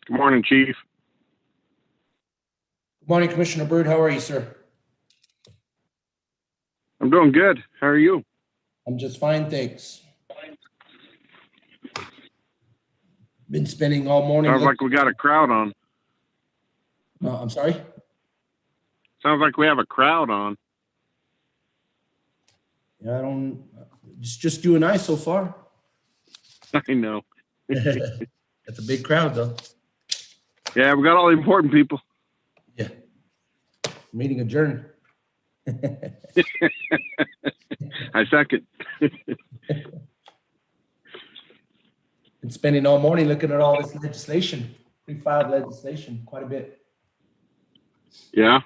Good morning, Chief. Good morning, Commissioner Byrd. How are you, sir? I'm doing good. How are you? I'm just fine, thanks. Been spending all morning. Sounds like we got a crowd on. I'm sorry? Sounds like we have a crowd on. Yeah, it's just you and I so far. I know. That's a big crowd, though. Yeah, we got all the important people. Yeah. Meeting adjourned. I second. Been spending all morning looking at all this legislation, pre-filed legislation, quite a bit. Yeah.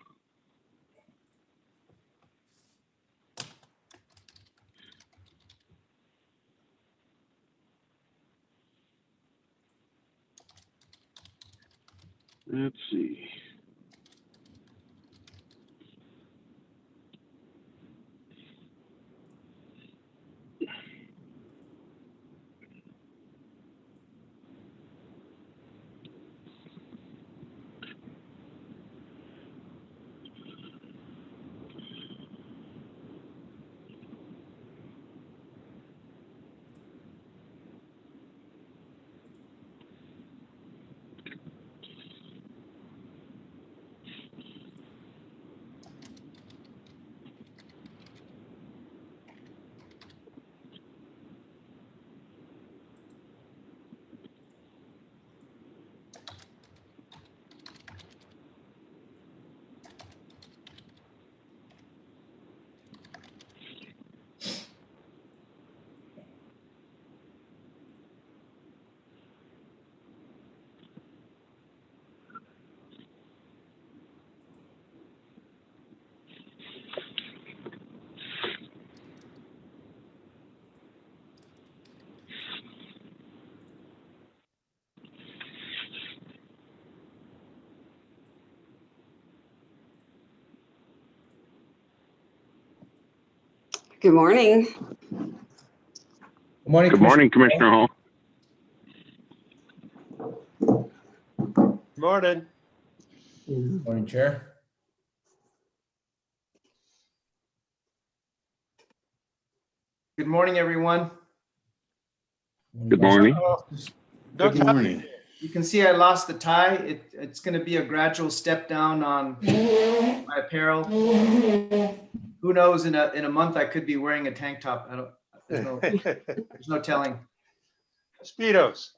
Let's see. Good morning. Good morning, Good morning, Commissioner Hall. Morning. Good morning, Chair. Good morning, everyone. Good morning. Good morning. You can see I lost the tie. It's going to be a gradual step down on my apparel. Who knows? In a month, I could be wearing a tank top. There's no telling. Speedos.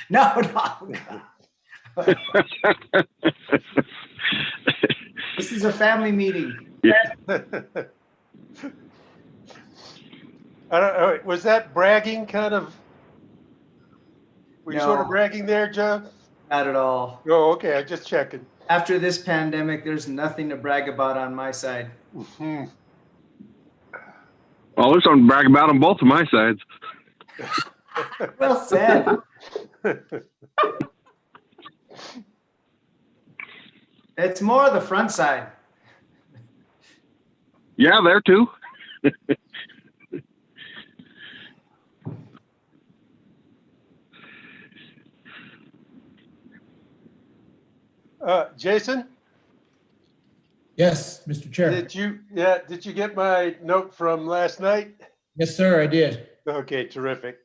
No. This is a family meeting. I don't know. Was that bragging kind of? Were you No. sort of bragging there, Joe? Not at all. Oh, okay. I'm just checking. After this pandemic, there's nothing to brag about on my side. Mhm. Well, there's something to brag about on both of my sides. Well said. It's more the front side. Yeah, there too. Jason, Yes, Mr. Chair. did you get my note from last night? Yes, sir, I did. Okay, terrific.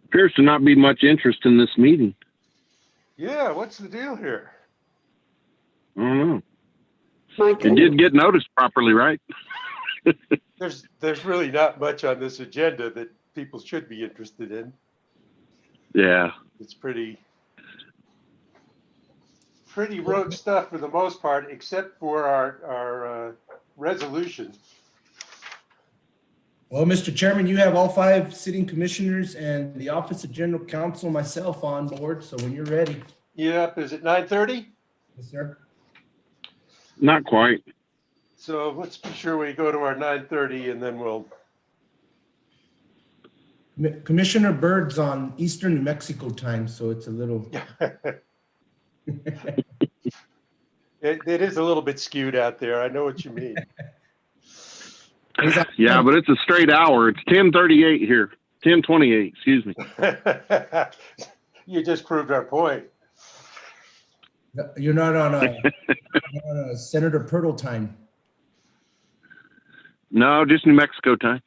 Appears to not be much interest in this meeting. Yeah, what's the deal here? I don't know. My It goodness. did get noticed properly, right? There's really not much on this agenda that people should be interested in. Yeah. It's pretty rote stuff for the most part, except for our resolution. Well, Mr. Chairman, you have all 5 sitting commissioners and the Office of General Counsel, myself on board. So when you're ready. Yep. Is it 9:30? Yes, sir. Not quite. So let's be sure we go to our 9:30 and then we'll Commissioner Bird's on Eastern New Mexico time, so it's a little. It is a little bit skewed out there. I know what you mean. He's on- Yeah, but it's a straight hour. It's 10:38 here. 10:28, excuse me. You just proved our point. You're not on a Senator Purtle time. No, just New Mexico time.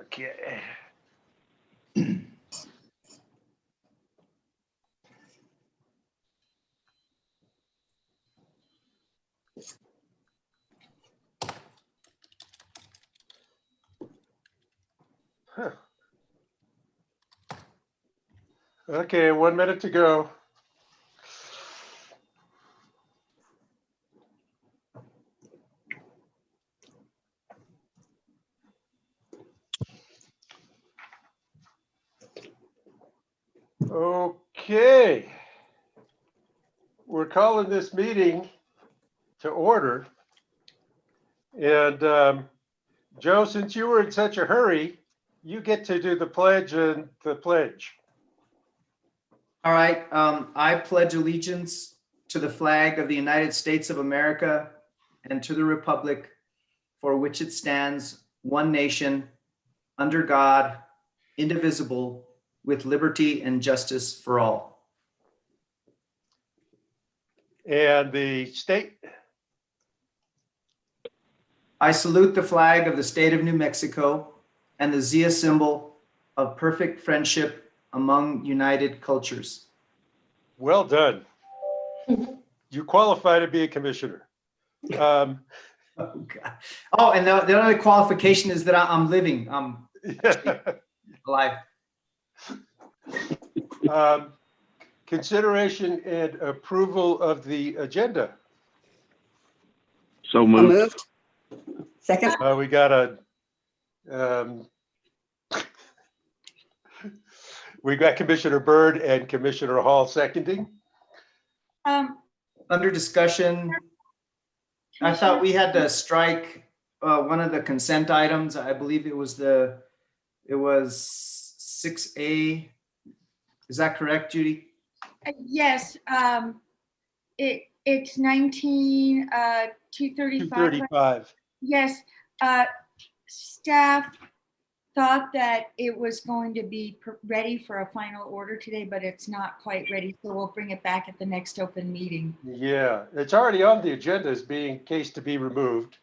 Okay. Huh. Okay, 1 minute to go. Okay. We're calling this meeting to order. And Joe, since you were in such a hurry, you get to do the pledge and the pledge. All right, I pledge allegiance to the flag of the United States of America and to the republic for which it stands, one nation, under God, indivisible, with liberty and justice for all. And the state. I salute the flag of the state of New Mexico and the Zia symbol of perfect friendship among united cultures. Well done. You qualify to be a commissioner. Oh, God. Oh, and the other qualification is that I'm living, I'm alive. Consideration and approval of the agenda. So So moved. moved. Second. We got we got Commissioner Byrd and Commissioner Hall seconding. Under discussion, I thought we had to strike one of the consent items. I believe it was 6A. Is that correct, Judy? Yes, it's 235. 235. Yes, staff thought that it was going to be ready for a final order today, but it's not quite ready. So we'll bring it back at the next open meeting. Yeah, it's already on the agenda as being case to be removed.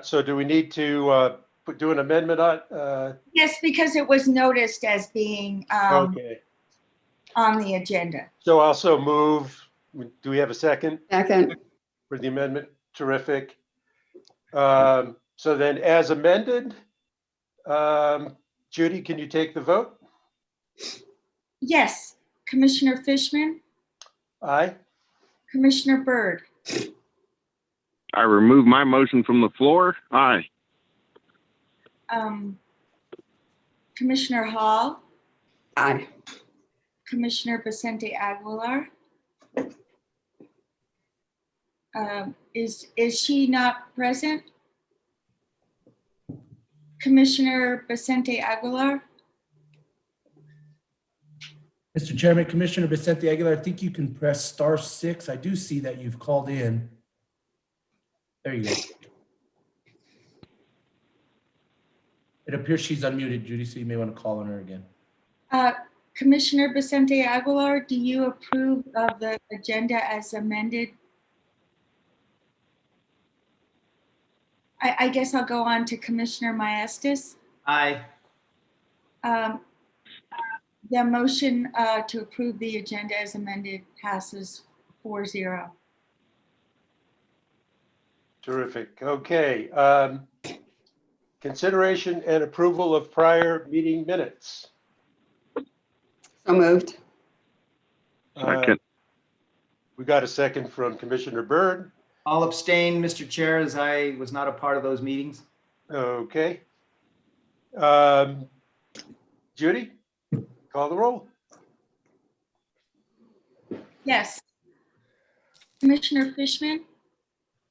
So do we need to do an amendment on? Yes, because it was noticed as being Okay, on the agenda. so also move. Do we have a second Second. for the amendment? Terrific. So then as amended, Judy, can you take the vote? Yes, Commissioner Fishman, Aye. Commissioner Byrd, I remove my motion from the floor. Aye. Commissioner Hall, Aye. Commissioner Vicente Aguilar. Is she not present? Commissioner Vicente Aguilar? Mr. Chairman, Commissioner Vicente Aguilar, I think you can press *6. I do see that you've called in. There you go. It appears she's unmuted, Judy, so you may want to call on her again. Commissioner Vicente Aguilar, do you approve of the agenda as amended? I guess I'll go on to Commissioner Maestas. Aye. The motion to approve the agenda as amended passes 4-0. Terrific. Okay. Consideration and approval of prior meeting minutes. So moved. Second. We got a second from Commissioner Byrd. I'll abstain, Mr. Chair, as I was not a part of those meetings. Okay. Judy, call the roll. Yes. Commissioner Fishman,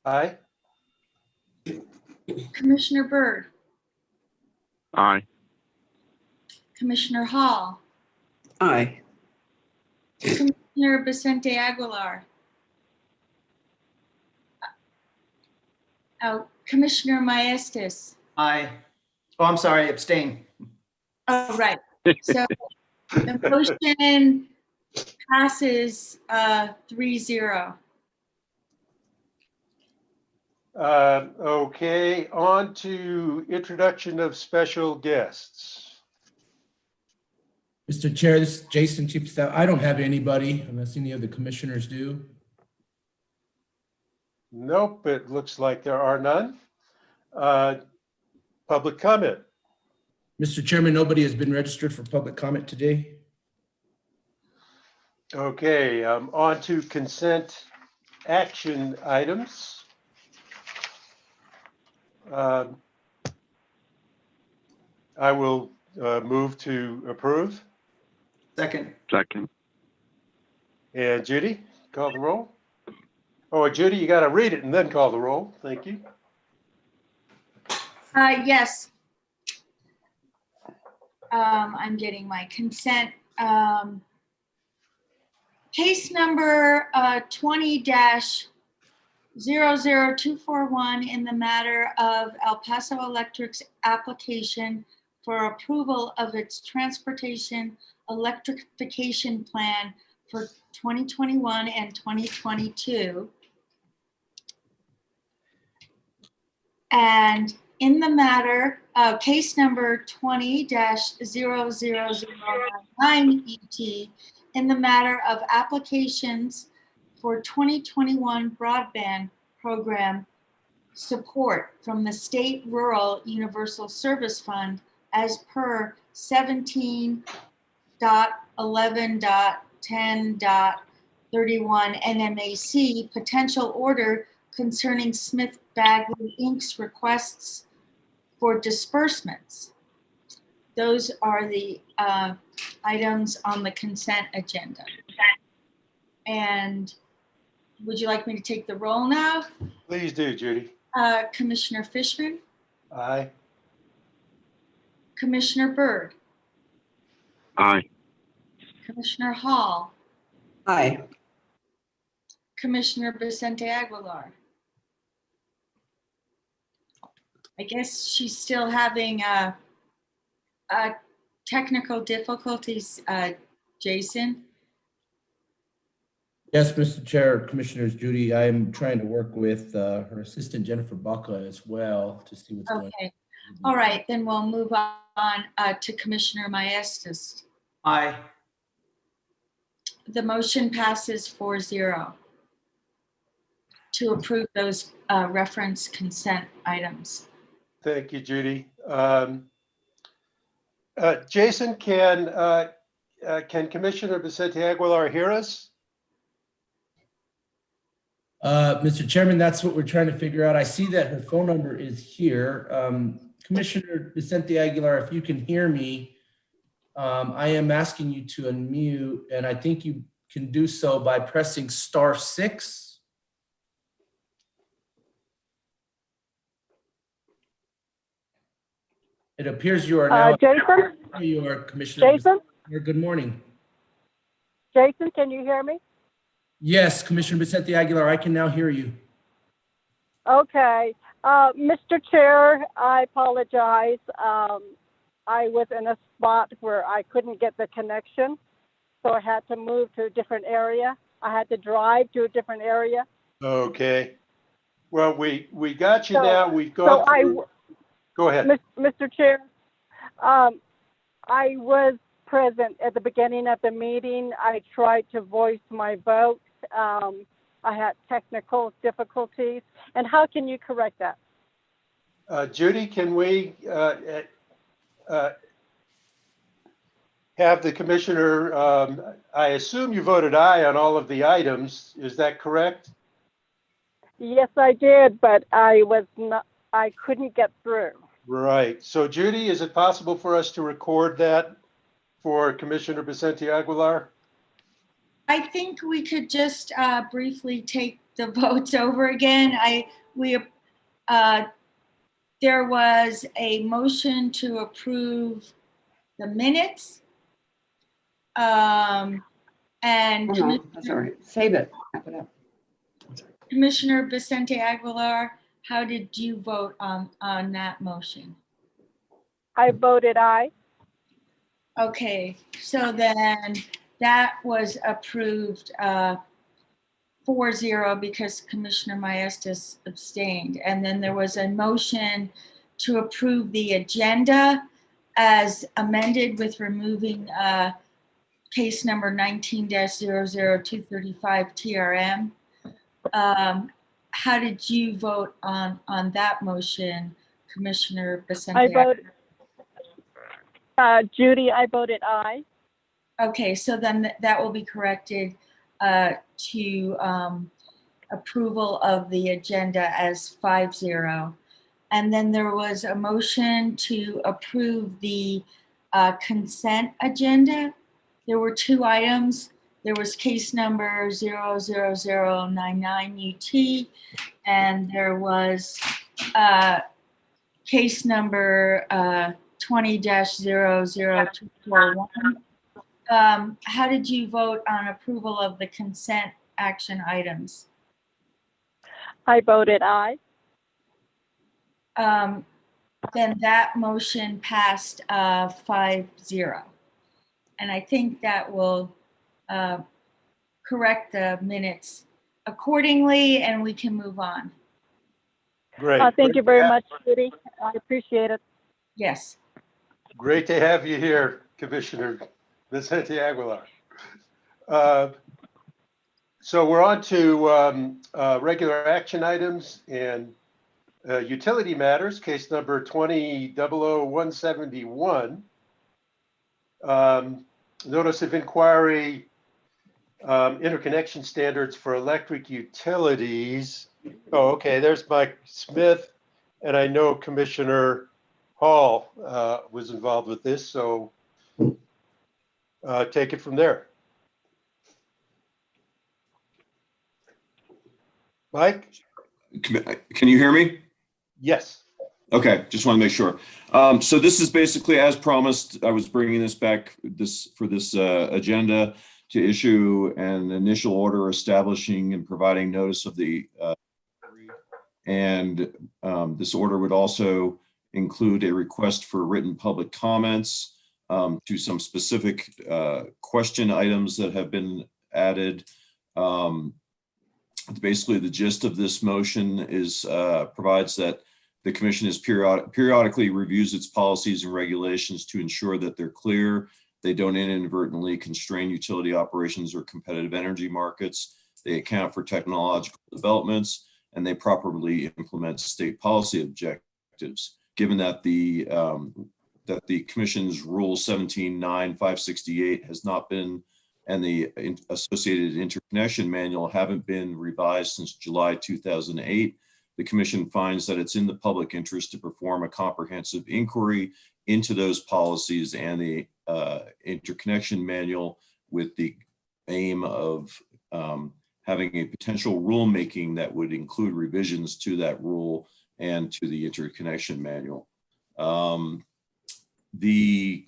Aye. Commissioner Byrd, Aye. Commissioner Hall, Aye. Commissioner Vicente Aguilar, Commissioner Maestas. Aye. Oh, I'm sorry, abstain. Oh, right. So the motion passes 3-0. Okay, on to introduction of special guests. Mr. Chair, this is Jason, Chief of Staff. I don't have anybody unless any of the commissioners do. Nope, it looks like there are none. Public comment. Mr. Chairman, nobody has been registered for public comment today. Okay, on to consent action items. I will move to approve. Second. Second. And Judy, call the roll. Oh, Judy, you got to read it and then call the roll. Thank you. Yes. I'm getting my consent. Case number 20-00241 in the matter of El Paso Electric's application for approval of its transportation electrification plan for 2021 and 2022. And in the matter of case number 20-00099 ET, in the matter of applications for 2021 broadband program support from the State Rural Universal Service Fund as per 17.11.10.31 NMAC, potential order concerning Smith Bagley Inc.'s requests for disbursements. Those are the items on the consent agenda. And would you like me to take the roll now? Please do, Judy. Commissioner Fishman, Aye. Commissioner Byrd, Aye. Commissioner Hall, Aye. Commissioner Vicente Aguilar. I guess she's still having technical difficulties, Jason. Yes, Mr. Chair, Commissioners Judy, I'm trying to work with her assistant Jennifer Baca as well to see what's going on. Okay. All right, then we'll move on to Commissioner Maestas. Aye. The motion passes 4-0 to approve those reference consent items. Thank you, Judy. Jason, can Commissioner Vicente Aguilar hear us? Mr. Chairman, that's what we're trying to figure out. I see that her phone number is here. Commissioner Vicente Aguilar, if you can hear me, I am asking you to unmute, and I think you can do so by pressing *6. It appears you are now. Jason? You are Commissioner. Jason? Good morning. Jason, can you hear me? Yes, Commissioner Vicente Aguilar, I can now hear you. Okay. Mr. Chair, I apologize. I was in a spot where I couldn't get the connection, so I had to move to a different area. I had to drive to a different area. Okay. Well, we got you So- now. We've gone So through. Go ahead. Mr. Chair, I was present at the beginning of the meeting. I tried to voice my vote. I had technical difficulties. And how can you correct that? Judy, can we have the commissioner, I assume you voted aye on all of the items. Is that correct? Yes, I did, but I couldn't get through. Right. So Judy, is it possible for us to record that for Commissioner Vicente Aguilar? I think we could just briefly take the votes over again. there was a motion to approve the minutes. And Oh, no, that's all right. Save it. Wrap it up. Commissioner Vicente Aguilar, how did you vote on that motion? I voted aye. Okay, so then that was approved 4-0 because Commissioner Maestas abstained. And then there was a motion to approve the agenda as amended with removing case number 19-00235 TRM. How did you vote on that motion, Commissioner Vicente? I voted, Judy, I voted aye. Okay, so then that will be corrected to approval of the agenda as 5-0. And then there was a motion to approve the consent agenda. There were 2 items. There was case number 00099 UT, and there was case number 20-00241. How did you vote on approval of the consent action items? I voted aye. Then that motion passed 5-0. And I think that will correct the minutes accordingly, and we can move on. Great. Thank you very much, Judy. I appreciate it. Yes. Great to have you here, Commissioner Vicente Aguilar. So we're on to regular action items and utility matters, case number 20-00171. Notice of inquiry, interconnection standards for electric utilities. Oh, okay, there's Mike Smith, and I know Commissioner Hall was involved with this, so take it from there. Mike? Can you hear me? Yes. Okay, just want to make sure. So this is basically, as promised, I was bringing this back for this agenda to issue an initial order establishing and providing notice of the this order would also include a request for written public comments to some specific question items that have been added. Basically, the gist of this motion is provides that the commission is periodically reviews its policies and regulations to ensure that they're clear, they don't inadvertently constrain utility operations or competitive energy markets, they account for technological developments, and they properly implement state policy objectives. Given that the commission's Rule 17-9-568 has not been, and the associated interconnection manual haven't been revised since July 2008, the commission finds that it's in the public interest to perform a comprehensive inquiry into those policies and the interconnection manual with the aim of having a potential rulemaking that would include revisions to that rule and to the interconnection manual. The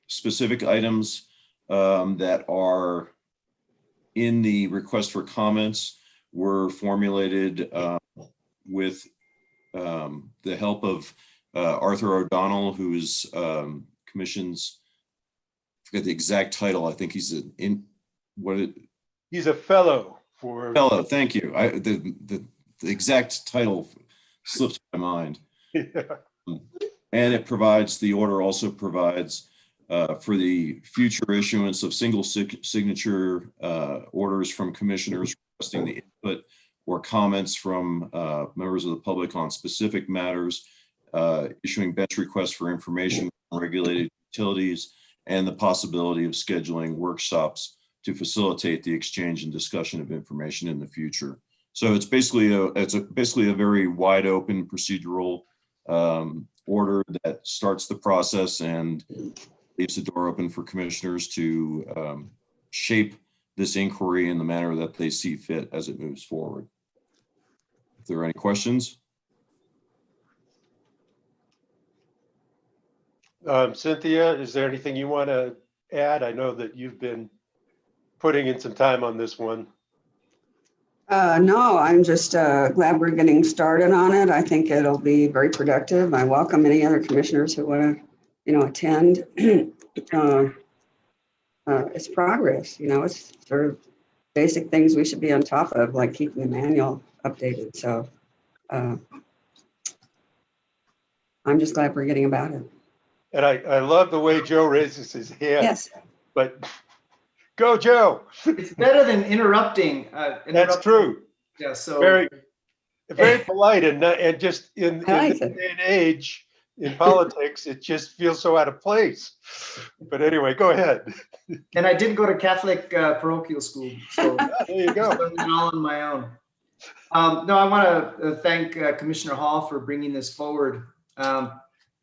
specific items that are in the request for comments were formulated with the help of Arthur O'Donnell, who is commission's, I forget the exact title. I think he's He's a fellow for fellow. Thank you. The exact title slipped my mind. Yeah. And it provides, the order also provides for the future issuance of single signature orders from commissioners requesting the input or comments from members of the public on specific matters, issuing bench requests for information from regulated utilities, and the possibility of scheduling workshops to facilitate the exchange and discussion of information in the future. So it's basically a very wide open procedural order that starts the process and leaves the door open for commissioners to shape this inquiry in the manner that they see fit as it moves forward. If there are any questions? Cynthia, is there anything you want to add? I know that you've been putting in some time on this one. No, I'm just glad we're getting started on it. I think it'll be very productive. I welcome any other commissioners who want to, attend. It's progress, it's sort of basic things we should be on top of, like keeping the manual updated. So I'm just glad we're getting about it. And I love the way Joe raises his hand. Yes. But go, Joe. It's better than interrupting. That's true. Yeah, so. Very, very polite and just in like this it. day and age in politics, it just feels so out of place. But anyway, go ahead. And I did go to Catholic parochial school, so There you go. I'm learning all on my own. No, I want to thank Commissioner Hall for bringing this forward.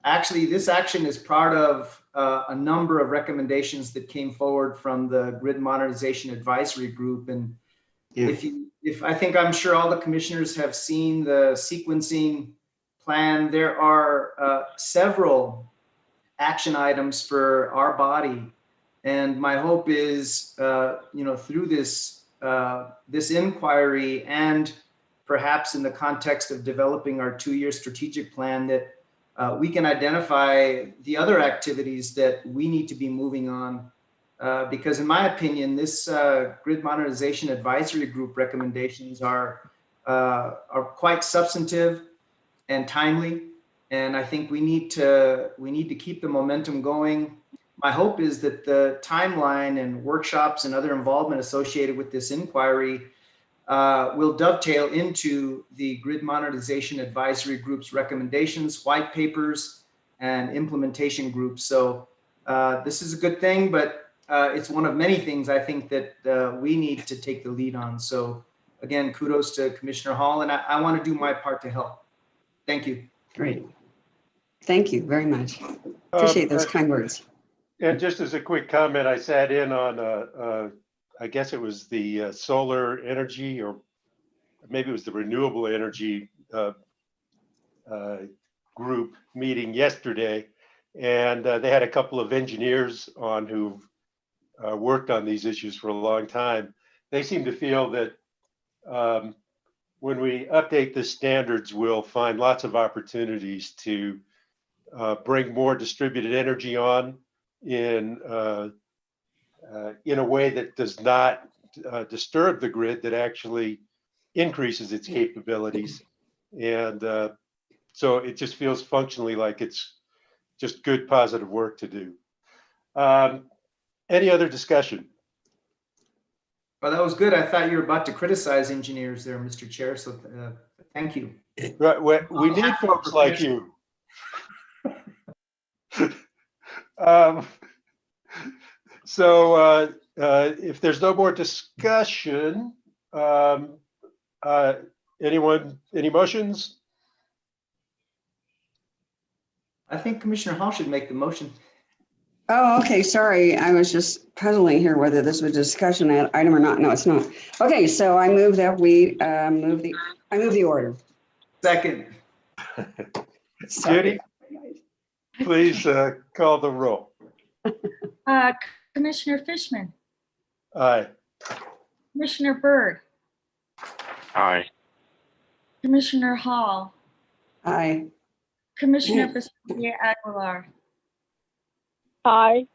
Actually, this action is part of a number of recommendations that came forward from the Grid Modernization Advisory Group. And I'm sure all the commissioners have seen the sequencing plan. There are several action items for our body. And my hope is, through this inquiry and perhaps in the context of developing our 2-year strategic plan, that we can identify the other activities that we need to be moving on. Because in my opinion, this Grid Modernization Advisory Group recommendations are quite substantive and timely. And I think we need to keep the momentum going. My hope is that the timeline and workshops and other involvement associated with this inquiry will dovetail into the Grid Modernization Advisory Group's recommendations, white papers, and implementation groups. So this is a good thing, but it's one of many things I think that we need to take the lead on. So again, kudos to Commissioner Hall, and I want to do my part to help. Thank you. Great. Thank you very much. Appreciate those kind words. And just as a quick comment, I sat in on, I guess it was the solar energy, or maybe it was the renewable energy group meeting yesterday. And they had a couple of engineers on who've worked on these issues for a long time. They seem to feel that when we update the standards, we'll find lots of opportunities to bring more distributed energy on in a way that does not disturb the grid, that actually increases its capabilities. And so it just feels functionally like it's just good, positive work to do. Any other discussion? Well, that was good. I thought you were about to criticize engineers there, Mr. Chair, so thank you. Right, we need folks like you. So if there's no more discussion, anyone, any motions? I think Commissioner Hall should make the motion. Oh, okay. Sorry. I was just puzzling here whether this was a discussion item or not. No, it's not. Okay. So I move that we move the order. Second. Judy, please call the roll. Commissioner Fishman, Aye. Commissioner Byrd, Aye. Commissioner Hall, Aye. Commissioner Vicente Aguilar, Aye.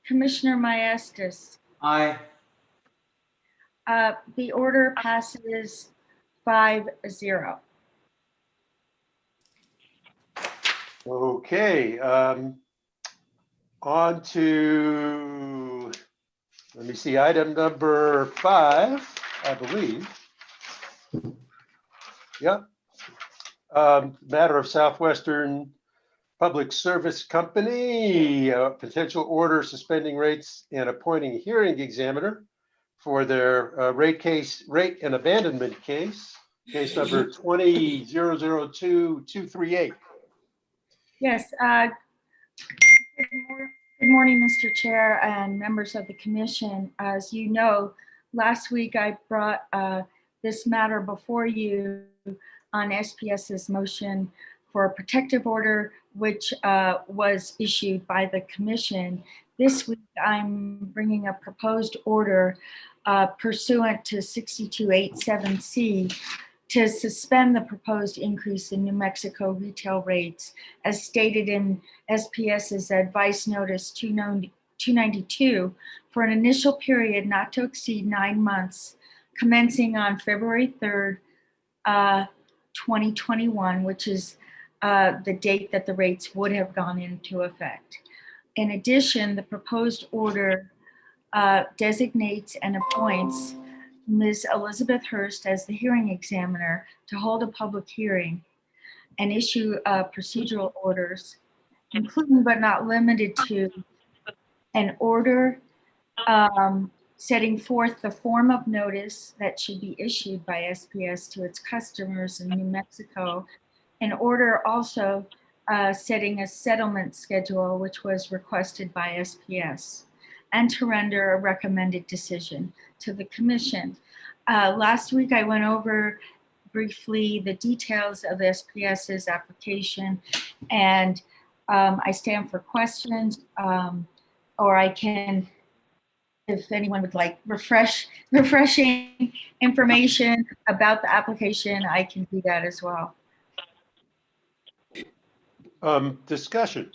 Commissioner Maestas. Aye. The order passes 5-0. Okay. On to, let me see, item number 5, I believe. Yep. Matter of Southwestern Public Service Company, potential order suspending rates and appointing a hearing examiner for their rate and abandonment case number 20-002-238. Yes. Good morning, Mr. Chair and members of the commission. As you know, last week I brought this matter before you on SPS's motion for a protective order which was issued by the commission. This week, I'm bringing a proposed order pursuant to 6287C to suspend the proposed increase in New Mexico retail rates as stated in SPS's advice notice 292 for an initial period not to exceed 9 months, commencing on February 3rd, 2021, which is the date that the rates would have gone into effect. In addition, the proposed order designates and appoints Ms. Elizabeth Hurst as the hearing examiner to hold a public hearing and issue procedural orders, including but not limited to an order setting forth the form of notice that should be issued by SPS to its customers in New Mexico, an order also setting a settlement schedule, which was requested by SPS, and to render a recommended decision to the commission. Last week, I went over briefly the details of SPS's application, and I stand for questions, or I can, if anyone would like refreshing information about the application, I can do that as well. Discussion.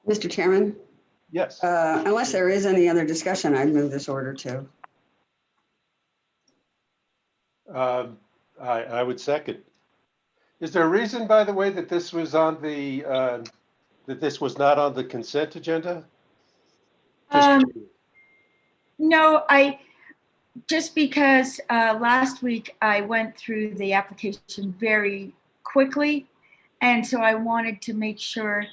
Mr. Chairman, Yes. unless there is any other discussion, I'd move this order too. I would second. Is there a reason, by the way, that this was on the that this was not on the consent agenda? No, just because last week I went through the application very quickly, and so I wanted to make sure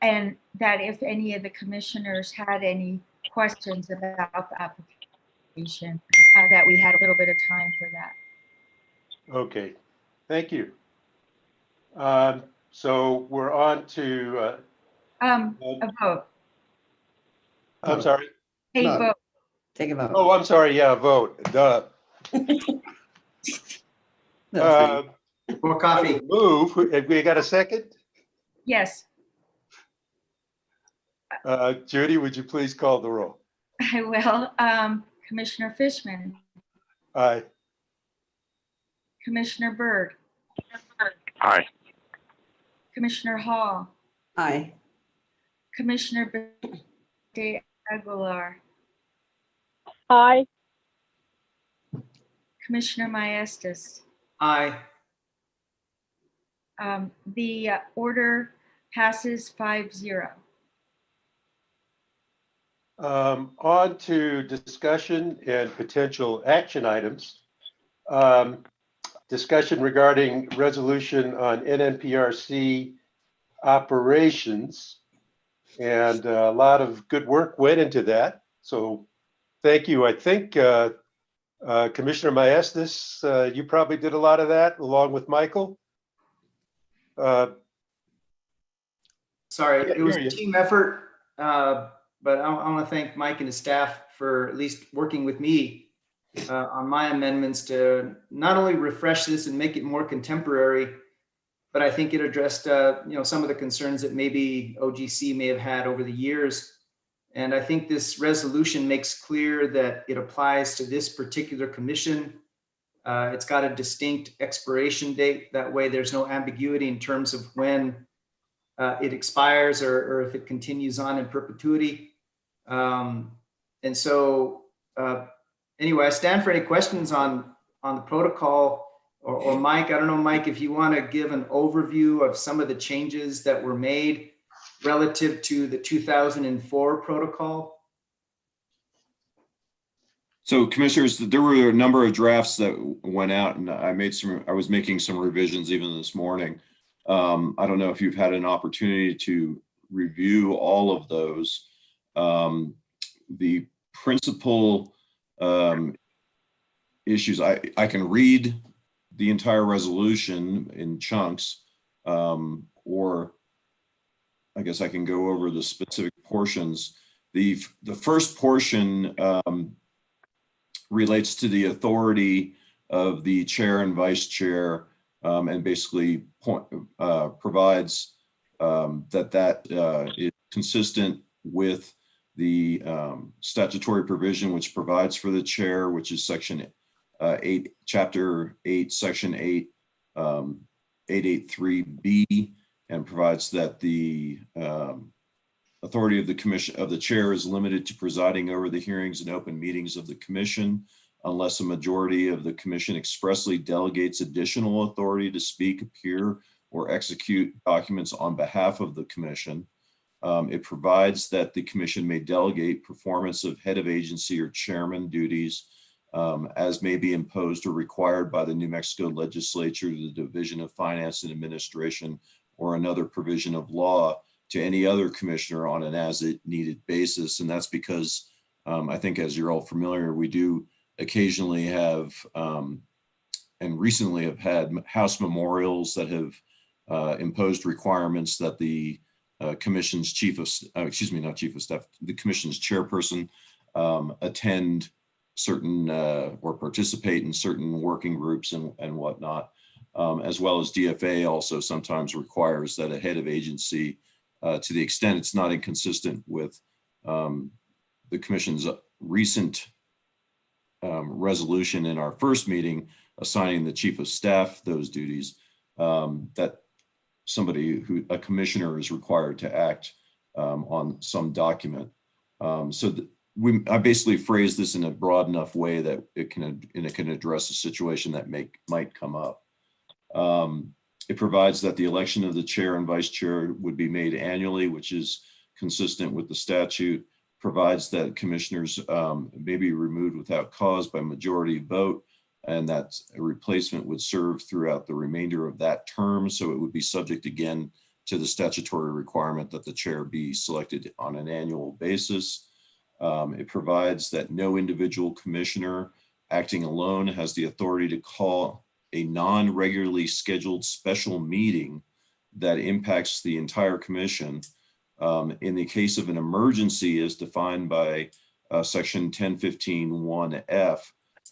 and that if any of the commissioners had any questions about the application, that we had a little bit of time for that. Okay, thank you. So we're on to A vote. I'm sorry. A Vote. vote. Take a vote. Oh, I'm sorry. Yeah, vote. Duh. More coffee. Move. We got a second? Yes, Judy, would you please call the roll? I will. Commissioner Fishman, Aye. Commissioner Byrd, Aye. Commissioner Hall, Aye. Commissioner De Aguilar, Aye. Commissioner Maestas. Aye. The order passes 5-0. On to discussion and potential action items. Discussion regarding resolution on NMPRC operations. And a lot of good work went into that. So thank you. I think Commissioner Maestas, you probably did a lot of that along with Michael. Sorry, Yeah, it was hear a you. team effort, but I want to thank Mike and his staff for at least working with me on my amendments to not only refresh this and make it more contemporary, but I think it addressed some of the concerns that maybe OGC may have had over the years. And I think this resolution makes clear that it applies to this particular commission. It's got a distinct expiration date. That way there's no ambiguity in terms of when it expires or if it continues on in perpetuity. And so anyway, I stand for any questions on the protocol or Mike. I don't know, Mike, if you want to give an overview of some of the changes that were made relative to the 2004 protocol. So commissioners, there were a number of drafts that went out, and I was making some revisions even this morning. I don't know if you've had an opportunity to review all of those. The principal issues, I can read the entire resolution in chunks, or I guess I can go over the specific portions. The first portion relates to the authority of the chair and vice chair, and basically provides that is consistent with the statutory provision which provides for the chair, which is section 8, chapter 8, section 8, 883B, and provides that the authority of the commission of the chair is limited to presiding over the hearings and open meetings of the commission unless a majority of the commission expressly delegates additional authority to speak, appear, or execute documents on behalf of the commission. It provides that the commission may delegate performance of head of agency or chairman duties as may be imposed or required by the New Mexico legislature, the Division of Finance and Administration, or another provision of law to any other commissioner on an as it needed basis. And that's because I think, as you're all familiar, we do occasionally have and recently have had House memorials that have imposed requirements that the commission's chief of, not chief of staff, the commission's chairperson attend certain or participate in certain working groups and whatnot, as well as DFA also sometimes requires that a head of agency, to the extent it's not inconsistent with the commission's recent resolution in our first meeting, assigning the chief of staff those duties, that a commissioner is required to act on some document. I basically phrase this in a broad enough way that it can address a situation that might come up. It provides that the election of the chair and vice chair would be made annually, which is consistent with the statute. Provides that commissioners may be removed without cause by majority vote, and that a replacement would serve throughout the remainder of that term. So it would be subject again to the statutory requirement that the chair be selected on an annual basis. It provides that no individual commissioner acting alone has the authority to call a non-regularly scheduled special meeting that impacts the entire commission. In the case of an emergency as defined by section 1015(1)(f),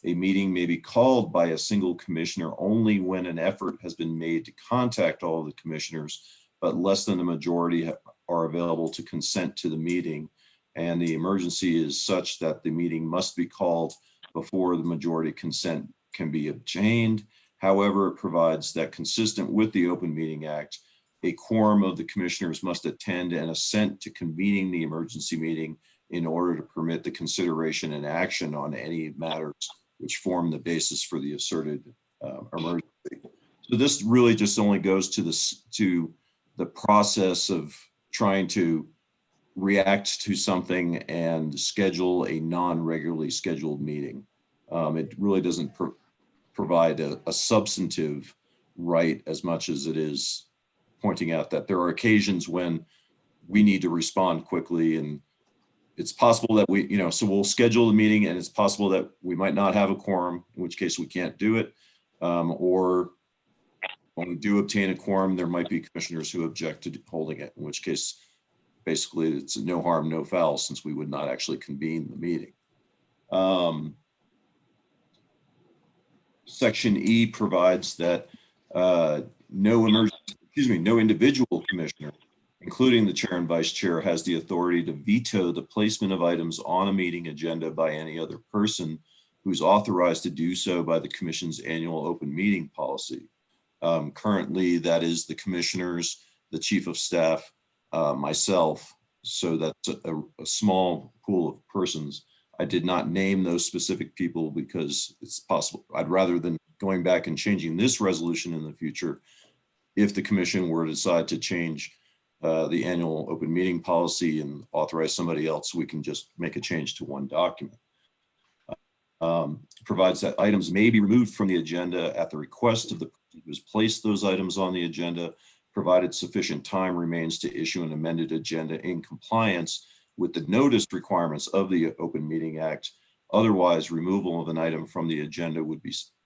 a meeting may be called by a single commissioner only when an effort has been made to contact all of the commissioners, but less than the majority are available to consent to the meeting. And the emergency is such that the meeting must be called before the majority consent can be obtained. However, it provides that consistent with the Open Meeting Act, a quorum of the commissioners must attend and assent to convening the emergency meeting in order to permit the consideration and action on any matters which form the basis for the asserted emergency. So this really just only goes to the process of trying to react to something and schedule a non-regularly scheduled meeting. It really doesn't provide a substantive right as much as it is pointing out that there are occasions when we need to respond quickly, and it's possible that so we'll schedule the meeting and it's possible that we might not have a quorum, in which case we can't do it. Or when we do obtain a quorum, there might be commissioners who object to holding it, in which case basically it's no harm, no foul, since we would not actually convene the meeting. Section E provides that no individual commissioner, including the chair and vice chair, has the authority to veto the placement of items on a meeting agenda by any other person who's authorized to do so by the commission's annual open meeting policy. Currently, that is the commissioners, the chief of staff, myself. So that's a small pool of persons. I did not name those specific people because it's possible. I'd rather than going back and changing this resolution in the future, if the commission were to decide to change the annual open meeting policy and authorize somebody else, we can just make a change to one document. Provides that items may be removed from the agenda at the request of the person who has placed those items on the agenda, provided sufficient time remains to issue an amended agenda in compliance with the notice requirements of the Open Meeting Act. Otherwise, removal of an item from the agenda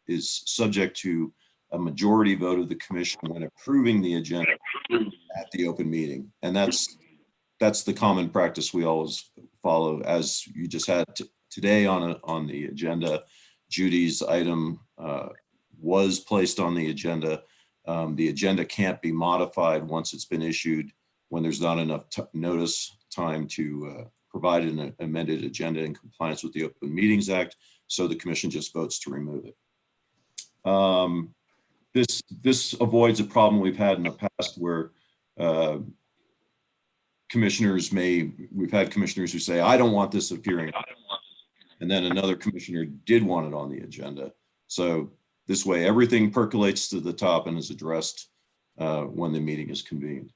is subject to a majority vote of the commission when approving the agenda at the open meeting. And that's the common practice we always follow. As you just had today on the agenda, Judy's item was placed on the agenda The agenda can't be modified once it's been issued when there's not enough notice time to provide an amended agenda in compliance with the Open Meetings Act. So the commission just votes to remove it. This avoids a problem we've had in the past where we've had commissioners who say, I don't want this appearing. And then another commissioner did want it on the agenda. So this way, everything percolates to the top and is addressed when the meeting is convened.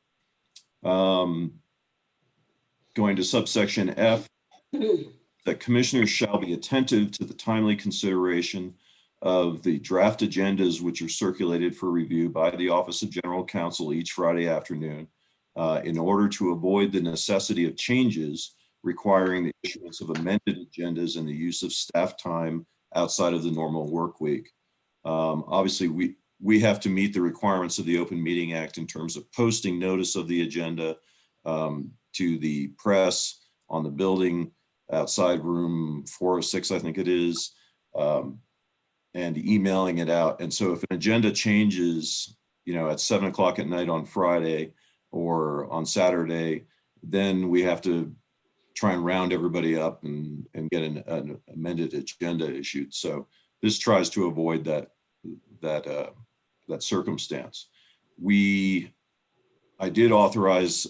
Going to subsection F, that commissioners shall be attentive to the timely consideration of the draft agendas which are circulated for review by the Office of General Counsel each Friday afternoon in order to avoid the necessity of changes requiring the issuance of amended agendas and the use of staff time outside of the normal work week. Obviously, we have to meet the requirements of the Open Meeting Act in terms of posting notice of the agenda to the press on the building, outside room 406, I think it is, and emailing it out. And so if an agenda changes, at 7 o'clock at night on Friday or on Saturday, then we have to try and round everybody up and get an amended agenda issued. So this tries to avoid that circumstance. I did authorize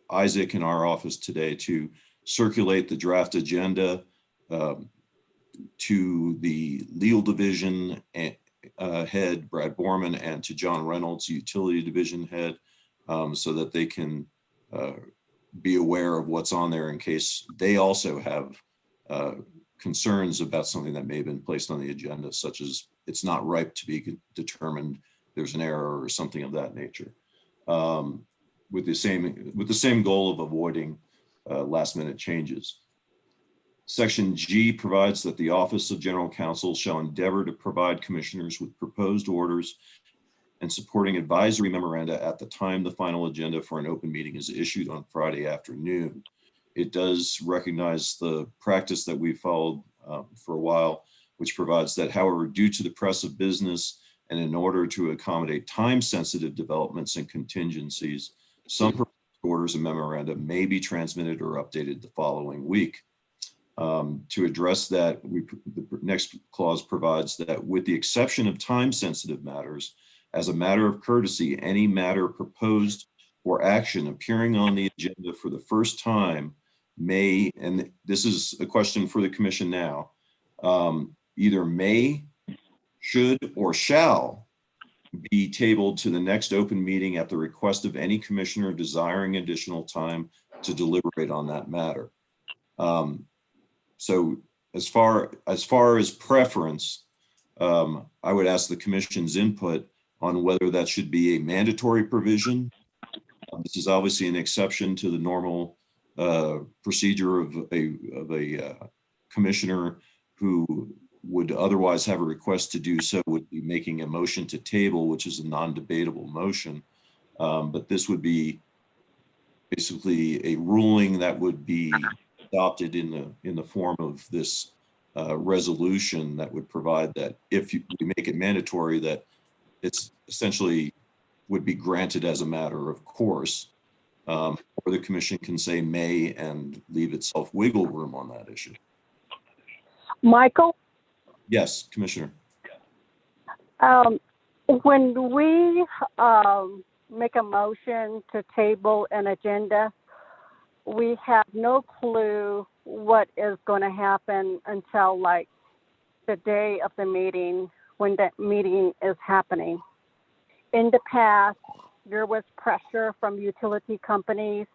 Isaac in our office today to circulate the draft agenda to the legal division head, Brad Borman, and to John Reynolds, utility division head, so that they can be aware of what's on there in case they also have concerns about something that may have been placed on the agenda, such as it's not ripe to be determined, there's an error or something of that nature. With the same goal of avoiding last minute changes. Section G provides that the Office of General Counsel shall endeavor to provide commissioners with proposed orders and supporting advisory memoranda at the time the final agenda for an open meeting is issued on Friday afternoon. It does recognize the practice that we followed for a while, which provides that, however, due to the press of business and in order to accommodate time-sensitive developments and contingencies, some orders and memoranda may be transmitted or updated the following week. To address that, the next clause provides that with the exception of time-sensitive matters, as a matter of courtesy, any matter proposed or action appearing on the agenda for the first time may, and this is a question for the commission now, either may, should, or shall be tabled to the next open meeting at the request of any commissioner desiring additional time to deliberate on that matter. So as far as preference, I would ask the commission's input on whether that should be a mandatory provision. This is obviously an exception to the normal procedure of a commissioner who would otherwise have a request to do so, would be making a motion to table, which is a non-debatable motion. But this would be basically a ruling that would be adopted in the form of this resolution that would provide that if we make it mandatory, that it's essentially would be granted as a matter of course, or the commission can say may and leave itself wiggle room on that issue. Michael? Yes, Commissioner. When we make a motion to table an agenda, we have no clue what is going to happen until like the day of the meeting, when that meeting is happening. In the past, there was pressure from utility companies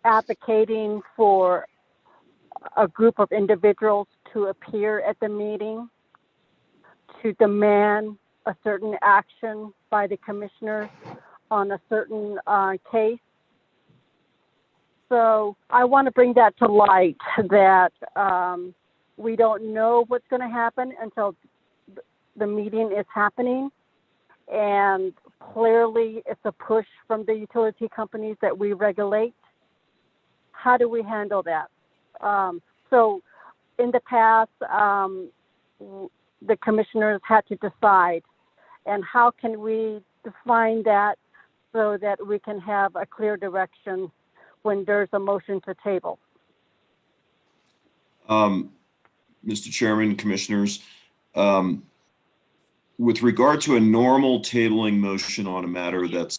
advocating for a group of individuals to appear at the meeting to demand a certain action by the commissioners on a certain case. So I want to bring that to light, that we don't know what's going to happen until the meeting is happening. And clearly it's a push from the utility companies that we regulate. How do we handle that? So in the past, the commissioners had to decide, And how can we define that so that we can have a clear direction when there's a motion to table? Mr. Chairman, Commissioners, with regard to a normal tabling motion on a matter that's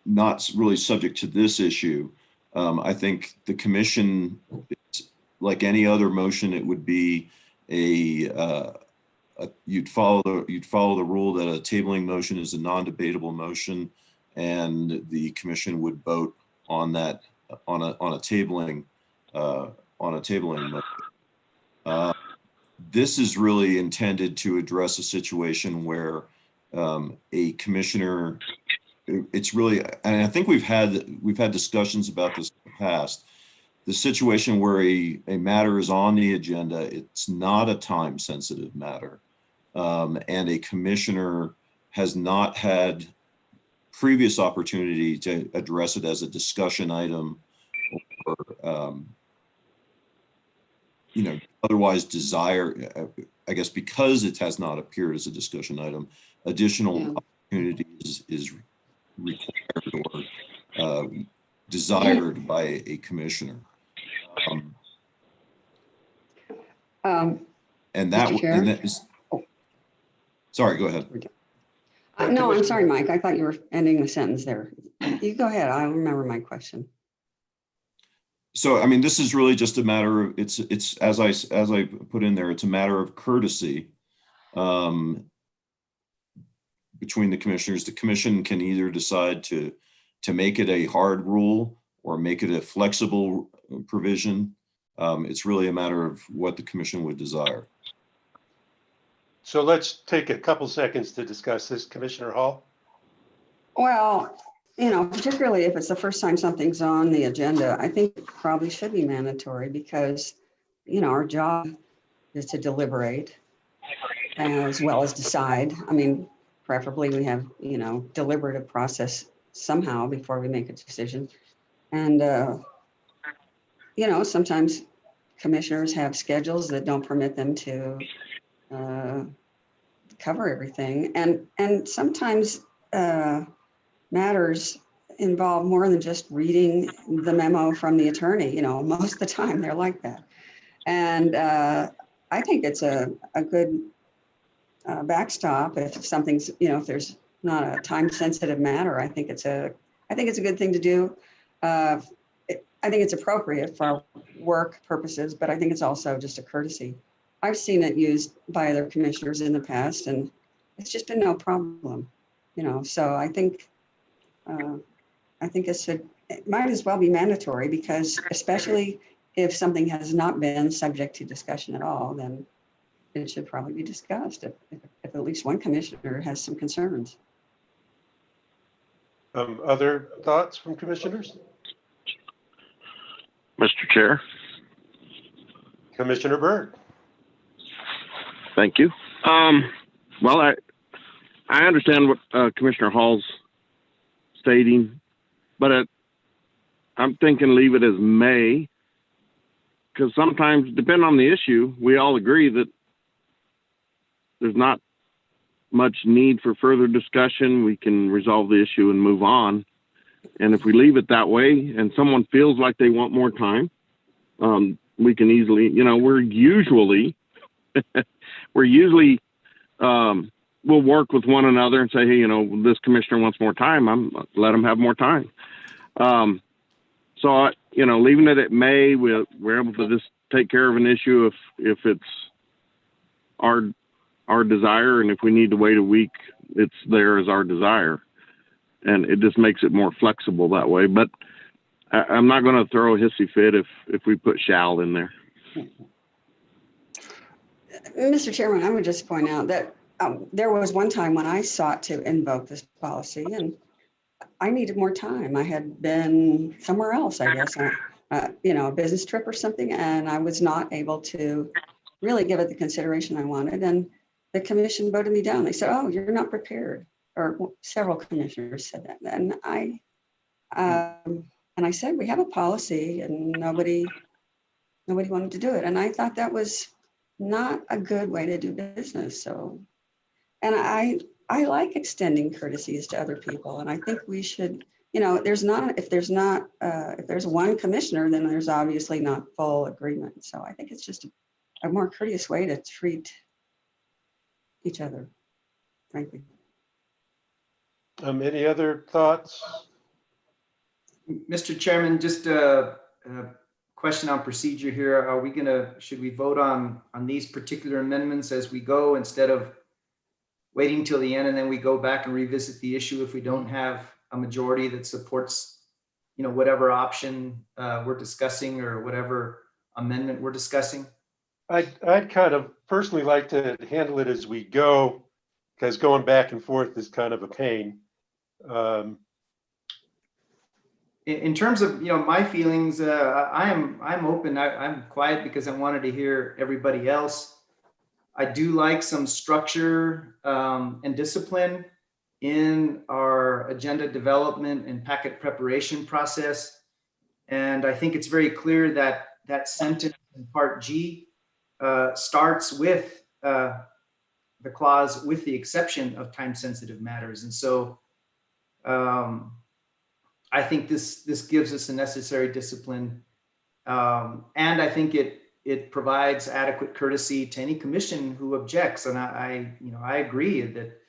not really subject to this issue, I think the commission, like any other motion, it would be you'd follow the rule that a tabling motion is a non-debatable motion, and the commission would vote on that on a tabling motion. This is really intended to address a situation where a commissioner, it's really, and I think we've had discussions about this in the past, the situation where a matter is on the agenda, it's not a time sensitive matter, and a commissioner has not had previous opportunity to address it as a discussion item, or otherwise desire, I guess, because it has not appeared as a discussion item, additional opportunities is required or desired by a commissioner. And that is, sorry, go ahead. No, I'm sorry, Mike. I thought you were ending the sentence there. You go ahead. I remember my question. So, I mean, this is really just a matter of, it's as I put in there, it's a matter of courtesy between the commissioners. The commission can either decide to make it a hard rule or make it a flexible provision. It's really a matter of what the commission would desire. So let's take a couple seconds to discuss this, Commissioner Hall. Well, particularly if it's the first time something's on the agenda, I think it probably should be mandatory because, our job is to deliberate as well as decide. I mean, preferably we have, deliberative process somehow before we make a decision. And, sometimes commissioners have schedules that don't permit them to cover everything. And sometimes matters involve more than just reading the memo from the attorney. Most of the time they're like that. And I think it's a good backstop if something's, if there's not a time sensitive matter. I think it's a good thing to do. I think it's appropriate for work purposes, but I think it's also just a courtesy. I've seen it used by other commissioners in the past, and it's just been no problem, So I think it might as well be mandatory because, especially if something has not been subject to discussion at all, then it should probably be discussed if at least one commissioner has some concerns. Other thoughts from commissioners? Mr. Chair. Commissioner Byrd. Thank you. Well, I understand what Commissioner Hall's stating, but I'm thinking leave it as may, because sometimes, depending on the issue, we all agree that there's not much need for further discussion. We can resolve the issue and move on. And if we leave it that way and someone feels like they want more time, we can easily, we'll work with one another and say, hey, this commissioner wants more time. Let them have more time. So, leaving it at May, we're able to just take care of an issue if it's our desire, and if we need to wait a week, it's there as our desire, and it just makes it more flexible that way. But I'm not going to throw a hissy fit if we put shall in there. Mr. Chairman, I would just point out that there was one time when I sought to invoke this policy and I needed more time. I had been somewhere else, I guess, a business trip or something, and I was not able to really give it the consideration I wanted. And the commission voted me down. They said, oh, you're not prepared. Or several commissioners said that. And I said, we have a policy and nobody wanted to do it. And I thought that was not a good way to do business. So And I like extending courtesies to other people. And I think we should, you know, if there's one commissioner, then there's obviously not full agreement. So I think it's just a more courteous way to treat each other, frankly. Any other thoughts? Mr. Chairman, just a question on procedure here. Are we should we vote on these particular amendments as we go instead of waiting till the end and then we go back and revisit the issue if we don't have a majority that supports, you know, whatever option we're discussing or whatever amendment we're discussing? I'd kind of personally like to handle it as we go, because going back and forth is kind of a pain. In terms of, you know, my feelings, I'm open. I'm quiet because I wanted to hear everybody else. I do like some structure and discipline in our agenda development and packet preparation process. And I think it's very clear that that sentence in Part G starts with the clause with the exception of time-sensitive matters. And so I think this gives us the necessary discipline. And I think it provides adequate courtesy to any commission who objects. And I agree that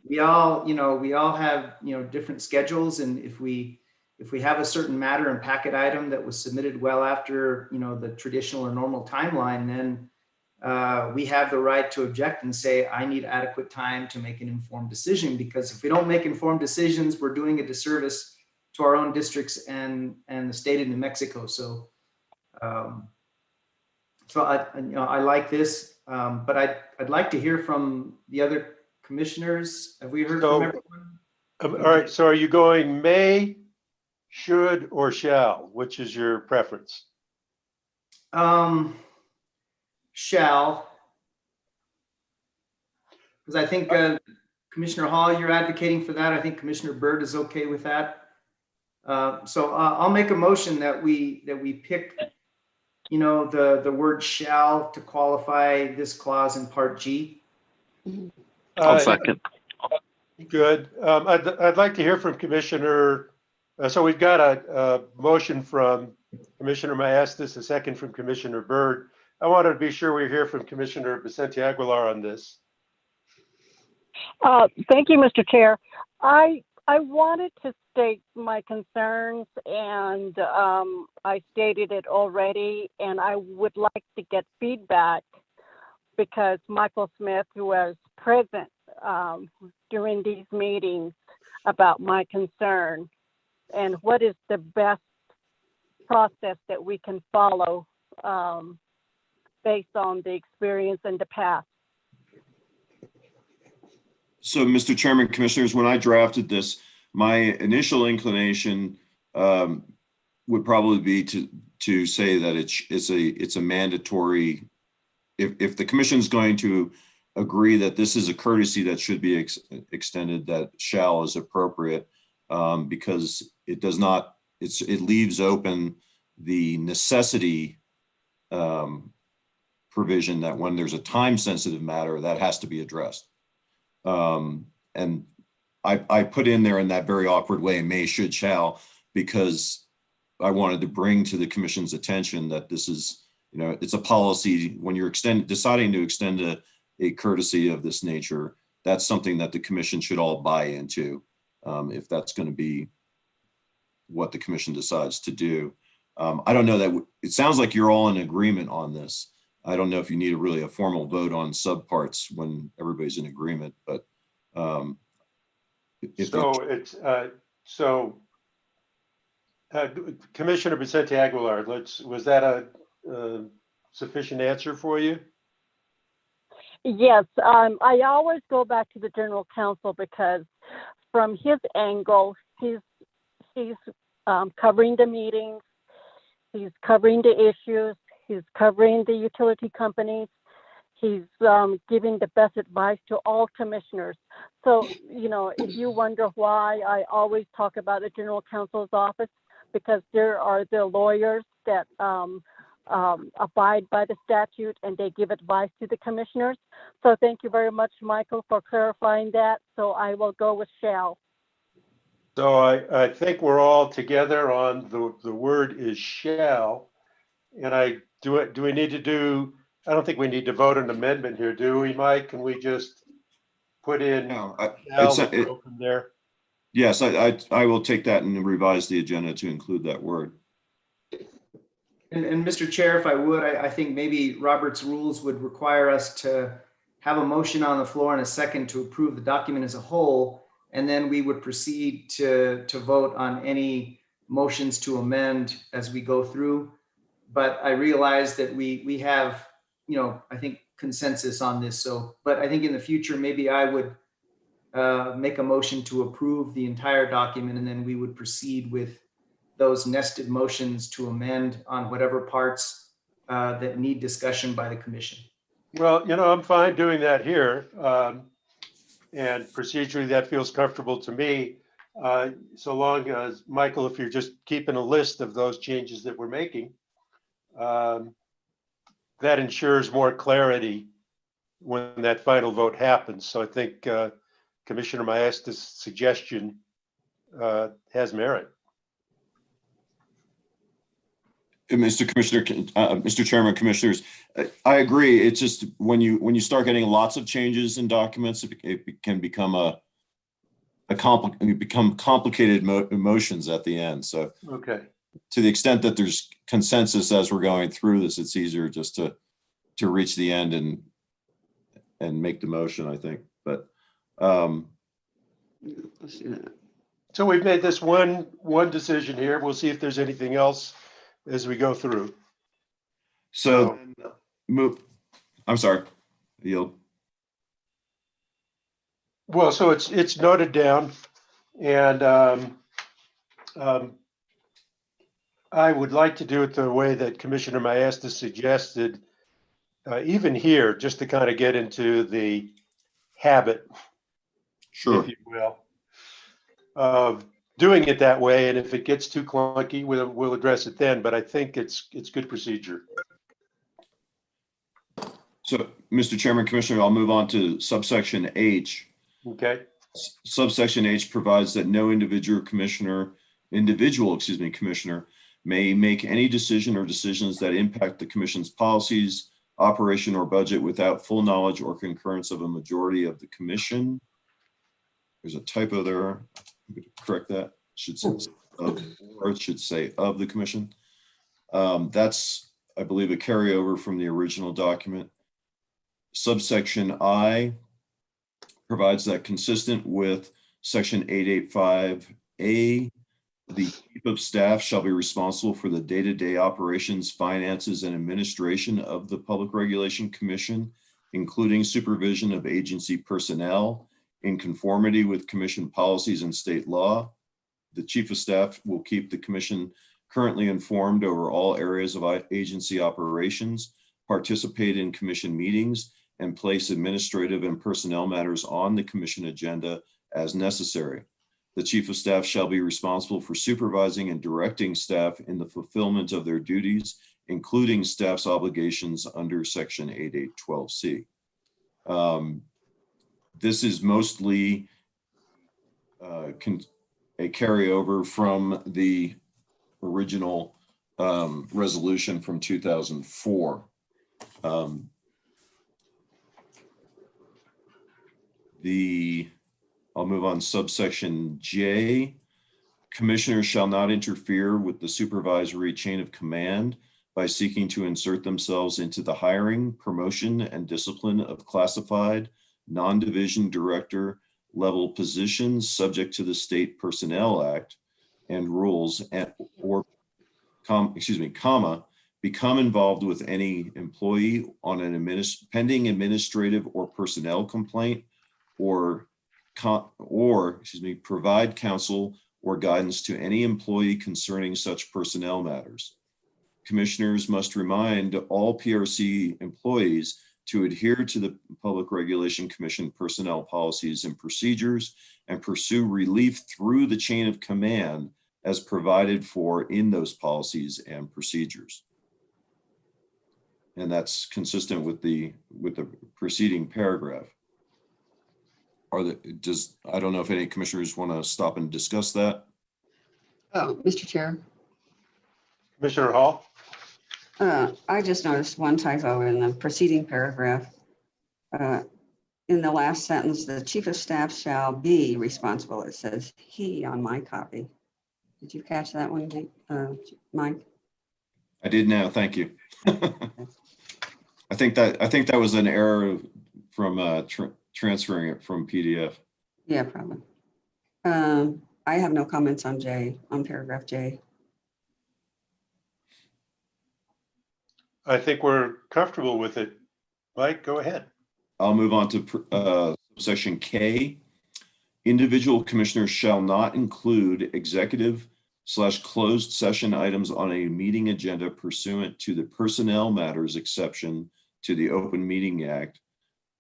we all have, you know, different schedules. And if we have a certain matter and packet item that was submitted well after, you know, the traditional or normal timeline, then we have the right to object and say, I need adequate time to make an informed decision, because if we don't make informed decisions, we're doing a disservice to our own districts and the state of New Mexico. So, I like this, but I'd like to hear from the other commissioners. Have we heard from everyone? All right. So are you going may, should, or shall? Which is your preference? Shall, because I think Commissioner Hall, you're advocating for that. I think Commissioner Byrd is okay with that. So I'll make a motion that we pick, you know, the word shall to qualify this clause in Part G. I'll second. Good. I'd like to hear from Commissioner. So we've got a motion from Commissioner Maestas, a second from Commissioner Byrd. I wanted to be sure we hear from Commissioner Vicente Aguilar on this. Thank you, Mr. Chair. I wanted to state my concerns, and I stated it already, and I would like to get feedback because Michael Smith, who was present during these meetings, about my concern and what is the best process that we can follow based on the experience in the past. So, Mr. Chairman, Commissioners, when I drafted this, my initial inclination would probably be to say that it's a mandatory. If the Commission is going to agree that this is a courtesy that should be extended, that shall is appropriate, because it does not. It leaves open the necessity provision that when there's a time-sensitive matter, that has to be addressed. And I put in there in that very awkward way, may, should, shall, because I wanted to bring to the Commission's attention that this is, you know, it's a policy. When you're deciding to extend a courtesy of this nature, that's something that the Commission should all buy into, if that's going to be what the Commission decides to do. I don't know that it sounds like you're all in agreement on this. I don't know if you need really a formal vote on subparts when everybody's in agreement, but Commissioner Vicente Aguilar, was that a sufficient answer for you? Yes, I always go back to the general counsel because from his angle, he's covering the meetings, he's covering the issues, he's covering the utility companies, he's giving the best advice to all commissioners. So, you know, if you wonder why I always talk about the general counsel's office, because there are the lawyers that abide by the statute and they give advice to the commissioners. So thank you very much, Michael, for clarifying that. So I will go with shall. So I think we're all together on the word is shall. And do we need to do, I don't think we need to vote an amendment here, do we, Mike? Can we just put in No, shall and go from there? yes, I will take that and revise the agenda to include that word. And Mr. Chair, if I would, I think maybe Robert's rules would require us to have a motion on the floor and a second to approve the document as a whole. And then we would proceed to vote on any motions to amend as we go through. But I realize that we have, I think consensus on this. So, but I think in the future, maybe I would make a motion to approve the entire document, and then we would proceed with those nested motions to amend on whatever parts that need discussion by the commission. Well, I'm fine doing that here. And procedurally, that feels comfortable to me. So long as, Michael, if you're just keeping a list of those changes that we're making, that ensures more clarity when that final vote happens. So I think Commissioner Maesta's suggestion has merit. Mr. Chairman, Commissioners, I agree. It's just when you start getting lots of changes in documents, it can become complicated emotions at the end. So, okay, to the extent that there's consensus as we're going through this, it's easier just to reach the end and make the motion, I think. But Let's do that. so we've made this one decision here. We'll see if there's anything else as we go through. so move. I'm sorry. Yield. Well, so it's noted down, and I would like to do it the way that Commissioner Maesta suggested, even here, just to kind of get into the habit, Sure. if you will, of doing it that way. And if it gets too clunky, we'll address it then. But I think it's good procedure. So, Mr. Chairman, Commissioner, I'll move on to subsection H. Okay. Subsection H provides that no individual commissioner may make any decision or decisions that impact the commission's policies, operation, or budget without full knowledge or concurrence of a majority of the commission. There's a typo there. I'm going to correct that. It should say of, or it should say of the commission. That's, I believe, a carryover from the original document. Subsection I provides that consistent with section 885A, the chief of staff shall be responsible for the day-to-day operations, finances, and administration of the Public Regulation Commission, including supervision of agency personnel in conformity with commission policies and state law. The chief of staff will keep the commission currently informed over all areas of agency operations, participate in commission meetings, and place administrative and personnel matters on the commission agenda as necessary. The chief of staff shall be responsible for supervising and directing staff in the fulfillment of their duties, including staff's obligations under section 8812C. This is mostly a carryover from the original resolution from 2004. I'll move on subsection J. Commissioners shall not interfere with the supervisory chain of command by seeking to insert themselves into the hiring, promotion, and discipline of classified non-division director level positions subject to the State Personnel Act and rules, become involved with any employee on an pending administrative or personnel complaint, or provide counsel or guidance to any employee concerning such personnel matters. Commissioners must remind all PRC employees to adhere to the Public Regulation Commission personnel policies and procedures and pursue relief through the chain of command as provided for in those policies and procedures. And that's consistent with the preceding paragraph. I don't know if any commissioners want to stop and discuss that. Oh, Mr. Chair, Commissioner Hall? I just noticed one typo in the preceding paragraph. In the last sentence, the chief of staff shall be responsible. It says he on my copy. Did you catch that one, Mike? I did now, thank you. I think that was an error from transferring it from PDF. Yeah, probably. I have no comments on paragraph J. I think we're comfortable with it. Mike, go ahead. I'll move on to section K. Individual commissioners shall not include executive/closed session items on a meeting agenda pursuant to the personnel matters exception to the Open Meeting Act,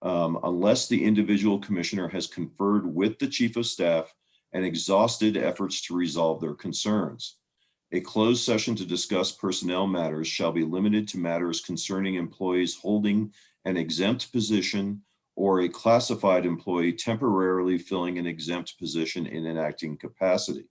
unless the individual commissioner has conferred with the chief of staff and exhausted efforts to resolve their concerns. A closed session to discuss personnel matters shall be limited to matters concerning employees holding an exempt position or a classified employee temporarily filling an exempt position in an acting capacity.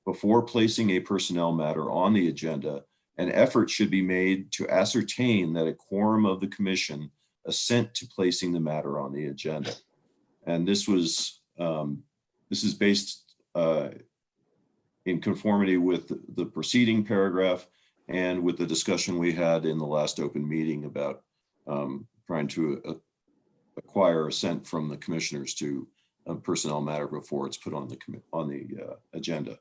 Before placing a personnel matter on the agenda, an effort should be made to ascertain that a quorum of the commission assent to placing the matter on the agenda. And this is based in conformity with the preceding paragraph and with the discussion we had in the last open meeting about trying to acquire assent from the commissioners to a personnel matter before it's put on the agenda.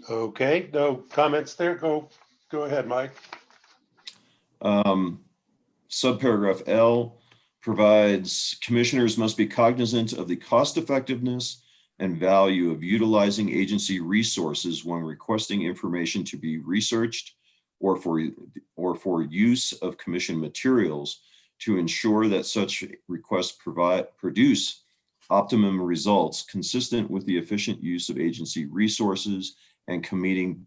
Okay, no comments there. Go ahead, Mike. Subparagraph L provides commissioners must be cognizant of the cost effectiveness and value of utilizing agency resources when requesting information to be researched or for use of commission materials to ensure that such requests produce optimum results consistent with the efficient use of agency resources and competing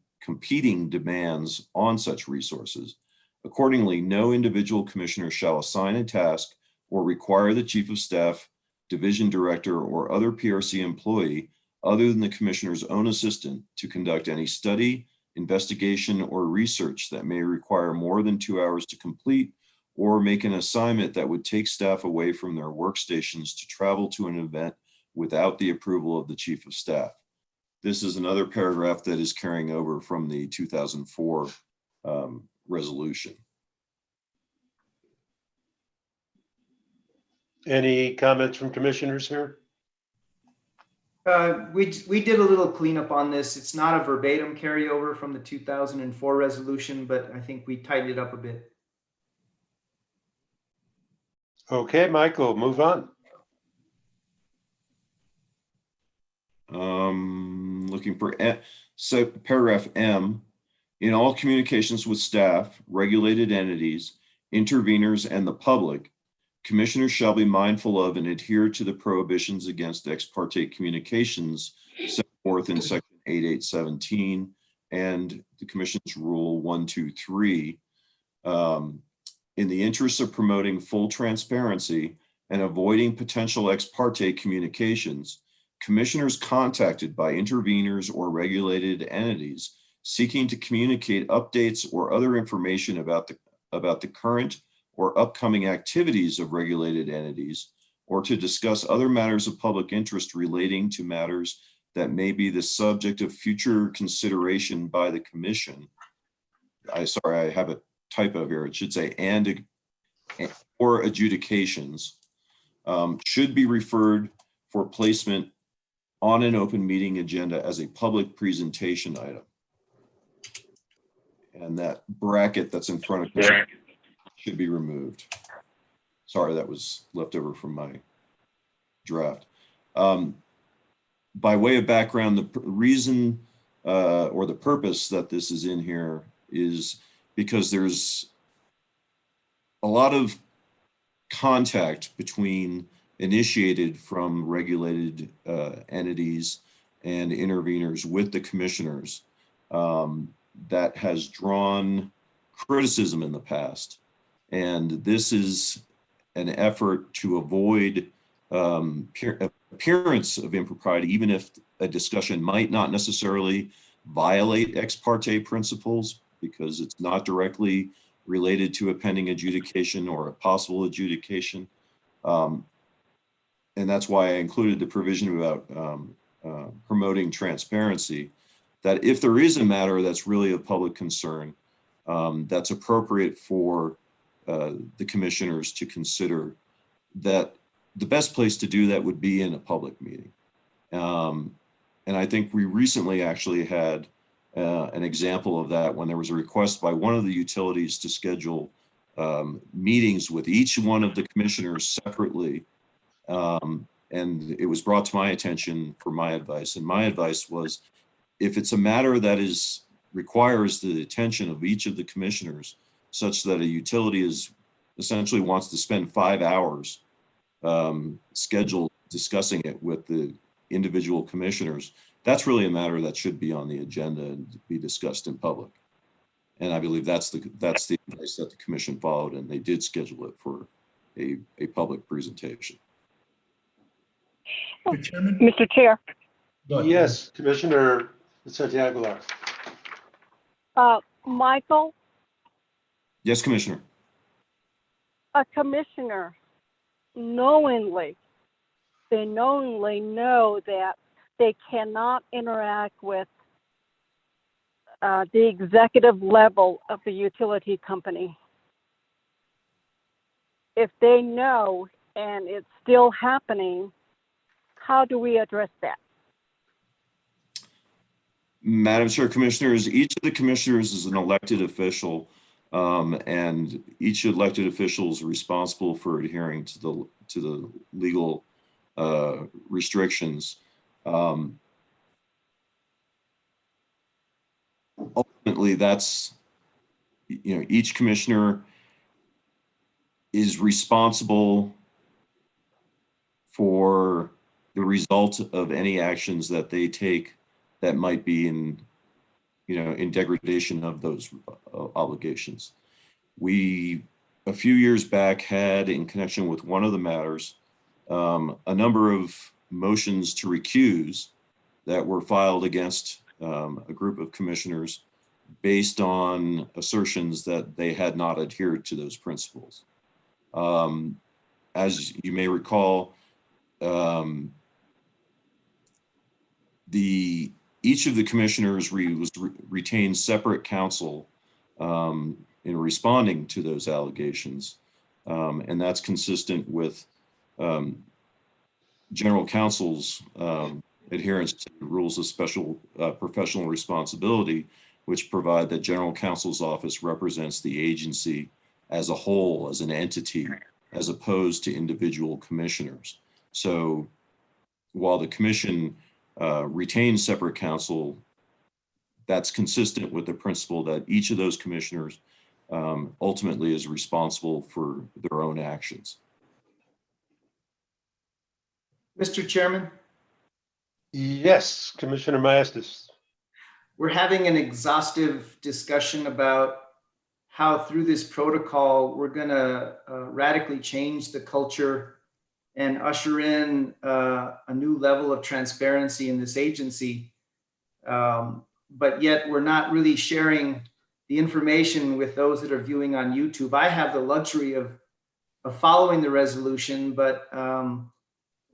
demands on such resources. Accordingly, no individual commissioner shall assign a task or require the chief of staff, division director, or other PRC employee other than the commissioner's own assistant to conduct any study, investigation, or research that may require more than 2 hours to complete, or make an assignment that would take staff away from their workstations to travel to an event without the approval of the chief of staff. This is another paragraph that is carrying over from the 2004 resolution. Any comments from commissioners here? We did a little cleanup on this. It's not a verbatim carryover from the 2004 resolution, but I think we tightened it up a bit. Okay, Michael, move on. Looking for so paragraph M. In all communications with staff, regulated entities, interveners, and the public, commissioners shall be mindful of and adhere to the prohibitions against ex parte communications set forth in section 8817 and the commission's rule 123. In the interest of promoting full transparency and avoiding potential ex parte communications, commissioners contacted by interveners or regulated entities seeking to communicate updates or other information about the current or upcoming activities of regulated entities, or to discuss other matters of public interest relating to matters that may be the subject of future consideration by the commission. Sorry, I have a typo here. It should say or adjudications should be referred for placement on an open meeting agenda as a public presentation item. And that bracket that's in front of it should be removed. Sorry, that was left over from my draft. By way of background, the reason or the purpose that this is in here is because there's a lot of contact initiated from regulated entities and interveners with the commissioners that has drawn criticism in the past. And this is an effort to avoid appearance of impropriety, even if a discussion might not necessarily violate ex parte principles, because it's not directly related to a pending adjudication or a possible adjudication. And that's why I included the provision about promoting transparency, that if there is a matter that's really of public concern, that's appropriate for the commissioners to consider, that the best place to do that would be in a public meeting. And I think we recently actually had an example of that when there was a request by one of the utilities to schedule meetings with each one of the commissioners separately. And it was brought to my attention for my advice. And my advice was, if it's a matter that requires the attention of each of the commissioners, such that a utility essentially wants to spend 5 hours scheduled discussing it with the individual commissioners, that's really a matter that should be on the agenda and be discussed in public. And I believe that's the advice that the commission followed, and they did schedule it for a public presentation. Mr. Chairman? Mr. Chair, Go ahead. Yes, Commissioner Vicente Aguilar. Michael, Yes, Commissioner. a commissioner knowingly know that they cannot interact with the executive level of the utility company. If they know and it's still happening, how do we address that? Madam Chair, Commissioners, each of the commissioners is an elected official, and each elected official is responsible for adhering to the legal restrictions. Ultimately, that's, each commissioner is responsible for the result of any actions that they take that might be in degradation of those obligations. We, a few years back, had, in connection with one of the matters, a number of motions to recuse that were filed against a group of commissioners based on assertions that they had not adhered to those principles. As you may recall, each of the commissioners retained separate counsel in responding to those allegations, and that's consistent with general counsel's adherence to the rules of special professional responsibility, which provide that general counsel's office represents the agency as a whole, as an entity, as opposed to individual commissioners. So while the commission retains separate counsel, that's consistent with the principle that each of those commissioners ultimately is responsible for their own actions. Mr. Chairman, Yes, Commissioner Maestas. we're having an exhaustive discussion about how through this protocol, we're gonna radically change the culture and usher in a new level of transparency in this agency. But yet we're not really sharing the information with those that are viewing on YouTube. I have the luxury of following the resolution, but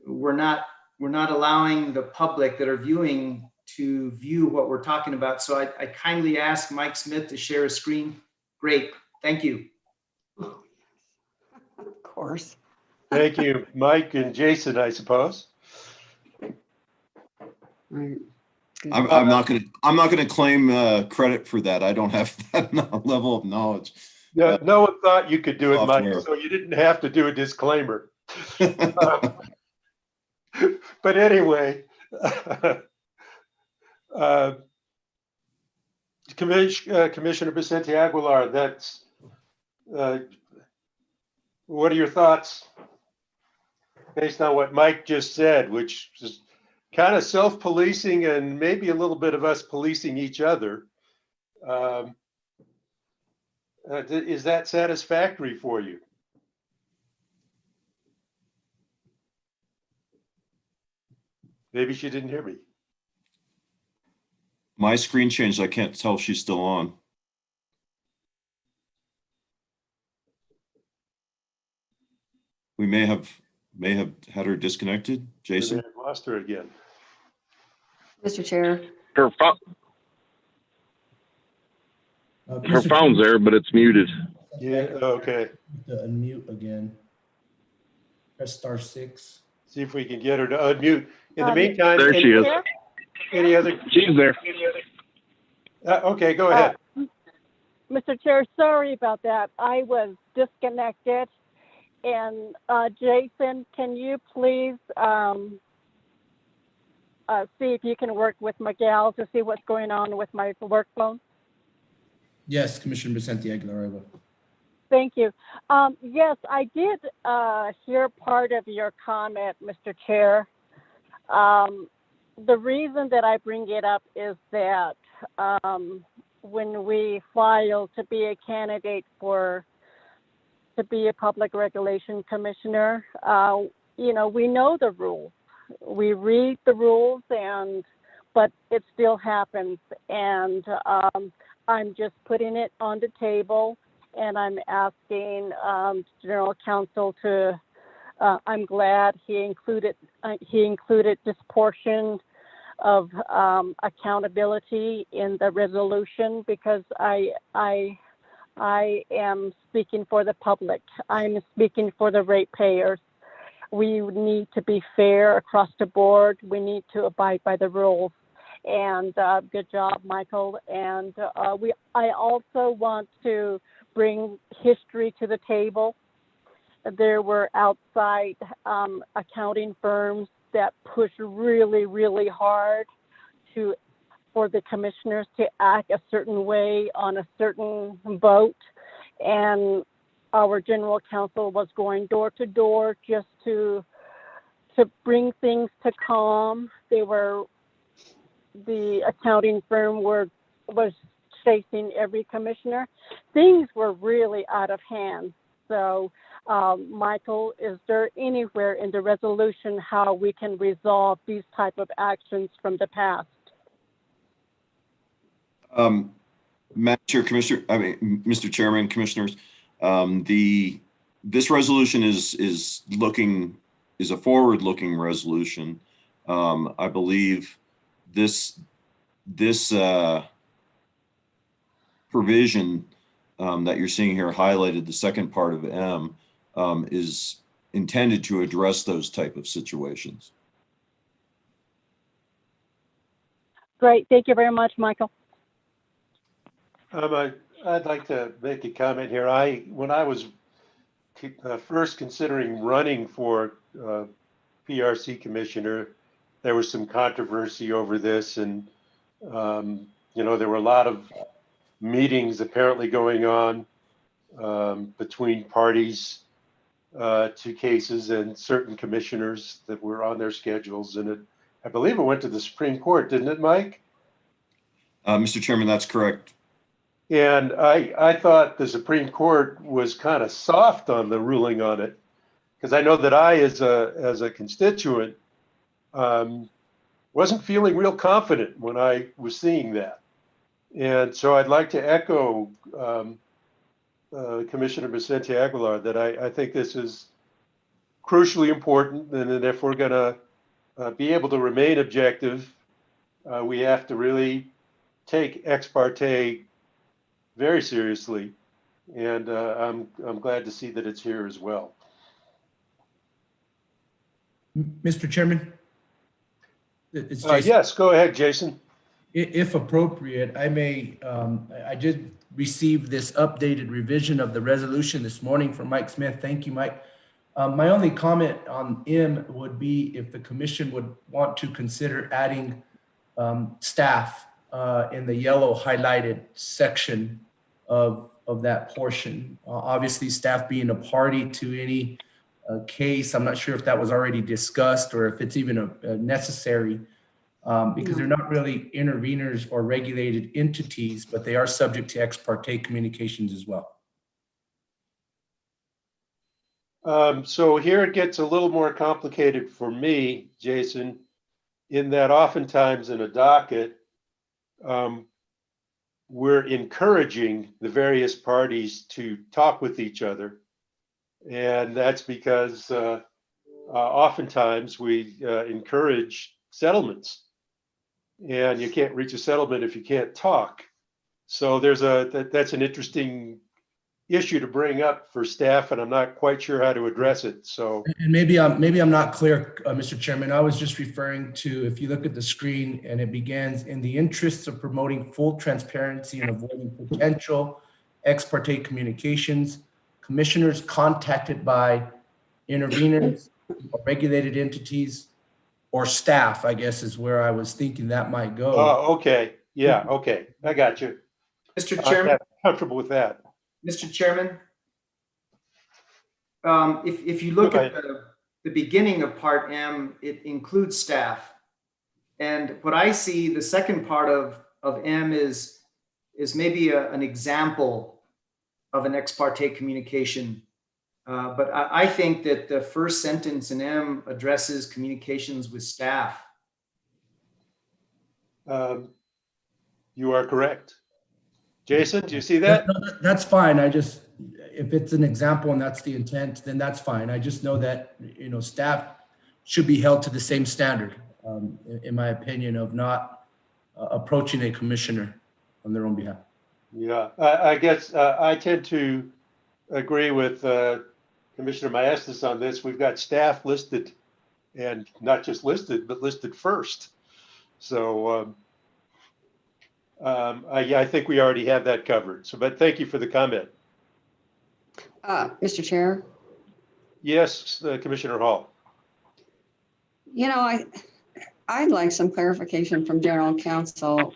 we're not allowing the public that are viewing to view what we're talking about. So I kindly ask Mike Smith to share a screen. Great, thank you. Of course. Thank you, Mike and Jason, I suppose. Right. Good. I'm not going to claim credit for that. I don't have that level of knowledge. No one thought you could do it, Mike, Software. so you didn't have to do a disclaimer. But anyway, Commissioner Vicente Aguilar, that's what are your thoughts based on what Mike just said, which is kind of self-policing and maybe a little bit of us policing each other. Is that satisfactory for you? Maybe she didn't hear me. My screen changed. I can't tell if she's still on. We may have had her disconnected. Jason? We may have lost her again. Mr. Chair. Her, her phone's there, but it's muted. Yeah, okay. To unmute again. Press *6. See if we can get her to unmute. In the meantime, There she is. Any other? She's there. Okay, go ahead. Mr. Chair, sorry about that. I was disconnected. And Jason, can you please see if you can work with Miguel to see what's going on with my work phone? Yes, Commissioner Vicente Aguilar, I will. Thank you. Yes, I did hear part of your comment, Mr. Chair. The reason that I bring it up is that when we filed to be a candidate to be a public regulation commissioner, you know, we know the rules. We read the rules, but it still happens. And I'm just putting it on the table, and I'm asking General Counsel to. I'm glad he included this portion of accountability in the resolution, because I am speaking for the public. I'm speaking for the ratepayers. We need to be fair across the board. We need to abide by the rules. And good job, Michael. And I also want to bring history to the table. There were outside accounting firms that pushed really, really hard for the commissioners to act a certain way on a certain vote. And our general counsel was going door to door just to bring things to calm. The accounting firm was chasing every commissioner. Things were really out of hand. So, Michael, is there anywhere in the resolution how we can resolve these type of actions from the past? Mr. Chairman, Commissioners, this resolution is a forward-looking resolution. I believe this provision that you're seeing here highlighted, the second part of M, is intended to address those type of situations. Great. Thank you very much, Michael. I'd like to make a comment here. When I was first considering running for PRC commissioner, there was some controversy over this, and you know, there were a lot of meetings apparently going on between parties to cases and certain commissioners that were on their schedules, and I believe it went to the Supreme Court, didn't it, Mike? Mr. Chairman, that's correct. And I thought the Supreme Court was kind of soft on the ruling on it, because I know that I, as a constituent, wasn't feeling real confident when I was seeing that. And so I'd like to echo Commissioner Vicente Aguilar that I think this is crucially important, and that if we're going to be able to remain objective, we have to really take ex parte very seriously, and I'm glad to see that it's here as well. Mr. Chairman? It's Jason. Yes, go ahead, Jason. If appropriate, I did receive this updated revision of the resolution this morning from Mike Smith. Thank you, Mike. My only comment on M would be if the commission would want to consider adding staff in the yellow highlighted section of that portion. Obviously, staff being a party to any case. I'm not sure if that was already discussed or if it's even necessary, because they're not really interveners or regulated entities, but they are subject to ex parte communications as well. So here it gets a little more complicated for me, Jason, in that oftentimes in a docket, we're encouraging the various parties to talk with each other. And that's because oftentimes we encourage settlements. And you can't reach a settlement if you can't talk. So that's an interesting issue to bring up for staff, and I'm not quite sure how to address it. So, and maybe I'm not clear, Mr. Chairman. I was just referring to, if you look at the screen, and it begins, in the interests of promoting full transparency and avoiding potential ex parte communications, commissioners contacted by interveners or regulated entities or staff, I guess, is where I was thinking that might go. oh, okay, yeah, okay, I got you. Mr. Chairman, I'm comfortable with that. Mr. Chairman, if you look at the beginning of Part M, it includes staff. And what I see, the second part of M is maybe an example of an ex parte communication. But I think that the first sentence in M addresses communications with staff. You are correct. Jason, do you see that? No, that's fine. If it's an example and that's the intent, then that's fine. I just know that, staff should be held to the same standard, in my opinion, of not approaching a commissioner on their own behalf. Yeah, I guess I tend to agree with Commissioner Maestas on this. We've got staff listed, and not just listed, but listed first. So I think we already have that covered. So, but thank you for the comment. Mr. Chair. Yes, Commissioner Hall. I'd like some clarification from General Counsel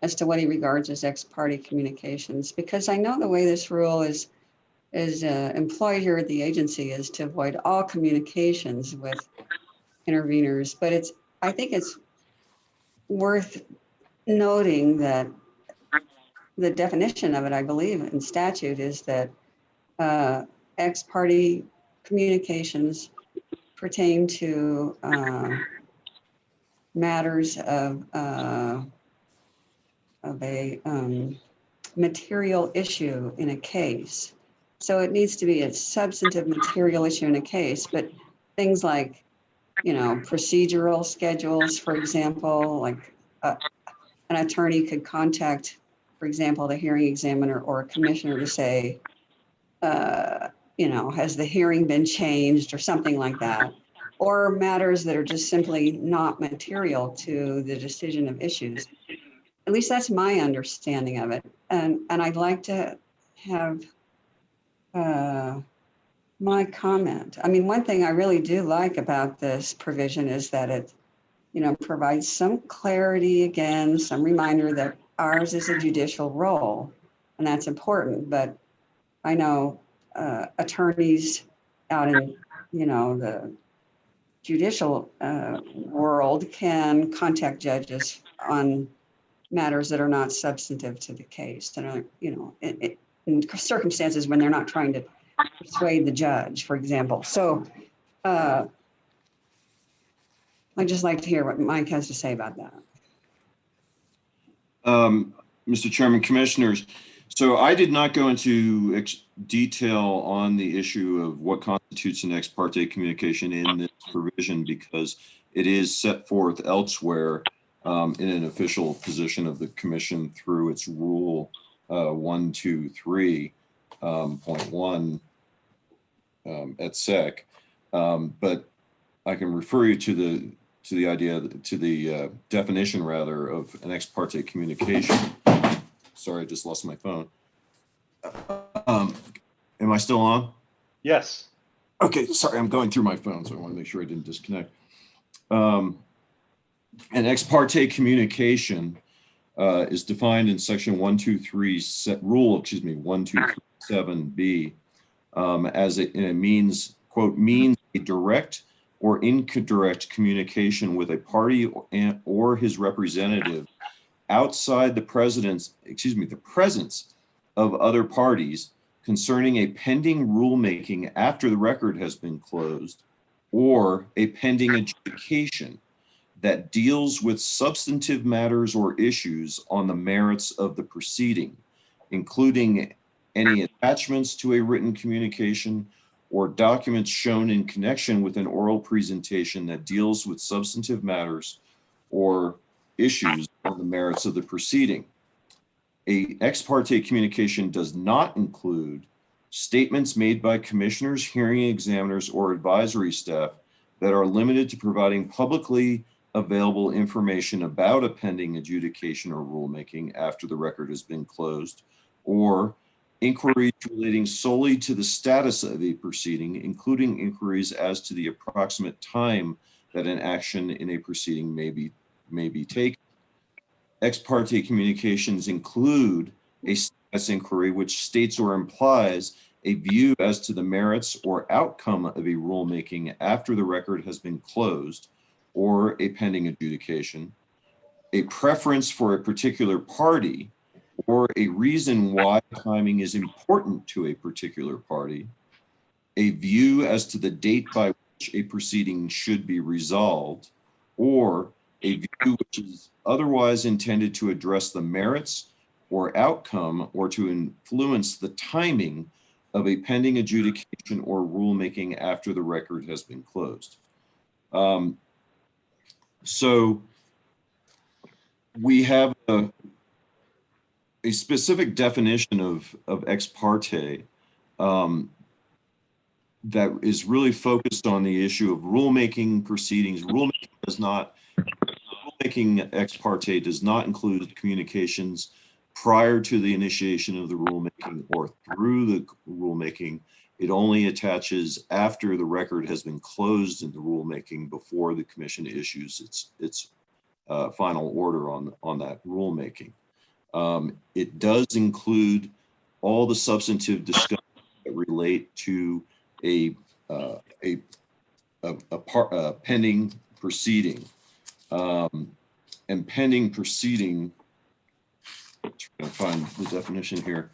as to what he regards as ex parte communications, because I know the way this rule is employed here at the agency is to avoid all communications with interveners, but I think it's worth noting that the definition of it, I believe, in statute is that ex parte communications pertain to matters of a material issue in a case. So it needs to be a substantive material issue in a case, but things like, procedural schedules, for example, like an attorney could contact, for example, the hearing examiner or a commissioner to say, has the hearing been changed or something like that, or matters that are just simply not material to the decision of issues. At least that's my understanding of it. And I'd like to have my comment. I mean, one thing I really do like about this provision is that it, provides some clarity, again, some reminder that ours is a judicial role, and that's important. But I know attorneys out in, the judicial world can contact judges on matters that are not substantive to the case, that are, in circumstances when they're not trying to persuade the judge, for example. So I'd just like to hear what Mike has to say about that. Mr. Chairman, Commissioners, so I did not go into detail on the issue of what constitutes an ex parte communication in this provision because it is set forth elsewhere in an official position of the Commission through its Rule 123.1 et sec. But I can refer you to the definition rather of an ex parte communication. Sorry, I just lost my phone. Am I still on? Yes. Okay, sorry, I'm going through my phone, so I want to make sure I didn't disconnect. An ex parte communication is defined in section 123 123.7b as it means, quote, means a direct or indirect communication with a party or his representative outside the presence of other parties concerning a pending rulemaking after the record has been closed, or a pending adjudication that deals with substantive matters or issues on the merits of the proceeding, including any attachments to a written communication or documents shown in connection with an oral presentation that deals with substantive matters or issues on the merits of the proceeding. A ex parte communication does not include statements made by commissioners, hearing examiners, or advisory staff that are limited to providing publicly available information about a pending adjudication or rulemaking after the record has been closed, or inquiries relating solely to the status of a proceeding, including inquiries as to the approximate time that an action in a proceeding may be taken. Ex parte communications include a status inquiry which states or implies a view as to the merits or outcome of a rulemaking after the record has been closed or a pending adjudication, a preference for a particular party or a reason why timing is important to a particular party, a view as to the date by which a proceeding should be resolved, or a view which is otherwise intended to address the merits or outcome or to influence the timing of a pending adjudication or rulemaking after the record has been closed. So we have a specific definition of ex parte that is really focused on the issue of rulemaking proceedings. Rulemaking ex parte does not include communications prior to the initiation of the rulemaking or through the rulemaking. It only attaches after the record has been closed in the rulemaking before the commission issues its final order on that rulemaking. It does include all the substantive discussions that relate to a pending proceeding. And pending proceeding, trying to find the definition here,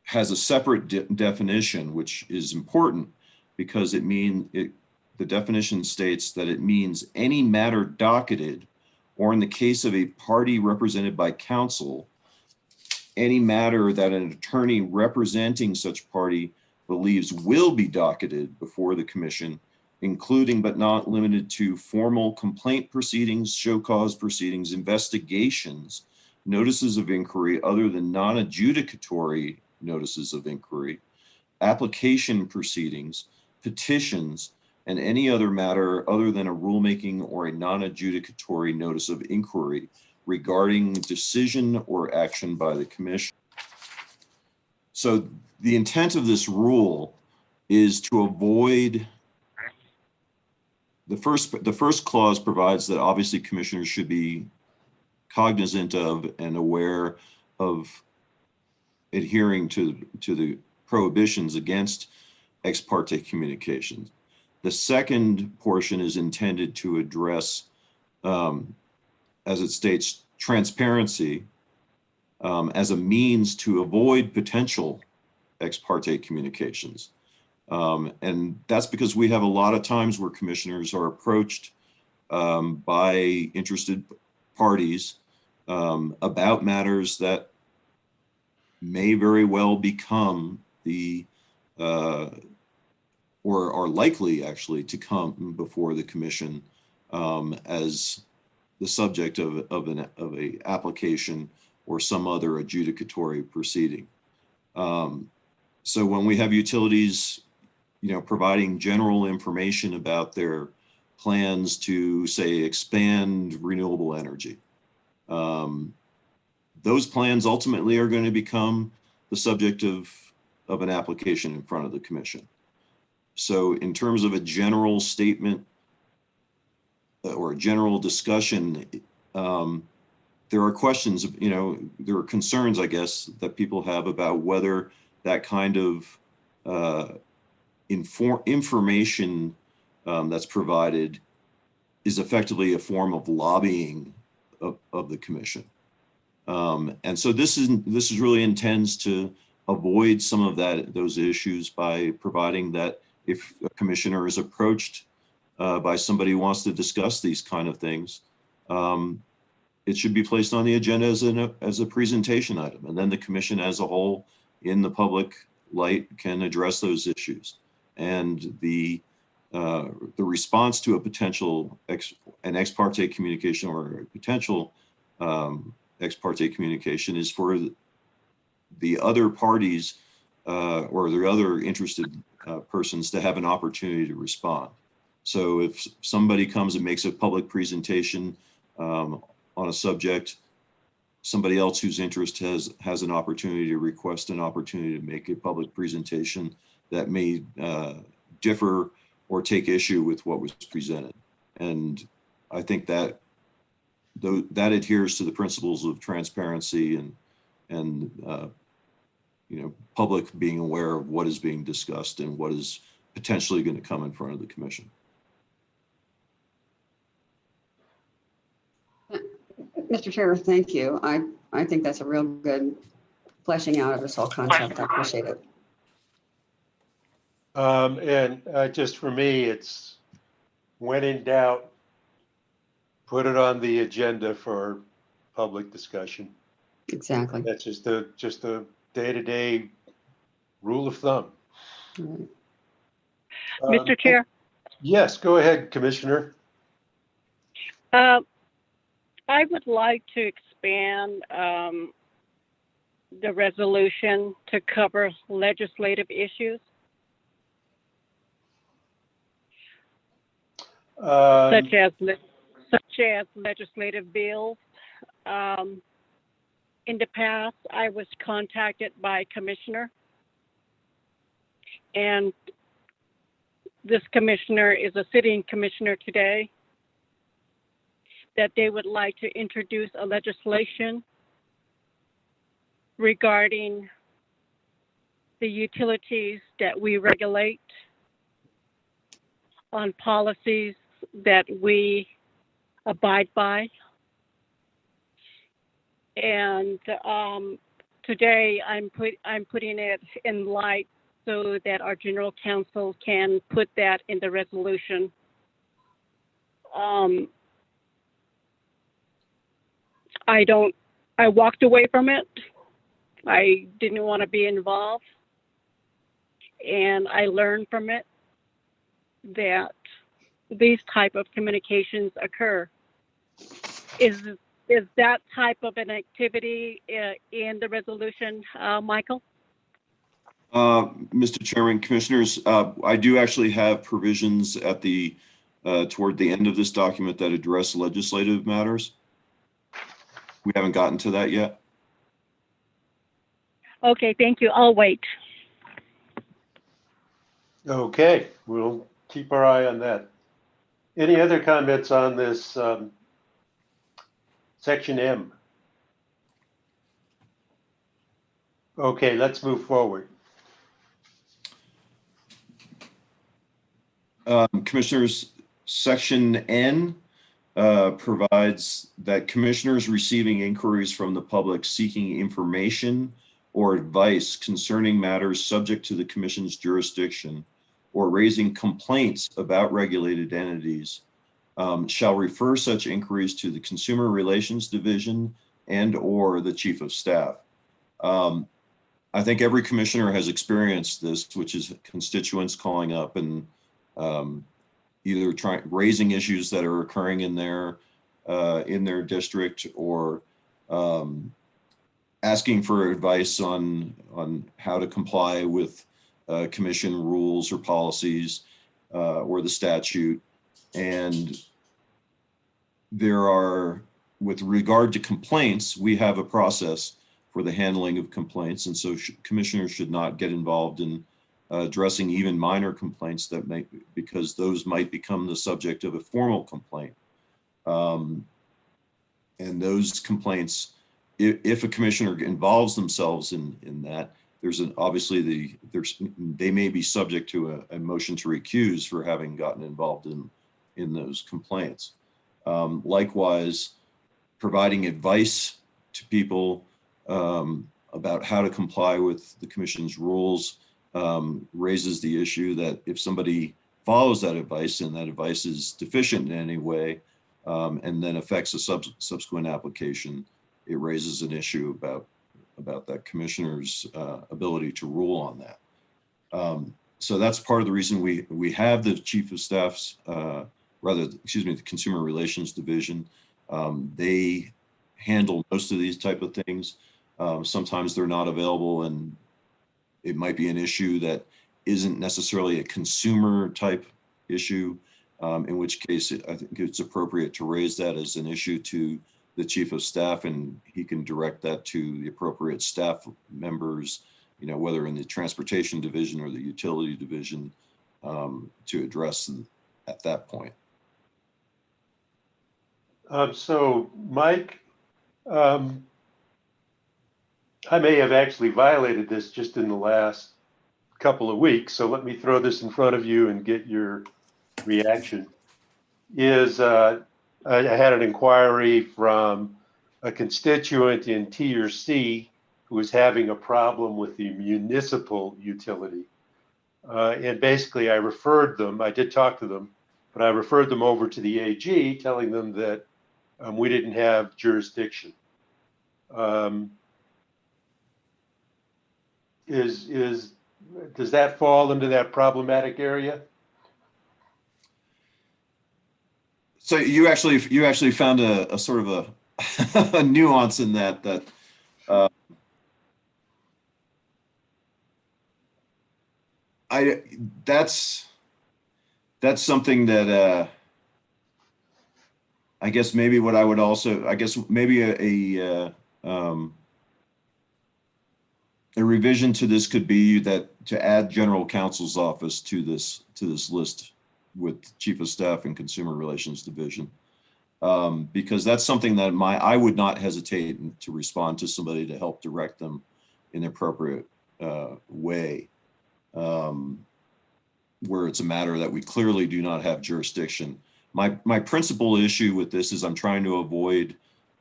has a separate definition, which is important because the definition states that it means any matter docketed, or in the case of a party represented by counsel, any matter that an attorney representing such party believes will be docketed before the commission, including but not limited to formal complaint proceedings, show cause proceedings, investigations, notices of inquiry other than non-adjudicatory notices of inquiry, application proceedings, petitions, and any other matter other than a rulemaking or a non-adjudicatory notice of inquiry regarding decision or action by the commission. So the intent of this rule is to avoid, the first clause provides that obviously commissioners should be cognizant of and aware of adhering to the prohibitions against ex parte communications. The second portion is intended to address, as it states, transparency as a means to avoid potential ex parte communications. And that's because we have a lot of times where commissioners are approached by interested parties about matters that may very well become or are likely actually to come before the commission as the subject of a application or some other adjudicatory proceeding. So when we have utilities, providing general information about their plans to, say, expand renewable energy, those plans ultimately are going to become the subject of an application in front of the commission. So in terms of a general statement or a general discussion, there are questions, there are concerns, I guess, that people have about whether that kind of information that's provided is effectively a form of lobbying of the commission. And so this is really intends to avoid some of those issues by providing that if a commissioner is approached by somebody who wants to discuss these kind of things, it should be placed on the agenda as a presentation item, and then the commission as a whole in the public light can address those issues. And the response to a potential an ex parte communication or a potential ex parte communication is for the other parties or the other interested persons to have an opportunity to respond. So if somebody comes and makes a public presentation on a subject, somebody else whose interest has an opportunity to request an opportunity to make a public presentation that may differ or take issue with what was presented. And I think that that adheres to the principles of transparency and public being aware of what is being discussed and what is potentially going to come in front of the commission. Mr. Chair, thank you. I think that's a real good fleshing out of this whole concept. I appreciate it. And just for me, it's when in doubt, put it on the agenda for public discussion. Exactly. That's just a day-to-day rule of thumb. Right. Mr. Chair, Yes, go ahead, Commissioner. I would like to expand the resolution to cover legislative issues such as legislative bills. In the past, I was contacted by a commissioner, and this commissioner is a sitting commissioner today, that they would like to introduce a legislation regarding the utilities that we regulate, on policies that we abide by. And today I'm putting it in light so that our general counsel can put that in the resolution. I walked away from it. I didn't want to be involved. And I learned from it that these type of communications occur. Is that type of an activity in the resolution, Michael? Mr. Chairman, Commissioners, I do actually have provisions at toward the end of this document that address legislative matters. We haven't gotten to that yet. Okay, thank you. I'll wait. Okay, we'll keep our eye on that. Any other comments on this section M? Okay, let's move forward. Commissioners, section N provides that commissioners receiving inquiries from the public seeking information or advice concerning matters subject to the commission's jurisdiction or raising complaints about regulated entities shall refer such inquiries to the Consumer Relations Division and or the Chief of Staff. I think every commissioner has experienced this, which is constituents calling up and either raising issues that are occurring in their district or asking for advice on how to comply with commission rules or policies or the statute. And there are, with regard to complaints, we have a process for the handling of complaints. And so commissioners should not get involved in addressing even minor complaints because those might become the subject of a formal complaint. And those complaints, if a commissioner involves themselves in that, obviously they may be subject to a motion to recuse for having gotten involved in those complaints. Likewise, providing advice to people about how to comply with the commission's rules raises the issue that if somebody follows that advice and that advice is deficient in any way and then affects a subsequent application, it raises an issue about that commissioner's ability to rule on that. So that's part of the reason we have the chief of staff's, the Consumer Relations Division. They handle most of these type of things. Sometimes they're not available, and it might be an issue that isn't necessarily a consumer type issue, in which case I think it's appropriate to raise that as an issue to the chief of staff, and he can direct that to the appropriate staff members, whether in the transportation division or the utility division, to address at that point. So Mike, I may have actually violated this just in the last couple of weeks, so let me throw this in front of you and get your reaction. I had an inquiry from a constituent in T or C who was having a problem with the municipal utility. And basically I did talk to them, but I referred them over to the AG, telling them that we didn't have jurisdiction. Does that fall into that problematic area? So you actually found a sort of a nuance in that that's something that I guess maybe what I would also, maybe a revision to this could be that to add general counsel's office to this list with chief of staff and consumer relations division, because that's something that I would not hesitate to respond to somebody to help direct them in the appropriate way, where it's a matter that we clearly do not have jurisdiction. My principal issue with this is I'm trying to avoid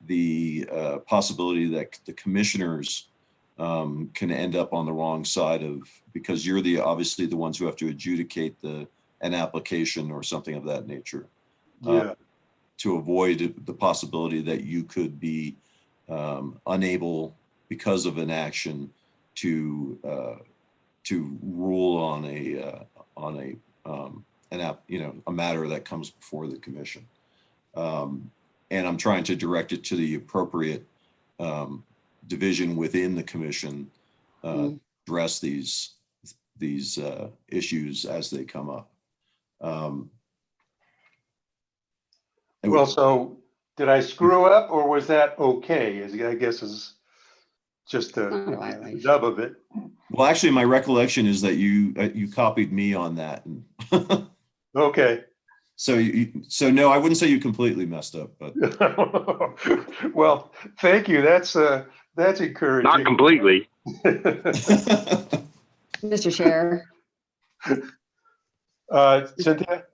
the possibility that the commissioners can end up on the wrong side of, because you're obviously the ones who have to adjudicate an application or something of that nature. Yeah. To avoid the possibility that you could be unable, because of an action, to rule on a matter that comes before the commission. And I'm trying to direct it to the appropriate division within the commission, address these issues as they come up. Well, so did I screw up, or was that okay? I guess is just the nub of it. Well, actually, my recollection is that you copied me on that. Okay. So no, I wouldn't say you completely messed up, but. Well, thank you. That's encouraging. Not completely. Mr. Chair. Cynthia?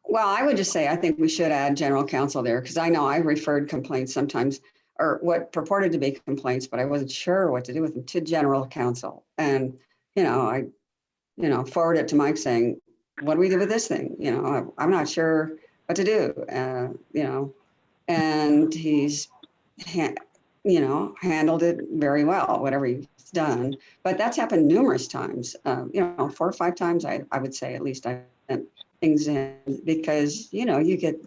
Well, I would just say I think we should add general counsel there, because I know I referred complaints sometimes, or what purported to be complaints, but I wasn't sure what to do with them, to general counsel. And, I forward it to Mike saying, what do we do with this thing? I'm not sure what to do, and he's, handled it very well, whatever he's done. But that's happened numerous times, 4 or 5 times, I would say, at least I sent things in, because, you get,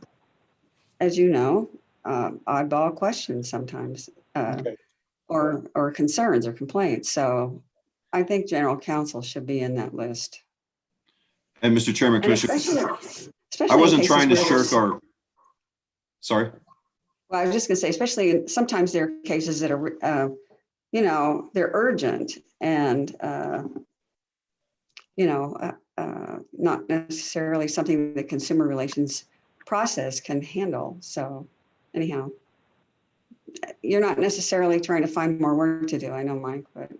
as oddball questions sometimes, Okay. or concerns or complaints. So I think general counsel should be in that list. And Mr. Chairman, Commissioner, especially I wasn't trying to shirk our, sorry. Well, I was just going to say, especially sometimes there are cases that are, they're urgent and, not necessarily something the consumer relations process can handle. So anyhow, you're not necessarily trying to find more work to do. I know, Mike, but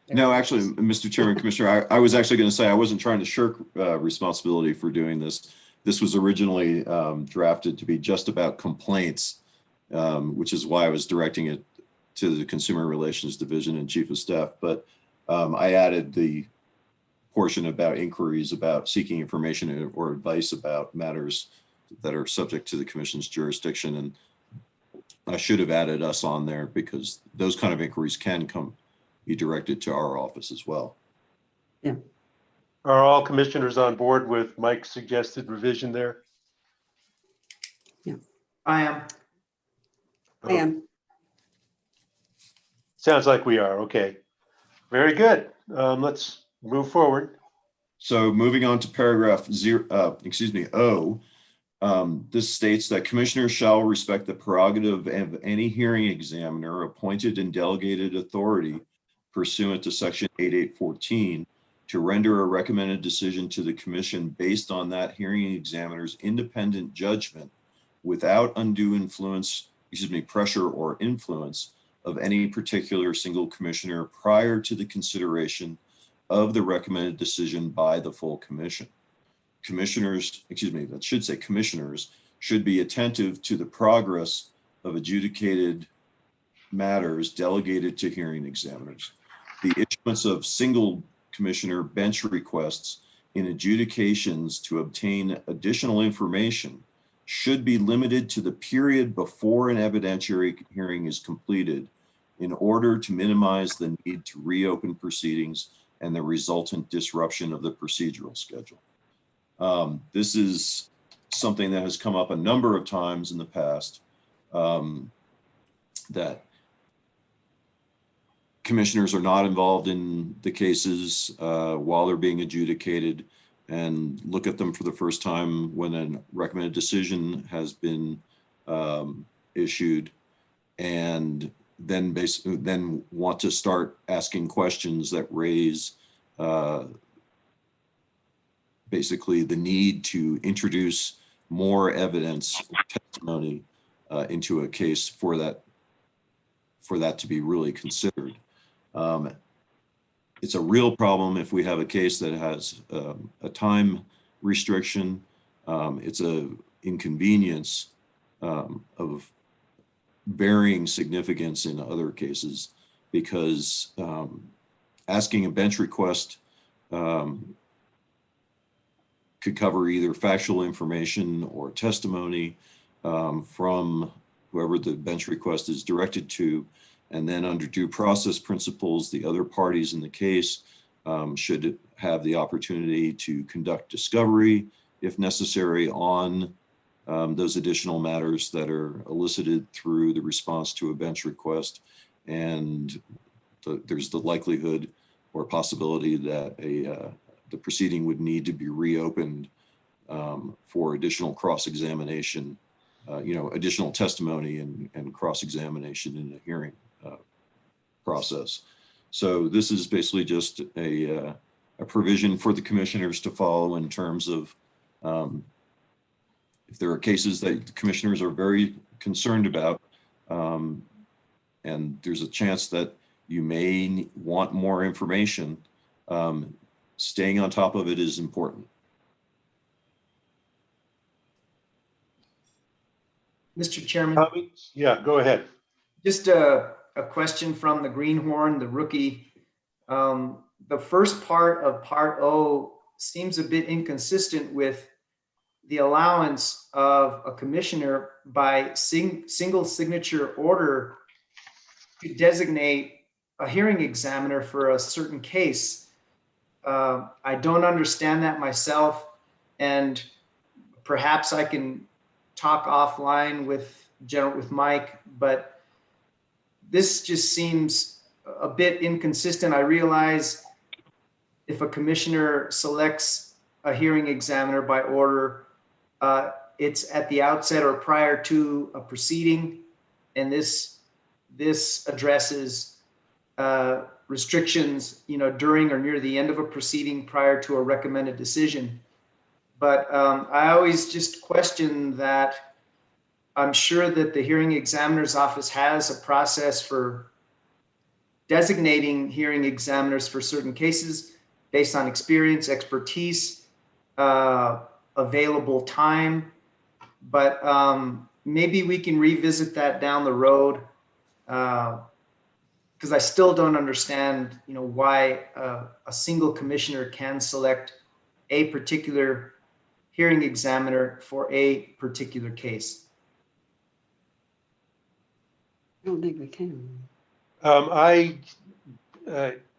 No, actually, Mr. Chairman, Commissioner, I was actually going to say I wasn't trying to shirk responsibility for doing this. This was originally drafted to be just about complaints, which is why I was directing it to the Consumer Relations Division and Chief of Staff. But I added the portion about inquiries about seeking information or advice about matters that are subject to the Commission's jurisdiction. And I should have added us on there because those kind of inquiries can be directed to our office as well. Yeah. Are all commissioners on board with Mike's suggested revision there? I am. I am. Sounds like we are. Okay. Very good. Let's move forward. So moving on to paragraph O, this states that commissioners shall respect the prerogative of any hearing examiner appointed and delegated authority pursuant to section 8814 to render a recommended decision to the commission based on that hearing examiner's independent judgment without undue pressure or influence of any particular single commissioner prior to the consideration of the recommended decision by the full commission. Commissioners should be attentive to the progress of adjudicated matters delegated to hearing examiners. The issuance of single commissioner bench requests in adjudications to obtain additional information should be limited to the period before an evidentiary hearing is completed in order to minimize the need to reopen proceedings and the resultant disruption of the procedural schedule. This is something that has come up a number of times in the past, that commissioners are not involved in the cases while they're being adjudicated and look at them for the first time when a recommended decision has been issued, and then want to start asking questions that raise basically the need to introduce more evidence or testimony into a case for that to be really considered. It's a real problem if we have a case that has a time restriction. It's an inconvenience of varying significance in other cases, because asking a bench request could cover either factual information or testimony from whoever the bench request is directed to. And then under due process principles, the other parties in the case should have the opportunity to conduct discovery, if necessary, on those additional matters that are elicited through the response to a bench request. And there's the likelihood or possibility that the proceeding would need to be reopened for additional cross-examination, additional testimony and cross-examination in the hearing process. So this is basically just a provision for the commissioners to follow in terms of if there are cases that the commissioners are very concerned about, and there's a chance that you may want more information, staying on top of it is important. Mr. Chairman. Yeah, go ahead. Just a question from the greenhorn, the rookie. The first part of Part O seems a bit inconsistent with the allowance of a commissioner by single signature order to designate a hearing examiner for a certain case. I don't understand that myself, and perhaps I can talk offline with Mike, but this just seems a bit inconsistent. I realize if a commissioner selects a hearing examiner by order, it's at the outset or prior to a proceeding, and this addresses restrictions, during or near the end of a proceeding prior to a recommended decision. But I always just question that. I'm sure that the hearing examiner's office has a process for designating hearing examiners for certain cases based on experience, expertise, available time. But maybe we can revisit that down the road, because I still don't understand, why a single commissioner can select a particular hearing examiner for a particular case. I don't think we can.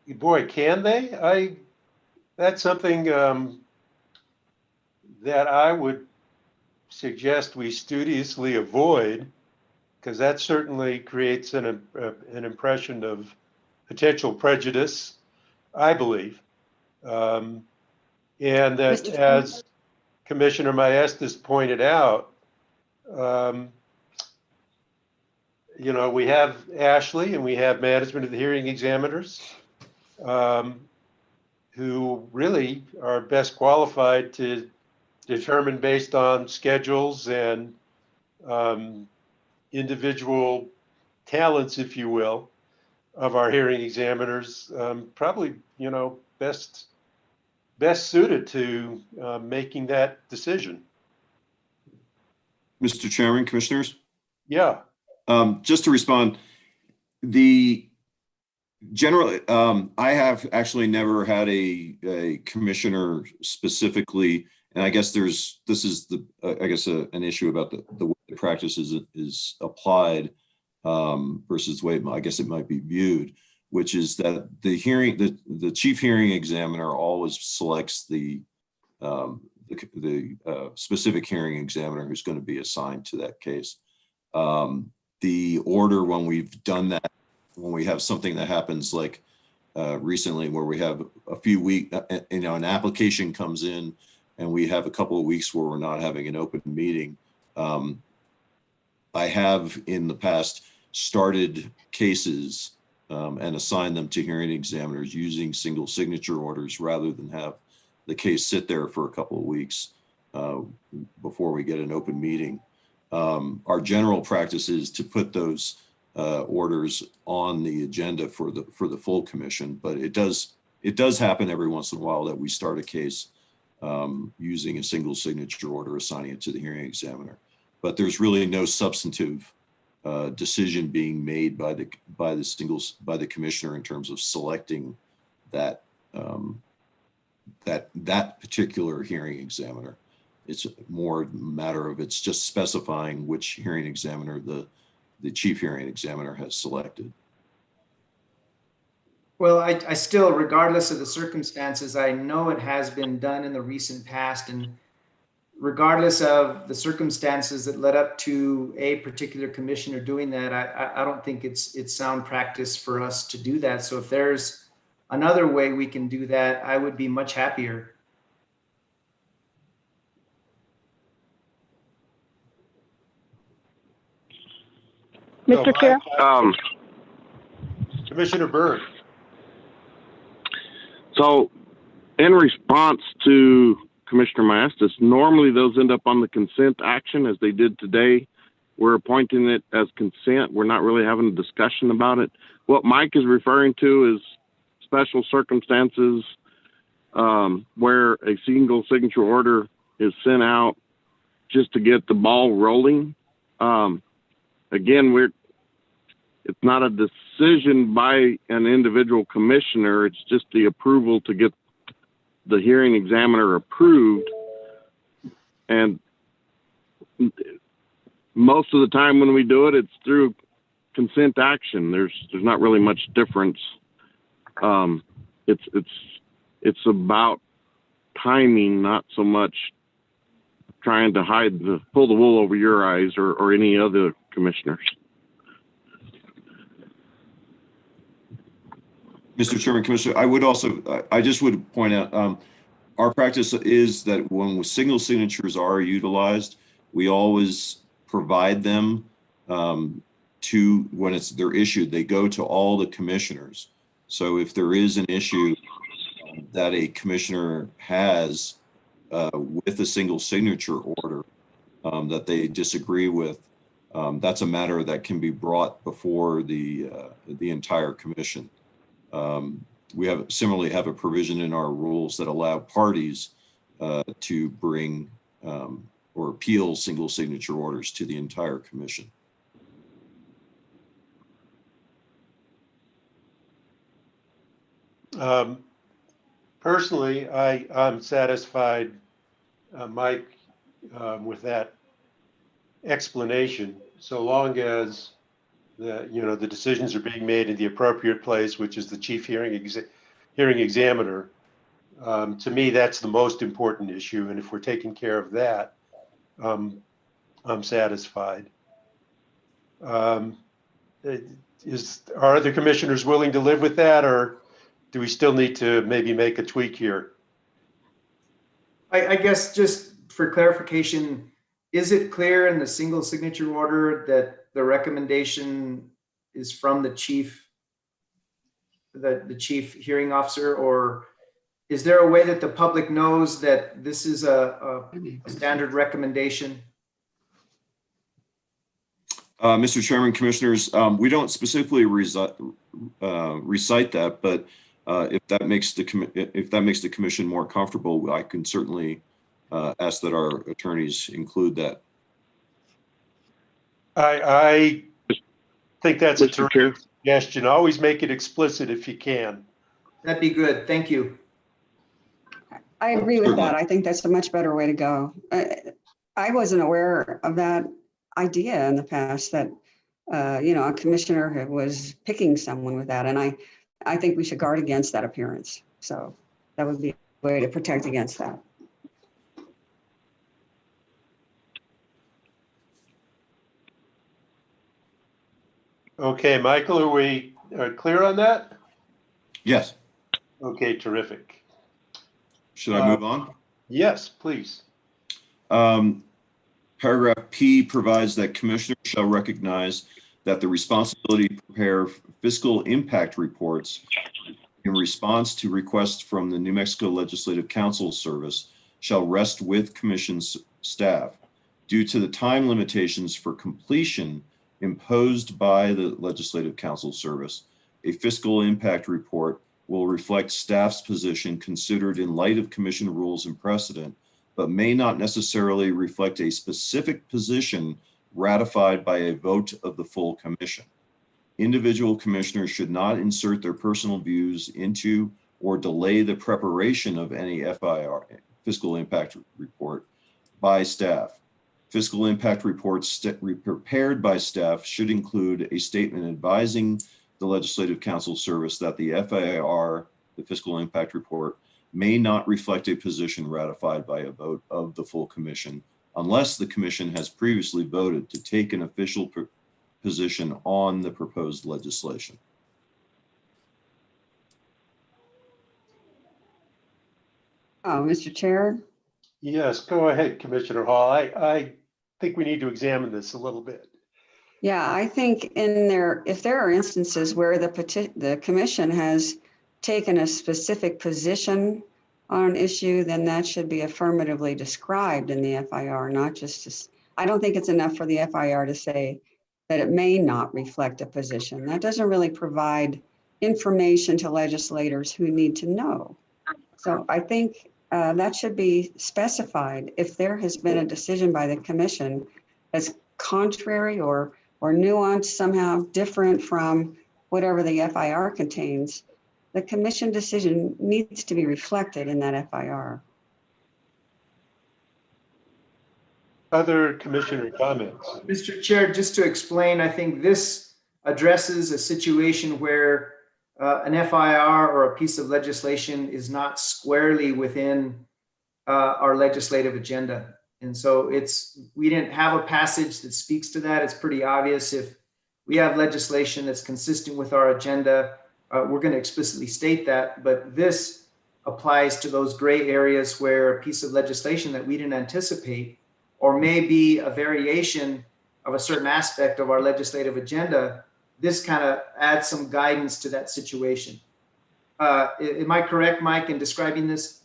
Boy, can they? That's something that I would suggest we studiously avoid, because that certainly creates an impression of potential prejudice, I believe. And that, Mr. as Commissioner Maestas pointed out, we have Ashley and we have management of the hearing examiners, who really are best qualified to determine, based on schedules and individual talents, if you will, of our hearing examiners, probably, best suited to making that decision. Mr. Chairman, commissioners, Yeah. just to respond, the generally, I have actually never had a commissioner specifically, and I guess this is an issue about the way the practice is applied versus the way I guess it might be viewed, which is that the chief hearing examiner always selects the specific hearing examiner who's going to be assigned to that case. The order, when we've done that, when we have something that happens like recently, where we have a few weeks, an application comes in and we have a couple of weeks where we're not having an open meeting. I have in the past started cases and assigned them to hearing examiners using single signature orders rather than have the case sit there for a couple of weeks before we get an open meeting. Our general practice is to put those orders on the agenda for the full commission, but it does happen every once in a while that we start a case using a single signature order, assigning it to the hearing examiner. But there's really no substantive decision being made by the commissioner in terms of selecting that particular hearing examiner. It's more a matter of it's just specifying which hearing examiner the chief hearing examiner has selected. Well, I still, regardless of the circumstances, I know it has been done in the recent past, and regardless of the circumstances that led up to a particular commissioner doing that, I don't think it's sound practice for us to do that. So if there's another way we can do that, I would be much happier. Mr. Chair? Commissioner Byrd. So in response to Commissioner Maestas, normally those end up on the consent action as they did today. We're appointing it as consent. We're not really having a discussion about it. What Mike is referring to is special circumstances where a single signature order is sent out just to get the ball rolling. Again, it's not a decision by an individual commissioner. It's just the approval to get the hearing examiner approved. And most of the time when we do it, it's through consent action. There's not really much difference. It's about timing, not so much trying to pull the wool over your eyes or any other commissioners. Mr. Chairman, Commissioner, I just would point out, our practice is that when single signatures are utilized, we always provide them when they're issued, they go to all the commissioners. So if there is an issue that a commissioner has with a single signature order that they disagree with, That's a matter that can be brought before the entire commission. We similarly have a provision in our rules that allow parties to bring or appeal single signature orders to the entire commission. Personally, I'm satisfied, Mike, with that explanation, so long as the decisions are being made in the appropriate place, which is the chief hearing examiner. To me, that's the most important issue, and if we're taking care of that, I'm satisfied. Are other commissioners willing to live with that, or do we still need to maybe make a tweak here? I guess just for clarification, is it clear in the single signature order that the recommendation is from the chief hearing officer, or is there a way that the public knows that this is a standard recommendation? Mr. Chairman, Commissioners, we don't specifically recite that, but if that makes the commission more comfortable, I can certainly ask that our attorneys include that. I think that's a terrific suggestion. Always make it explicit if you can. That'd be good. Thank you. I agree with that. I think that's a much better way to go. I wasn't aware of that idea in the past that, a commissioner was picking someone with that. And I think we should guard against that appearance. So that would be a way to protect against that. Okay, Michael, are we clear on that? Yes. Okay, terrific. Should I move on? Yes, please. Paragraph P provides that commissioners shall recognize that the responsibility to prepare fiscal impact reports in response to requests from the New Mexico Legislative Counsel Service shall rest with commission's staff. Due to the time limitations for completion imposed by the Legislative Counsel Service, a fiscal impact report will reflect staff's position considered in light of commission rules and precedent, but may not necessarily reflect a specific position ratified by a vote of the full commission. Individual commissioners should not insert their personal views into or delay the preparation of any FIR, fiscal impact report, by staff. Fiscal impact reports prepared by staff should include a statement advising the Legislative Counsel Service that the FIR, the fiscal impact report, may not reflect a position ratified by a vote of the full commission unless the commission has previously voted to take an official position on the proposed legislation. Oh, Mr. Chair? Yes, go ahead, Commissioner Hall. I think we need to examine this a little bit. Yeah, I think if there are instances where the commission has taken a specific position on an issue, then that should be affirmatively described in the FIR, not just I don't think it's enough for the FIR to say that it may not reflect a position. That doesn't really provide information to legislators who need to know. So I think that should be specified. If there has been a decision by the commission that's contrary or nuanced, somehow different from whatever the FIR contains, the commission decision needs to be reflected in that FIR. Other commissioner comments? Mr. Chair, just to explain, I think this addresses a situation where an FIR or a piece of legislation is not squarely within our legislative agenda. And so we didn't have a passage that speaks to that. It's pretty obvious if we have legislation that's consistent with our agenda, we're going to explicitly state that, but this applies to those gray areas where a piece of legislation that we didn't anticipate or may be a variation of a certain aspect of our legislative agenda. This kind of adds some guidance to that situation. Am I correct, Mike, in describing this?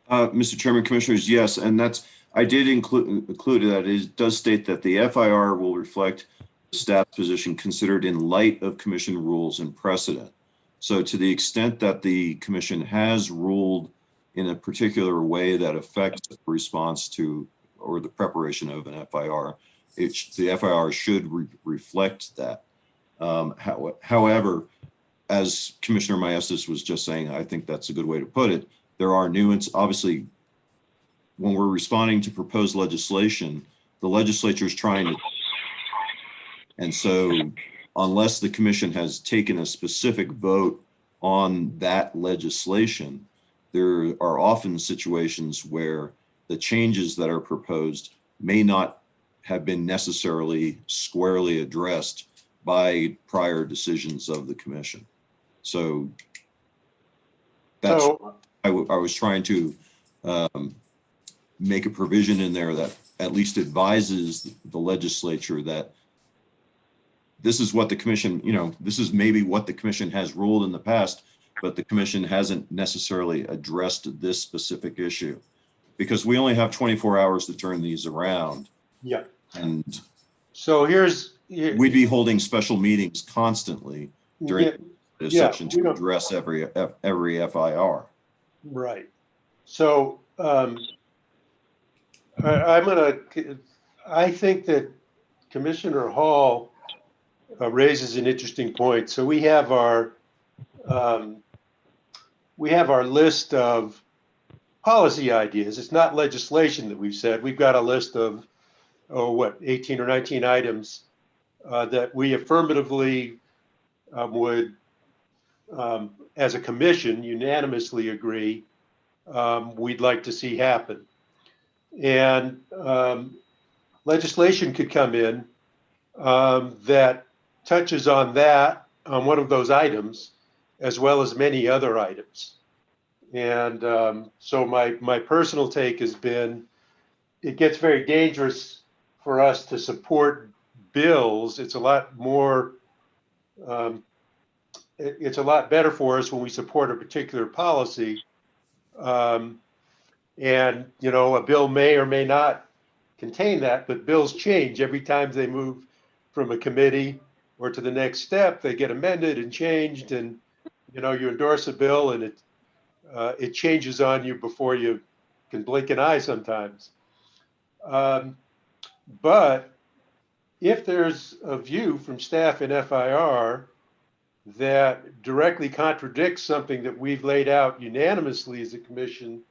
Mr. Chairman, Commissioners, yes, and that's I did include that it does state that the FIR will reflect the staff's position considered in light of commission rules and precedent. So to the extent that the commission has ruled in a particular way that affects the response to or the preparation of an FIR, the FIR should reflect that. However, as Commissioner Maestas was just saying, I think that's a good way to put it. There are nuances. Obviously, when we're responding to proposed legislation, the legislature is trying to, and so unless the commission has taken a specific vote on that legislation, there are often situations where the changes that are proposed may not have been necessarily squarely addressed by prior decisions of the commission. So that's, I was trying to make a provision in there that at least advises the legislature that this is what the commission, this is maybe what the commission has ruled in the past, but the commission hasn't necessarily addressed this specific issue because we only have 24 hours to turn these around. Yeah. And so we'd be holding special meetings constantly during this section to address every FIR. Right. So I think that Commissioner Hall raises an interesting point. So we have our list of policy ideas. It's not legislation that we've said. We've got a list of 18 or 19 items that we affirmatively would, as a commission, unanimously agree we'd like to see happen. And legislation could come in that touches on one of those items, as well as many other items. And so my personal take has been, it gets very dangerous for us to support bills. It's a lot more, it's a lot better for us when we support a particular policy. And, a bill may or may not contain that, but bills change every time they move from a committee or to the next step. They get amended and changed, and you endorse a bill and it changes on you before you can blink an eye sometimes. But if there's a view from staff in FIR that directly contradicts something that we've laid out unanimously as a commission,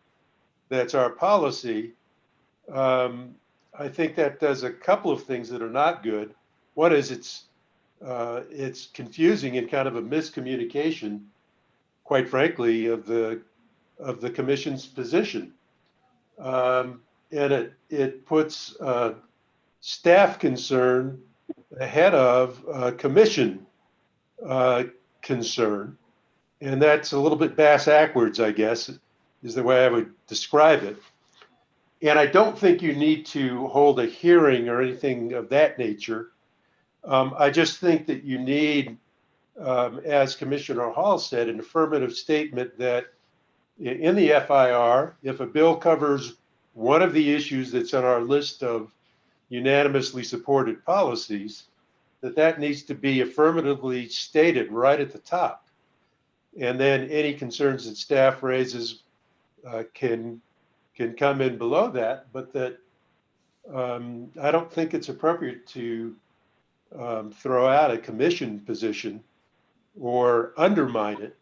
that's our policy, I think that does a couple of things that are not good. One is it's confusing and kind of a miscommunication, quite frankly, of the commission's position, and it puts staff concern ahead of commission concern, and that's a little bit bass-ackwards, I guess, is the way I would describe it. And I don't think you need to hold a hearing or anything of that nature. I just think that you need, as Commissioner Hall said, an affirmative statement that in the FIR, if a bill covers one of the issues that's on our list of unanimously supported policies, that needs to be affirmatively stated right at the top. And then any concerns that staff raises can come in below that, but that I don't think it's appropriate to throw out a commission position or undermine it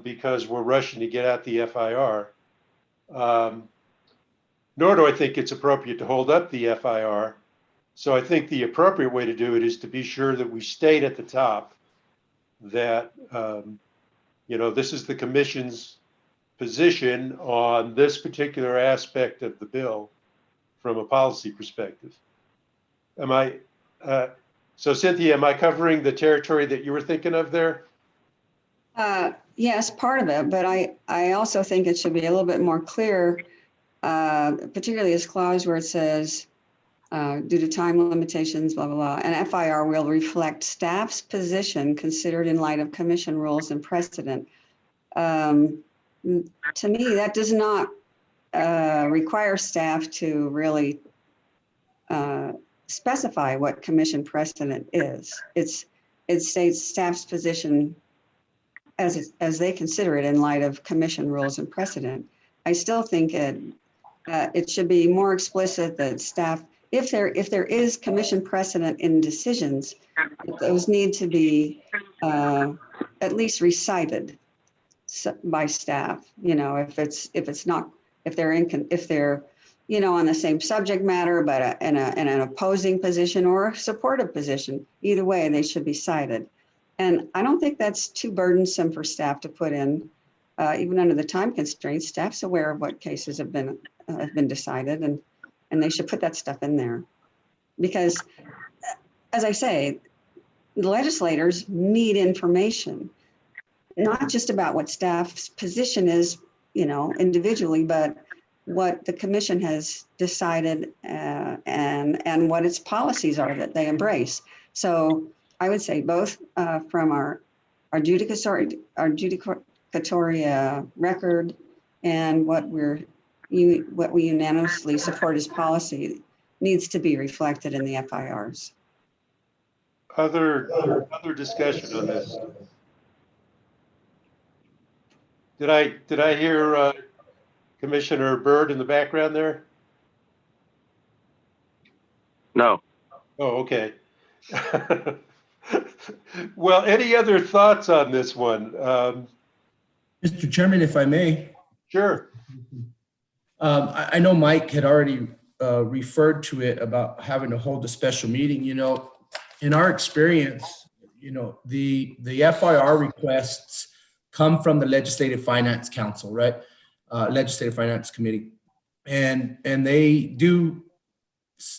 because we're rushing to get out the FIR. Nor do I think it's appropriate to hold up the FIR. So I think the appropriate way to do it is to be sure that we state at the top that, this is the commission's position on this particular aspect of the bill from a policy perspective. So Cynthia, am I covering the territory that you were thinking of there? Yes, part of it, but I also think it should be a little bit more clear, particularly this clause where it says, due to time limitations, blah, blah, blah, and FIR will reflect staff's position considered in light of commission rules and precedent. To me, that does not require staff to really specify what commission precedent is. It states staff's position as they consider it in light of commission rules and precedent. I still think it should be more explicit that staff, if there is commission precedent in decisions, those need to be at least recited by staff. You know, if they're you know, on the same subject matter, but in an opposing position or a supportive position, either way, they should be cited. And I don't think that's too burdensome for staff to put in, even under the time constraints. Staff's aware of what cases have been decided, and they should put that stuff in there. Because, as I say, the legislators need information, not just about what staff's position is, you know, individually, but what the commission has decided and what its policies are that they embrace. So I would say both from our judicatory record and what we unanimously support as policy needs to be reflected in the FIRs. Other discussion on this? Did I hear Commissioner Byrd in the background there? No. Oh, okay. Well, any other thoughts on this one? Mr. Chairman, if I may. Sure. I know Mike had already referred to it about having to hold a special meeting. You know, in our experience, you know, the FIR requests come from the Legislative Finance Council, right? Legislative Finance Committee. And they do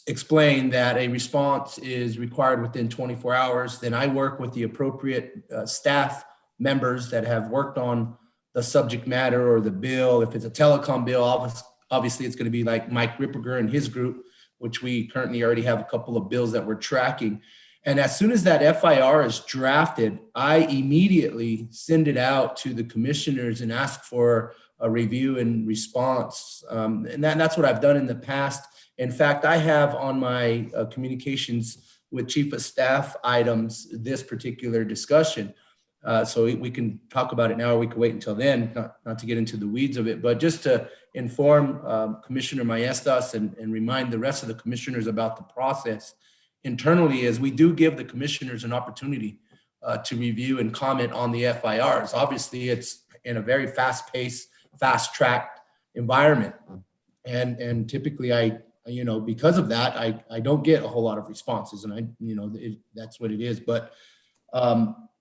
explain that a response is required within 24 hours. Then I work with the appropriate staff members that have worked on the subject matter or the bill. If it's a telecom bill, obviously it's going to be like Mike Ripperger and his group, which we currently already have a couple of bills that we're tracking. And as soon as that FIR is drafted, I immediately send it out to the commissioners and ask for a review and response. And that's what I've done in the past. In fact, I have on my communications with Chief of Staff items this particular discussion. So we can talk about it now, or we can wait until then, not to get into the weeds of it, but just to inform Commissioner Maestas and remind the rest of the commissioners about the process internally, as we do give the commissioners an opportunity to review and comment on the FIRs. Obviously, it's in a very fast-paced, fast-tracked environment. And typically because of that, I don't get a whole lot of responses, and that's what it is. But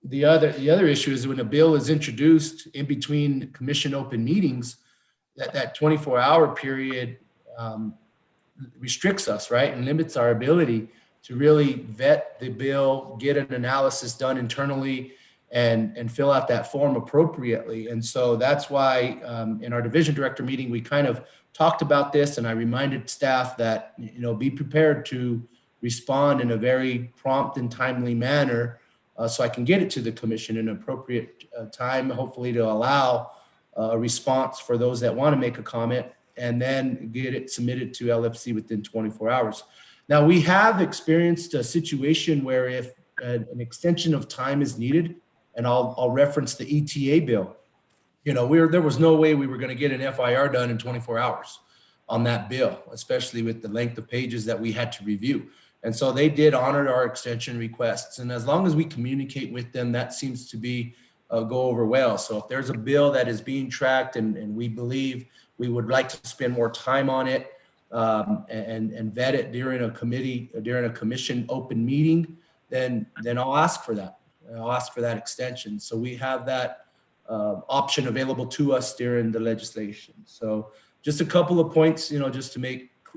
the other issue is when a bill is introduced in between commission open meetings, that 24-hour period restricts us, right? And limits our ability to really vet the bill, get an analysis done internally, and fill out that form appropriately. And so that's why in our division director meeting, we kind of talked about this, and I reminded staff that, be prepared to respond in a very prompt and timely manner so I can get it to the commission in an appropriate time, hopefully to allow a response for those that want to make a comment, and then get it submitted to LFC within 24 hours. Now, we have experienced a situation where if an extension of time is needed, and I'll reference the ETA bill, there was no way we were going to get an FIR done in 24 hours on that bill, especially with the length of pages that we had to review. And so they did honor our extension requests. And as long as we communicate with them, that seems to be go over well. So if there's a bill that is being tracked and we believe we would like to spend more time on it and vet it during a commission open meeting, then I'll ask for that. I'll ask for that extension. So we have that option available to us during the legislation. So just a couple of points,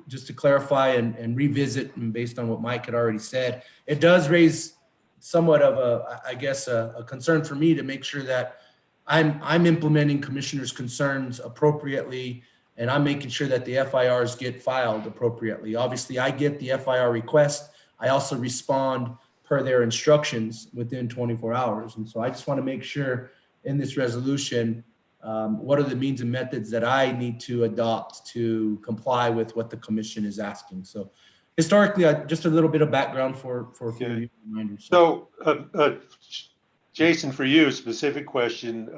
just to clarify and revisit, and based on what Mike had already said, it does raise somewhat of a concern for me to make sure that I'm implementing commissioners' concerns appropriately, and I'm making sure that the FIRs get filed appropriately. Obviously, I get the FIR request. I also respond per their instructions within 24 hours. And so I just want to make sure in this resolution What are the means and methods that I need to adopt to comply with what the commission is asking? So historically, just a little bit of background for Okay. reminders. So, Jason, for you, specific question.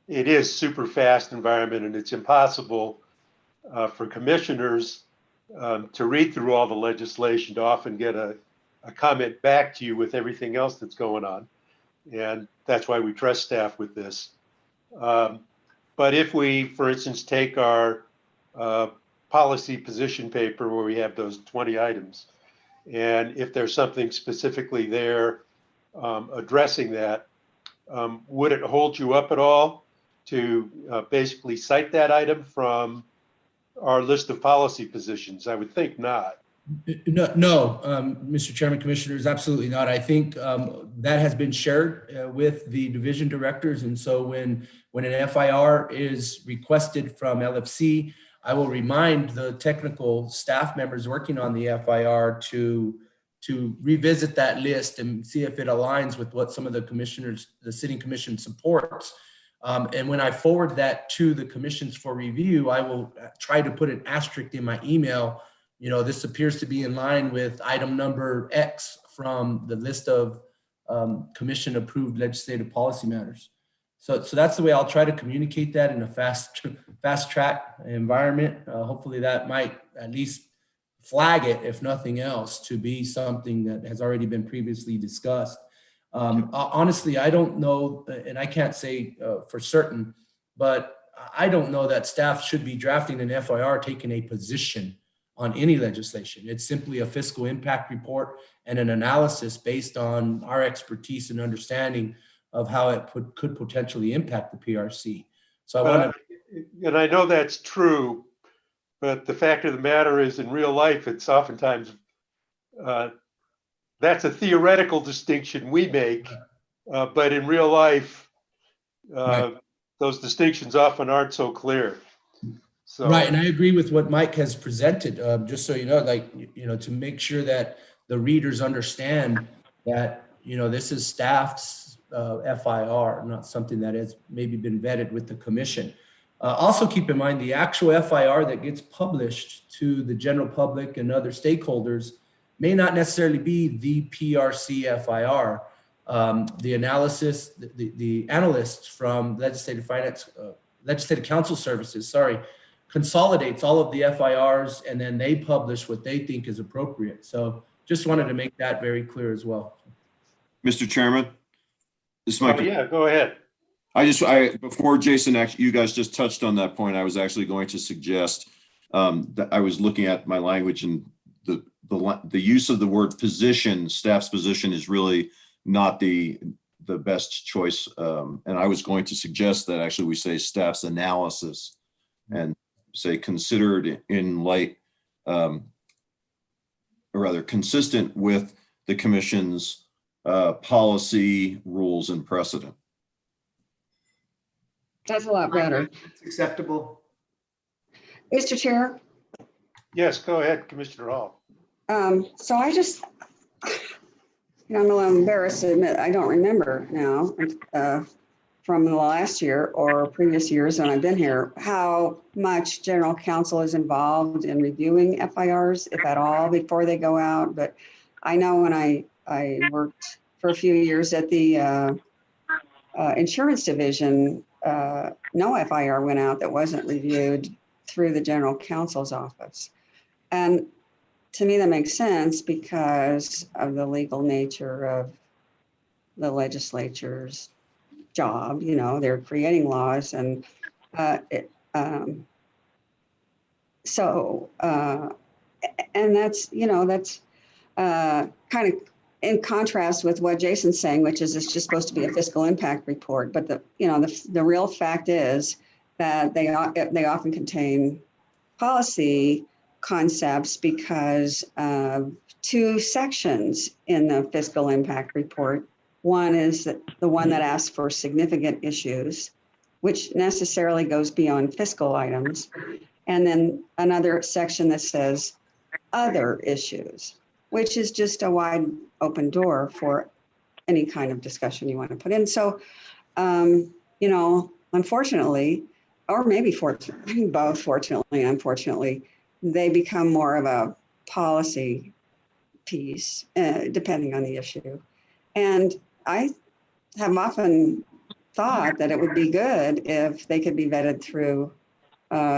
It is super fast environment, and it's impossible for commissioners to read through all the legislation to often get a comment back to you with everything else that's going on. And that's why we trust staff with this. But if we, for instance, take our policy position paper where we have those 20 items, and if there's something specifically there addressing that, would it hold you up at all to basically cite that item from our list of policy positions? I would think not. No, Mr. Chairman, Commissioners, absolutely not. I think that has been shared with the division directors. And so when an FIR is requested from LFC, I will remind the technical staff members working on the FIR to revisit that list and see if it aligns with what some of the commissioners, the sitting commission supports. And when I forward that to the commissions for review, I will try to put an asterisk in my email. You know, this appears to be in line with item number X from the list of commission approved legislative policy matters. So that's the way I'll try to communicate that in a fast track environment. Hopefully that might at least flag it, if nothing else, to be something that has already been previously discussed. Honestly, I don't know, and I can't say for certain, but I don't know that staff should be drafting an FIR taking a position on any legislation. It's simply a fiscal impact report and an analysis based on our expertise and understanding of how it could potentially impact the PRC. So I want to, and I know that's true, but the fact of the matter is, in real life, it's oftentimes that's a theoretical distinction we make, but in real life, right. Those distinctions often aren't so clear. So, right, and I agree with what Mike has presented. Just so you know, to make sure that the readers understand that this is staff's FIR, not something that has maybe been vetted with the commission. Also keep in mind the actual FIR that gets published to the general public and other stakeholders may not necessarily be the PRC FIR. The analysis, the analysts from Legislative Council Services, consolidates all of the FIRs, and then they publish what they think is appropriate. So just wanted to make that very clear as well. Mr. Chairman, this might be. Yeah, go ahead. Before Jason, actually, you guys just touched on that point. I was actually going to suggest that I was looking at my language, and the use of the word position, staff's position, is really not the best choice. And I was going to suggest that actually we say staff's analysis, and say considered in light, or rather consistent with the commission's policy, rules, and precedent. That's a lot better. It's acceptable. Mr. Chair? Yes, go ahead, Commissioner Hall. So I just, I'm a little embarrassed to admit I don't remember now from the last year or previous years when I've been here, how much general counsel is involved in reviewing FIRs, if at all, before they go out. But I know when I worked for a few years at the insurance division, no FIR went out that wasn't reviewed through the general counsel's office. And to me, that makes sense because of the legal nature of the legislature's job. They're creating laws, and and that's kind of in contrast with what Jason's saying, which is it's just supposed to be a fiscal impact report. But the real fact is that they often contain policy concepts because of two sections in the fiscal impact report. One is the one that asks for significant issues, which necessarily goes beyond fiscal items. And then another section that says other issues, which is just a wide open door for any kind of discussion you want to put in. So, unfortunately, or maybe fortunately, both fortunately and unfortunately, they become more of a policy piece, depending on the issue. And I have often thought that it would be good if they could be vetted through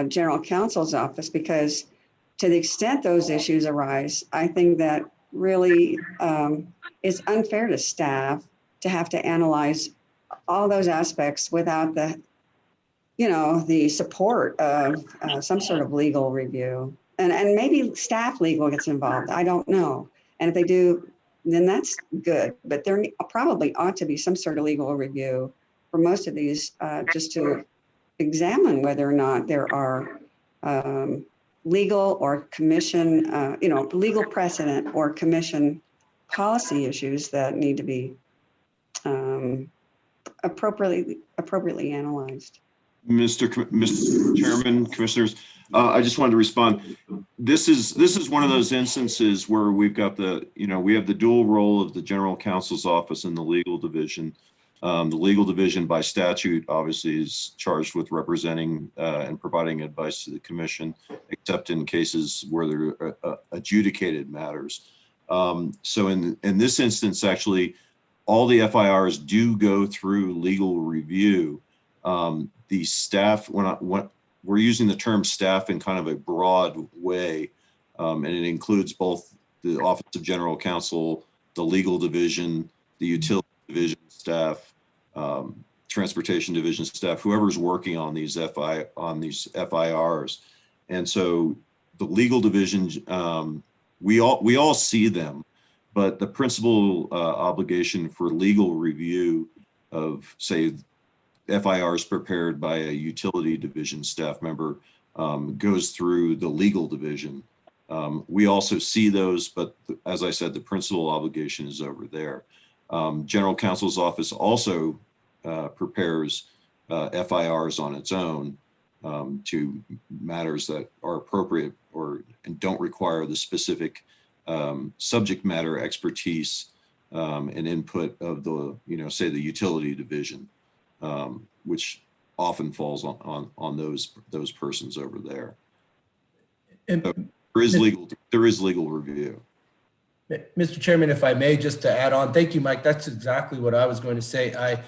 general counsel's office, because to the extent those issues arise, I think that really is unfair to staff to have to analyze all those aspects without the, the support of some sort of legal review. And maybe staff legal gets involved. I don't know. And if they do, then that's good. But there probably ought to be some sort of legal review for most of these, just to examine whether or not there are legal or commission, legal precedent or commission policy issues that need to be appropriately analyzed. Mr. Chairman, Commissioners, I just wanted to respond. This is one of those instances where we've got we have the dual role of the General Counsel's Office and the Legal Division. The Legal Division by statute obviously is charged with representing and providing advice to the Commission, except in cases where there are adjudicated matters. So in this instance, actually, all the FIRs do go through legal review. The staff, when we're using the term staff in kind of a broad way, and it includes both the Office of General Counsel, the Legal Division, the Utility Division staff, Transportation Division staff, whoever's working on these FIRs. And so the Legal Division, we all see them, but the principal obligation for legal review of, say, FIRs prepared by a Utility Division staff member goes through the Legal Division. We also see those, but as I said, the principal obligation is over there. General Counsel's Office also prepares FIRs on its own to matters that are appropriate and don't require the specific subject matter expertise and input of the, say the Utility Division, which often falls on those persons over there. And so there is legal review. Mr. Chairman, if I may, just to add on, thank you, Mike. That's exactly what I was going to say. I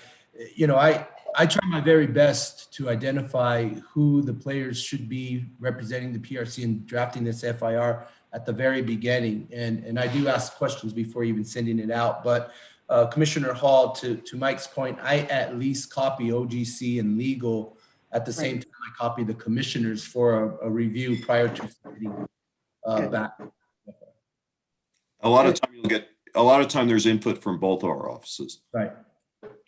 try my very best to identify who the players should be representing the PRC in drafting this FIR at the very beginning. And I do ask questions before even sending it out. But Commissioner Hall, to Mike's point, I at least copy OGC and legal at the same time I copy the commissioners for a review prior to submitting back. A lot of time there's input from both our offices. Right.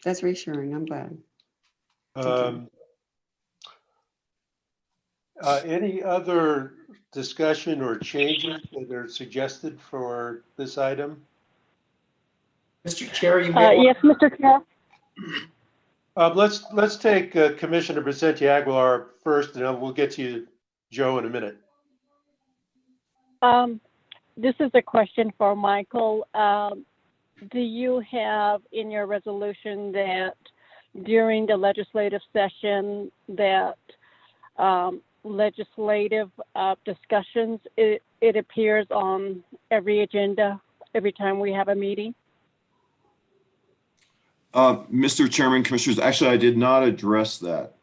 That's reassuring. I'm glad. Any other discussion or changes that are suggested for this item? Mr. Chair, you may Yes, Mr. Chair. Let's take Commissioner Vicente Aguilar first, and then we'll get to you, Joe, in a minute. This is a question for Michael. Do you have in your resolution that during the legislative session that legislative discussions, it appears on every agenda every time we have a meeting? Mr. Chairman, Commissioners, actually, I did not address that.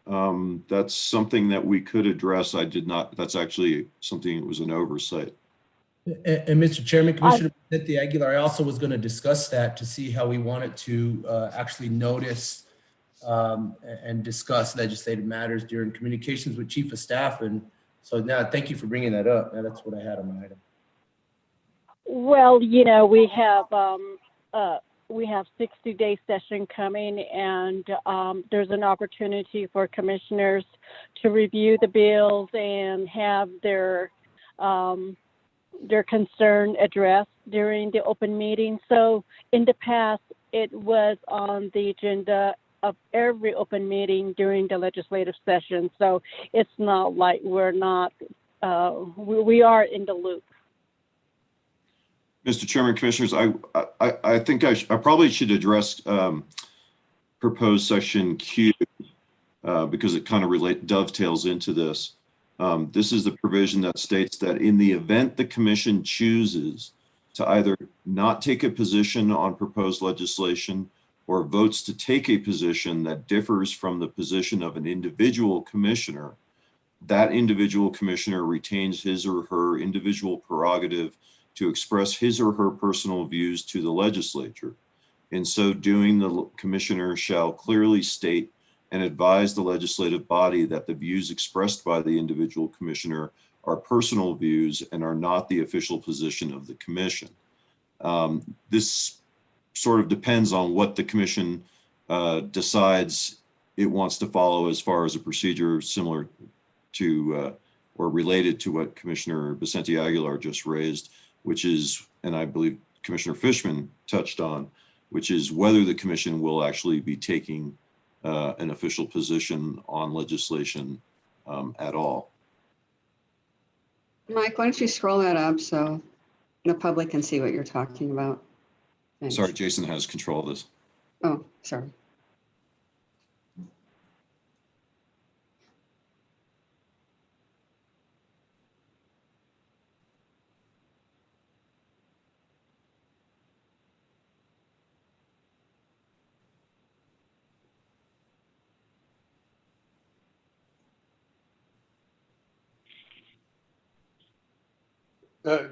That's something that we could address. I did not. That's actually something that was an oversight. And Mr. Chairman, Commissioner Vicente Aguilar, I also was going to discuss that to see how we wanted to actually notice and discuss legislative matters during communications with Chief of Staff. And so now, thank you for bringing that up. Now, that's what I had on my item. Well, we have 60-day session coming, and there's an opportunity for commissioners to review the bills and have their concern addressed during the open meeting. So in the past, it was on the agenda of every open meeting during the legislative session. So it's not like we're not, we are in the loop. Mr. Chairman, Commissioners, I think I probably should address proposed section Q because it kind of dovetails into this. This is the provision that states that in the event the commission chooses to either not take a position on proposed legislation or votes to take a position that differs from the position of an individual commissioner, that individual commissioner retains his or her individual prerogative to express his or her personal views to the legislature. In so doing, the commissioner shall clearly state and advise the legislative body that the views expressed by the individual commissioner are personal views and are not the official position of the commission. This sort of depends on what the commission decides it wants to follow as far as a procedure similar to or related to what Commissioner Vicente Aguilar just raised, which is, and I believe Commissioner Fishman touched on, which is whether the commission will actually be taking an official position on legislation at all. Mike, why don't you scroll that up so the public can see what you're talking about? Thanks. Sorry, Jason has control of this. Oh, sorry.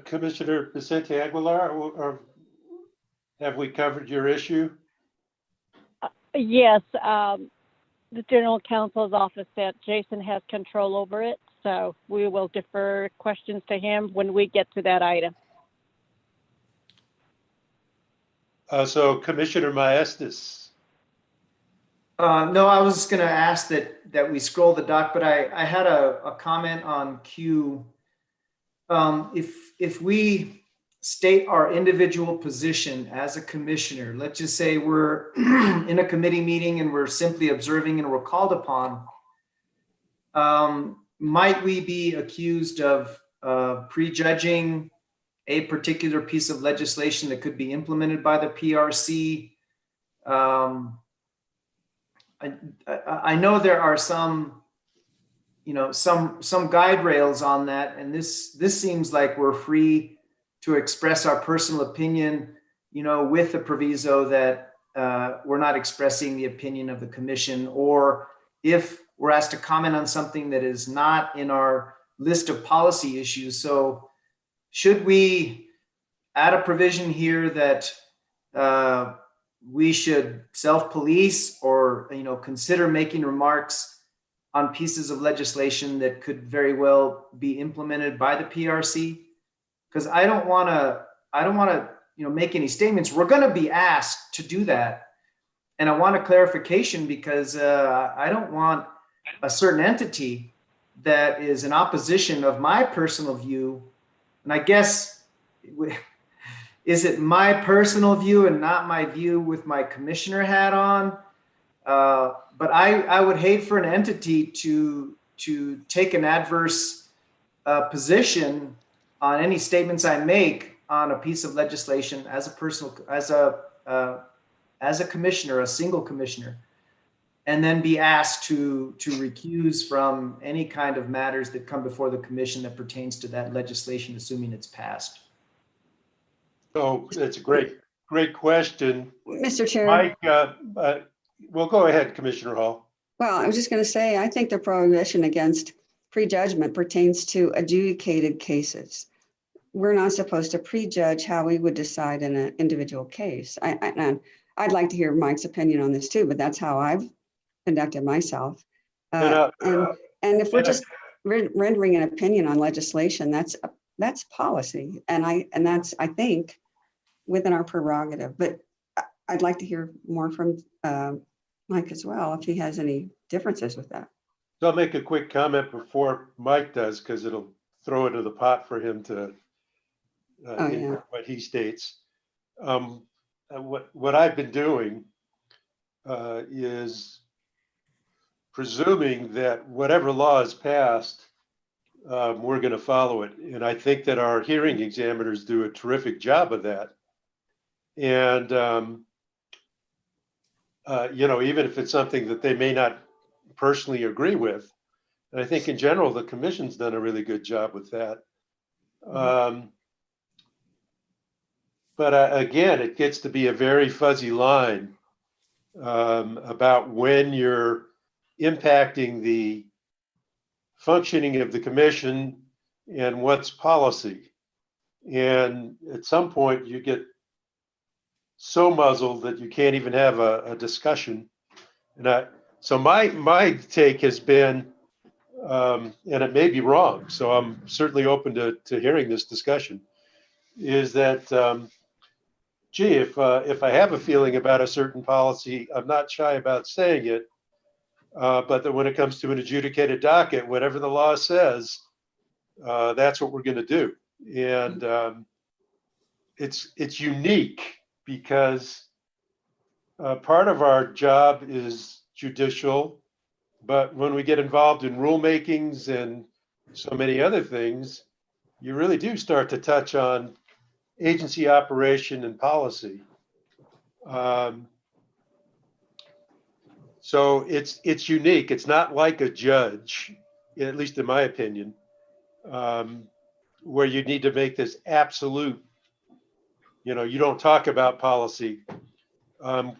Commissioner Vicente Aguilar, or have we covered your issue? Yes, the general counsel's office said Jason has control over it, so we will defer questions to him when we get to that item. So Commissioner Maestas. No, I was going to ask that we scroll the doc, but I had a comment on Q. If we state our individual position as a commissioner, let's just say we're in a committee meeting and we're simply observing and we're called upon, might we be accused of prejudging a particular piece of legislation that could be implemented by the PRC? I know there are some guide rails on that, and this seems like we're free to express our personal opinion, with the proviso that we're not expressing the opinion of the commission, or if we're asked to comment on something that is not in our list of policy issues. So should we add a provision here that we should self-police or consider making remarks on pieces of legislation that could very well be implemented by the PRC? Because I don't want to make any statements. We're going to be asked to do that, and I want a clarification because I don't want a certain entity that is in opposition of my personal view. And I guess, is it my personal view and not my view with my commissioner hat on? But I would hate for an entity to take an adverse position on any statements I make on a piece of legislation as a commissioner, a single commissioner, and then be asked to recuse from any kind of matters that come before the commission that pertains to that legislation, assuming it's passed. So that's a great question. Mr. Chair. Mike, well, go ahead, Commissioner Hall. Well, I was just going to say, I think the prohibition against prejudgment pertains to adjudicated cases. We're not supposed to prejudge how we would decide in an individual case. I'd like to hear Mike's opinion on this too, but that's how I've conducted myself. And if we're just rendering an opinion on legislation, that's policy, and that's, I think, within our prerogative. But I'd like to hear more from Mike as well, if he has any differences with that. So I'll make a quick comment before Mike does, because it'll throw into the pot for him to what he states. What I've been doing is presuming that whatever law is passed, we're going to follow it. And I think that our hearing examiners do a terrific job of that. And, even if it's something that they may not personally agree with. And I think in general, the commission's done a really good job with that. But again, it gets to be a very fuzzy line about when you're impacting the functioning of the commission and what's policy. And at some point you get so muzzled that you can't even have a discussion. And so my take has been, and it may be wrong, so I'm certainly open to hearing this discussion, is that, gee, if I have a feeling about a certain policy, I'm not shy about saying it, but that when it comes to an adjudicated docket, whatever the law says, that's what we're going to do. And it's unique because part of our job is judicial, but when we get involved in rulemakings and so many other things, you really do start to touch on agency operation and policy. So it's unique. It's not like a judge, at least in my opinion, where you need to make this absolute, you don't talk about policy.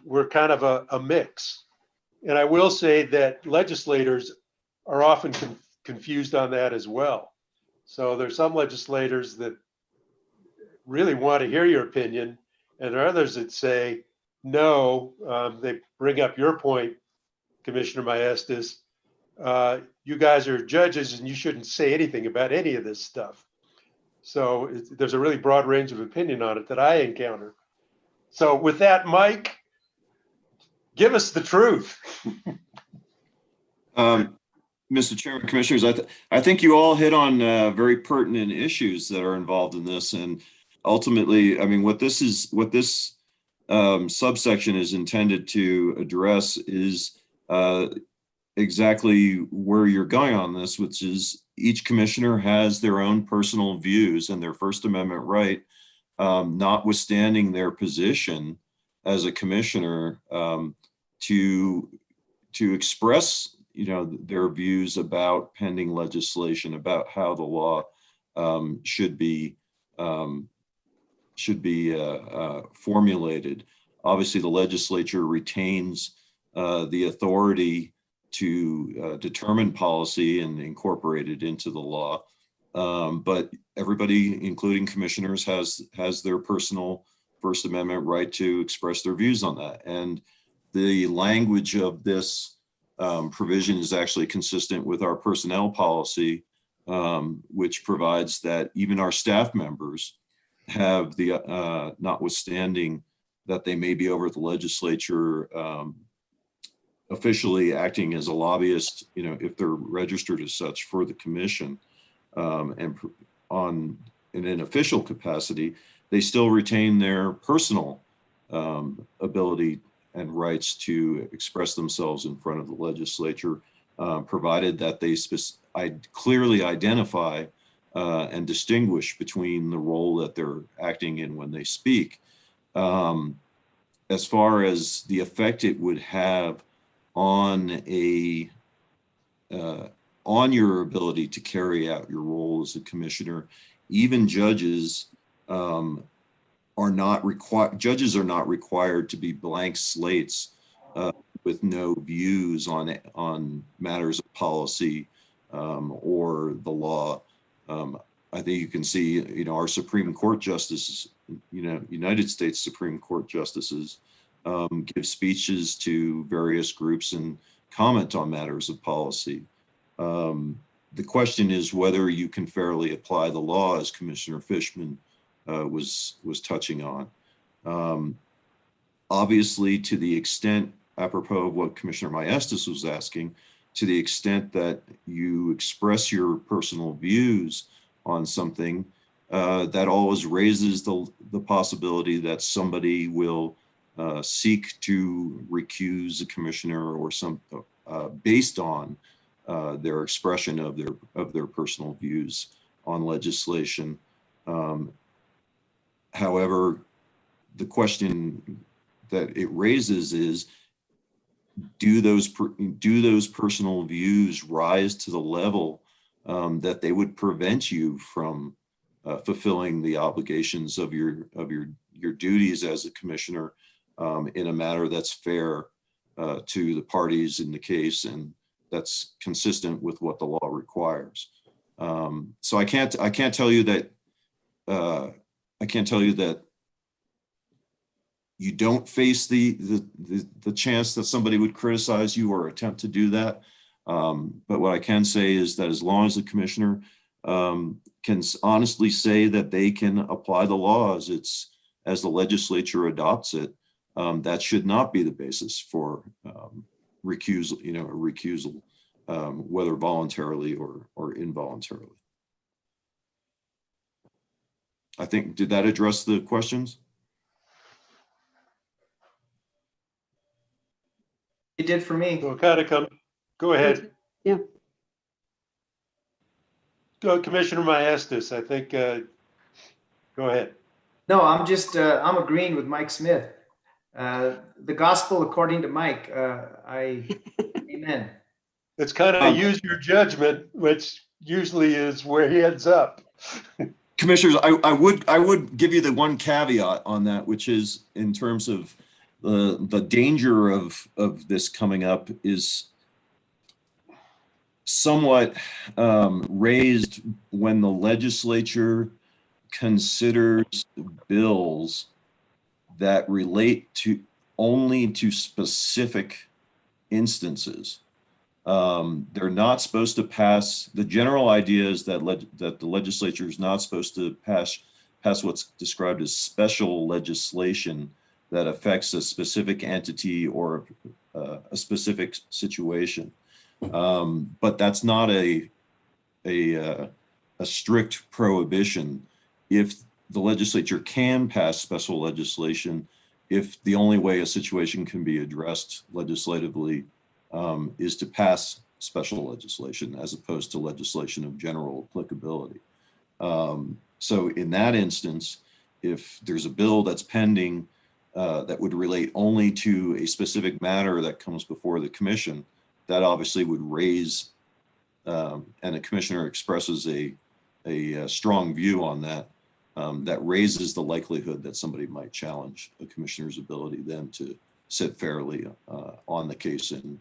We're kind of a mix. And I will say that legislators are often confused on that as well. So there's some legislators that really want to hear your opinion, and there are others that say, no, they bring up your point, Commissioner Maestas, you guys are judges and you shouldn't say anything about any of this stuff. So there's a really broad range of opinion on it that I encounter. So with that, Mike, give us the truth. Mr. Chairman, Commissioners, I think you all hit on very pertinent issues that are involved in this. And ultimately, I mean, what this subsection is intended to address is exactly where you're going on this, which is each commissioner has their own personal views and their First Amendment right, notwithstanding their position as a commissioner, to express their views about pending legislation, about how the law should be formulated. Obviously, the legislature retains the authority to determine policy and incorporate it into the law. But everybody, including commissioners, has their personal First Amendment right to express their views on that. And the language of this provision is actually consistent with our personnel policy, which provides that even our staff members have the, notwithstanding that they may be over at the legislature officially acting as a lobbyist, if they're registered as such for the commission, and in an official capacity, they still retain their personal ability and rights to express themselves in front of the legislature, provided that they clearly identify and distinguish between the role that they're acting in when they speak. As far as the effect it would have on your ability to carry out your role as a commissioner, even judges are not required to be blank slates with no views on matters of policy or the law. I think you can see, our Supreme Court justices, United States Supreme Court justices give speeches to various groups and comment on matters of policy. The question is whether you can fairly apply the law, as Commissioner Fishman was touching on. Obviously, to the extent, apropos of what Commissioner Maestas was asking, to the extent that you express your personal views on something, that always raises the possibility that somebody will seek to recuse a commissioner or based on their expression of their personal views on legislation. However, the question that it raises is, do those personal views rise to the level that they would prevent you from fulfilling the obligations of your duties as a commissioner in a manner that's fair to the parties in the case and that's consistent with what the law requires. So I can't tell you that you don't face the chance that somebody would criticize you or attempt to do that. But what I can say is that as long as the commissioner can honestly say that they can apply the law as the legislature adopts it, that should not be the basis for recusal, whether voluntarily or involuntarily. I think, did that address the questions? It did for me. So kind of come, go ahead. Yeah. Go, Commissioner Maestas, I think, go ahead. No, I'm just, I'm agreeing with Mike Smith. The gospel according to Mike, amen. It's kind of use your judgment, which usually is where he ends up. Commissioners, I would give you the one caveat on that, which is in terms of the danger of this coming up is somewhat raised when the legislature considers bills that relate only to specific instances. They're not supposed to pass. The general idea is that the legislature is not supposed to pass what's described as special legislation that affects a specific entity or a specific situation. But that's not a strict prohibition. If the legislature can pass special legislation, if the only way a situation can be addressed legislatively is to pass special legislation as opposed to legislation of general applicability. So in that instance, if there's a bill that's pending that would relate only to a specific matter that comes before the commission, that obviously would raise, and the commissioner expresses a strong view on that, that raises the likelihood that somebody might challenge a commissioner's ability then to sit fairly on the case and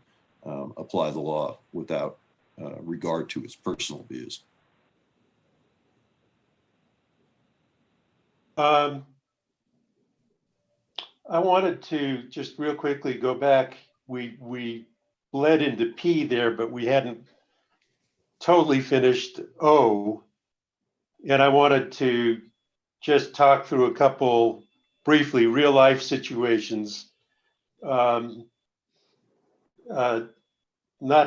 apply the law without regard to his personal views. I wanted to just real quickly go back. We bled into P there, but we hadn't totally finished O. And I wanted to just talk through a couple briefly real life situations. Not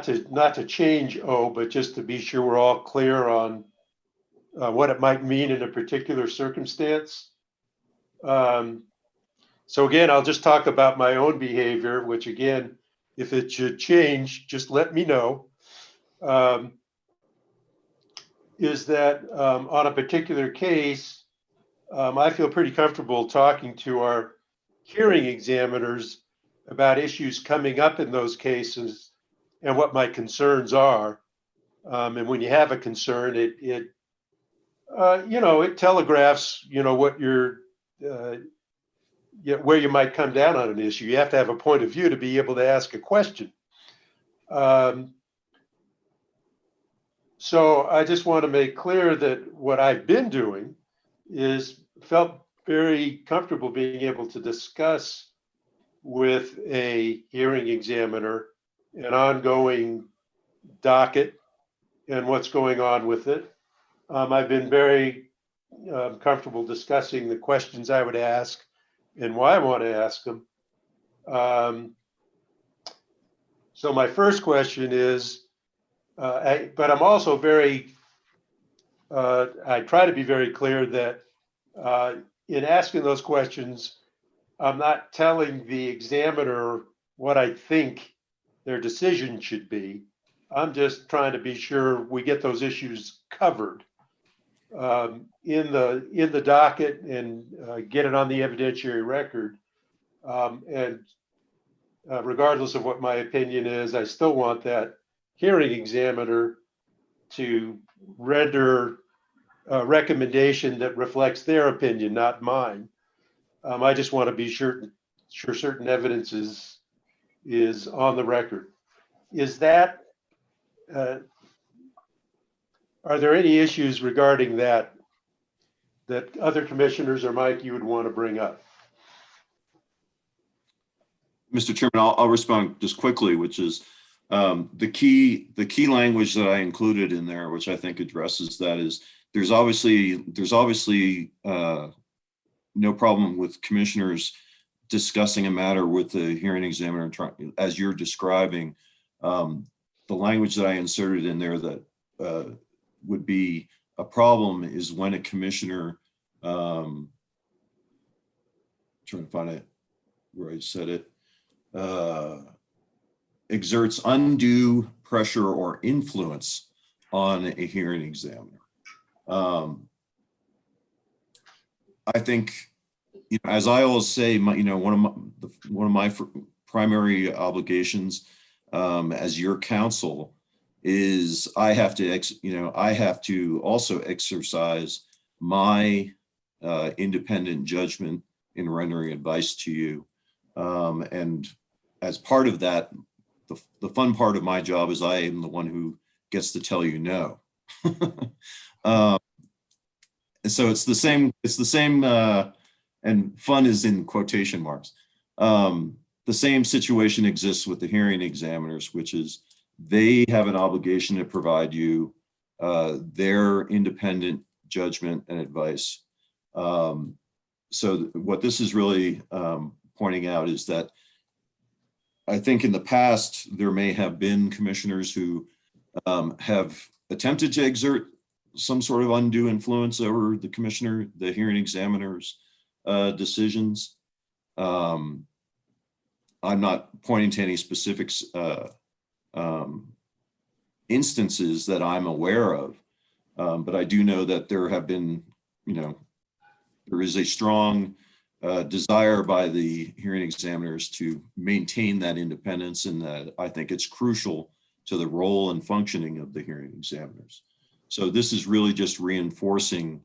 to change O, but just to be sure we're all clear on what it might mean in a particular circumstance. So again, I'll just talk about my own behavior, which again, if it should change, just let me know. Is that on a particular case, I feel pretty comfortable talking to our hearing examiners about issues coming up in those cases and what my concerns are. And when you have a concern, it telegraphs, what you're, where you might come down on an issue. You have to have a point of view to be able to ask a question. So I just want to make clear that what I've been doing is felt very comfortable being able to discuss with a hearing examiner an ongoing docket and what's going on with it. I've been very comfortable discussing the questions I would ask and why I want to ask them. So my first question is, but I'm also very, I try to be very clear that in asking those questions, I'm not telling the examiner what I think their decision should be. I'm just trying to be sure we get those issues covered in the docket and get it on the evidentiary record. And regardless of what my opinion is, I still want that hearing examiner to render a recommendation that reflects their opinion, not mine. I just want to be sure certain evidence is on the record. Is that, are there any issues regarding that other commissioners or Mike you would want to bring up? Mr. Chairman, I'll respond just quickly, which is the key language that I included in there, which I think addresses that, is there's obviously no problem with commissioners discussing a matter with the hearing examiner, as you're describing. The language that I inserted in there that would be a problem is when a commissioner, trying to find it where I said it, exerts undue pressure or influence on a hearing examiner. I think, as I always say, one of my primary obligations as your counsel is I have to also exercise my independent judgment in rendering advice to you. And as part of that, the fun part of my job is I am the one who gets to tell you no. And so it's the same, and fun is in quotation marks. The same situation exists with the hearing examiners, which is they have an obligation to provide you their independent judgment and advice. So what this is really pointing out is that I think in the past, there may have been commissioners who have attempted to exert some sort of undue influence over the hearing examiner's decisions. I'm not pointing to any specific instances that I'm aware of, but I do know that there have been, there is a strong desire by the hearing examiners to maintain that independence, and that I think it's crucial to the role and functioning of the hearing examiners. So this is really just reinforcing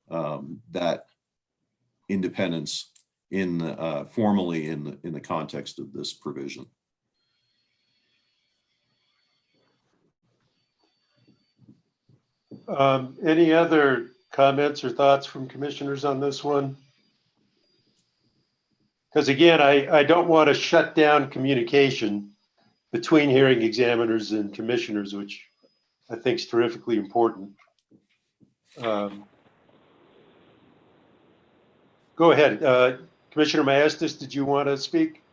that independence formally in the context of this provision. Any other comments or thoughts from commissioners on this one? Because again, I don't want to shut down communication between hearing examiners and commissioners, which I think is terrifically important. Go ahead, Commissioner Maestas, did you want to speak?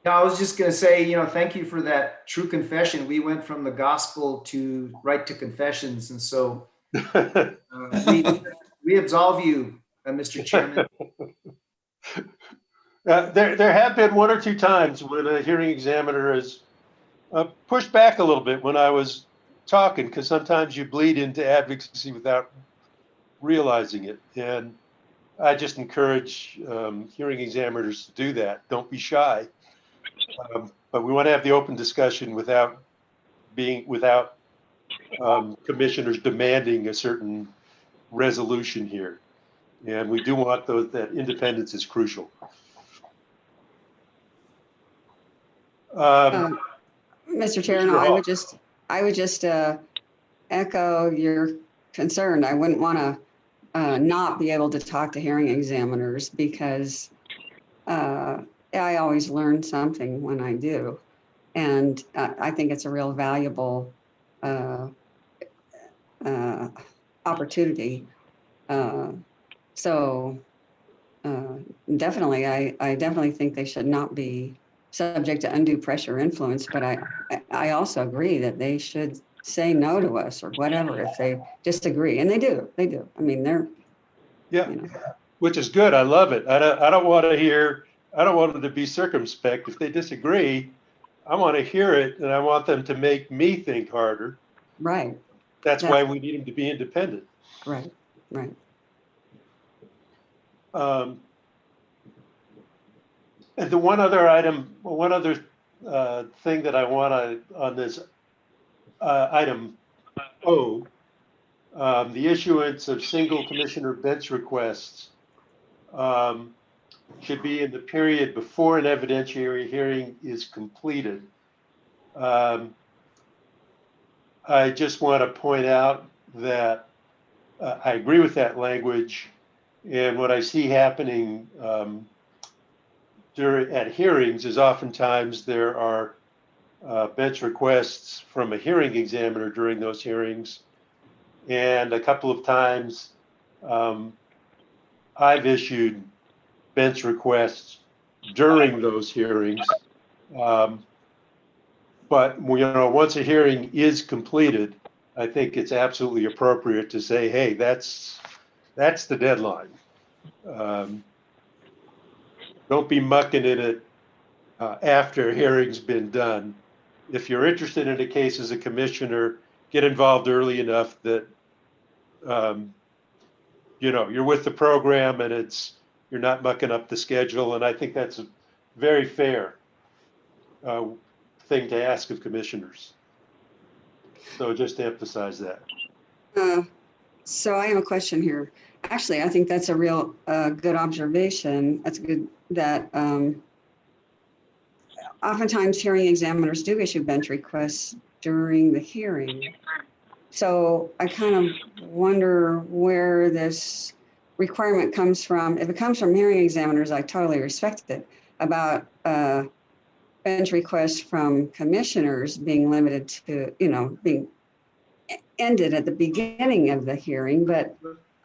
No, I was just going to say, thank you for that true confession. We went from the gospel to right to confessions. And so we absolve you, Mr. Chairman. There have been one or two times when a hearing examiner has pushed back a little bit when I was talking, because sometimes you bleed into advocacy without realizing it. And I just encourage hearing examiners to do that. Don't be shy. But we want to have the open discussion without commissioners demanding a certain resolution here. And we do want that independence is crucial. Mr. Chair, no, I would just echo your concern. I wouldn't want to not be able to talk to hearing examiners, because I always learn something when I do. And I think it's a real valuable opportunity. So definitely, I definitely think they should not be subject to undue pressure or influence, but I also agree that they should say no to us or whatever if they disagree, and they do. I mean, they're, yeah, which is good. I love it. I don't want them to be circumspect. If they disagree, I want to hear it, and I want them to make me think harder. Right. That's why we need them to be independent. Right. And the one other thing that I want on this item O, the issuance of single commissioner bench requests should be in the period before an evidentiary hearing is completed. I just want to point out that I agree with that language. And what I see happening at hearings is oftentimes there are bench requests from a hearing examiner during those hearings. And a couple of times I've issued bench requests during those hearings. But once a hearing is completed, I think it's absolutely appropriate to say, hey, that's the deadline. Don't be mucking in it after a hearing's been done. If you're interested in a case as a commissioner, get involved early enough that you're with the program and you're not mucking up the schedule. And I think that's a very fair thing to ask of commissioners. So just to emphasize that. So I have a question here. Actually, I think that's a real good observation. That's good that oftentimes hearing examiners do issue bench requests during the hearing. So I kind of wonder where this requirement comes from. If it comes from hearing examiners, I totally respect it. About bench requests from commissioners being limited to, being ended at the beginning of the hearing, but.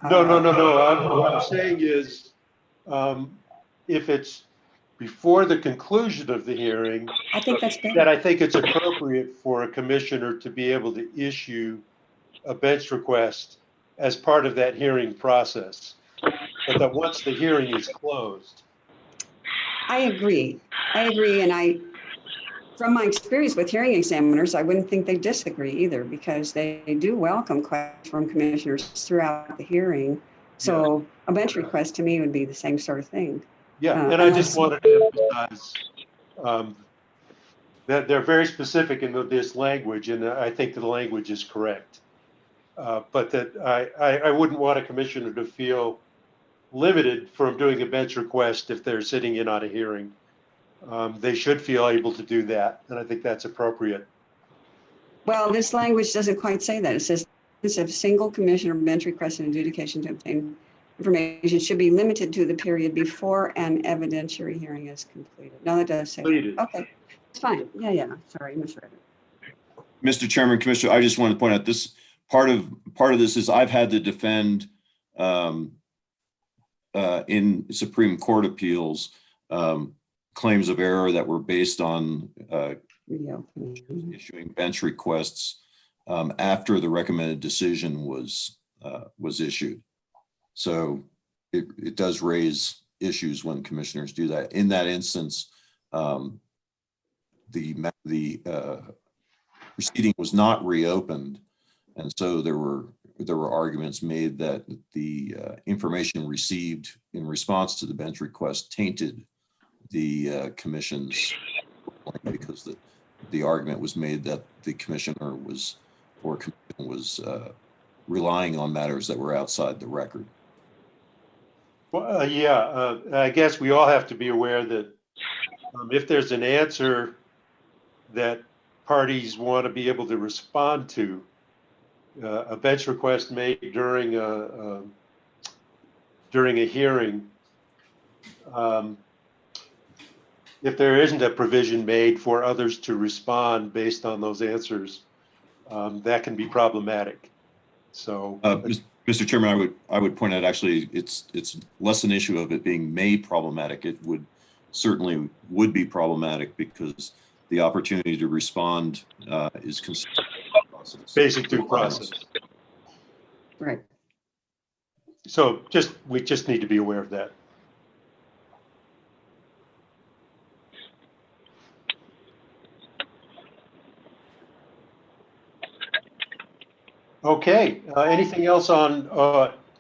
No. What I'm saying is, if it's before the conclusion of the hearing, I think that's better. that I think it's appropriate for a commissioner to be able to issue a bench request as part of that hearing process. But that once the hearing is closed. I agree. And from my experience with hearing examiners, I wouldn't think they disagree either, because they do welcome questions from commissioners throughout the hearing. So a bench request to me would be the same sort of thing. Yeah, and I just wanted to emphasize that they're very specific in this language, and I think the language is correct. But that I wouldn't want a commissioner to feel limited from doing a bench request if they're sitting in on a hearing. They should feel able to do that, and I think that's appropriate. Well, this language doesn't quite say that. It says a single commissioner bench request and adjudication to obtain information should be limited to the period before an evidentiary hearing is completed. No, that does say that. Okay, it's fine. Yeah. Sorry, I misread it. Mr. Chairman, Commissioner, I just want to point out this part of this is I've had to defend in Supreme Court appeals claims of error that were based on issuing bench requests after the recommended decision was issued. So it does raise issues when commissioners do that. In that instance, the proceeding was not reopened, and so there were arguments made that the information received in response to the bench request tainted the commission's, because the argument was made that the commissioner was relying on matters that were outside the record. Well, I guess we all have to be aware that if there's an answer that parties want to be able to respond to, a bench request made during a hearing, if there isn't a provision made for others to respond based on those answers, that can be problematic. So, Mr. Chairman, I would point out actually it's less an issue of it being made problematic. It certainly would be problematic because the opportunity to respond is considered basic due process. Right. So we just need to be aware of that. Okay, anything else on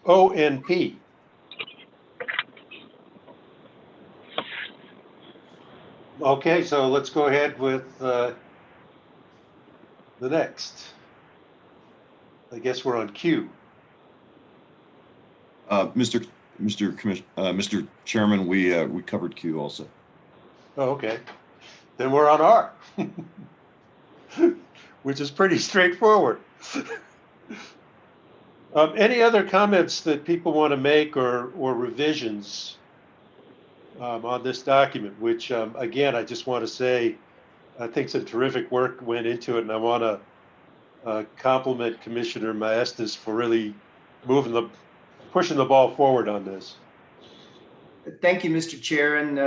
ONP? Okay, so let's go ahead with the next. I guess we're on Q. Mr. Chairman, we covered Q also. Oh, okay. Then we're on R, which is pretty straightforward. Any other comments that people want to make or revisions on this document, which again, I just want to say, I think some terrific work went into it, and I want to compliment Commissioner Maestas for really pushing the ball forward on this. Thank you, Mr. Chair. And,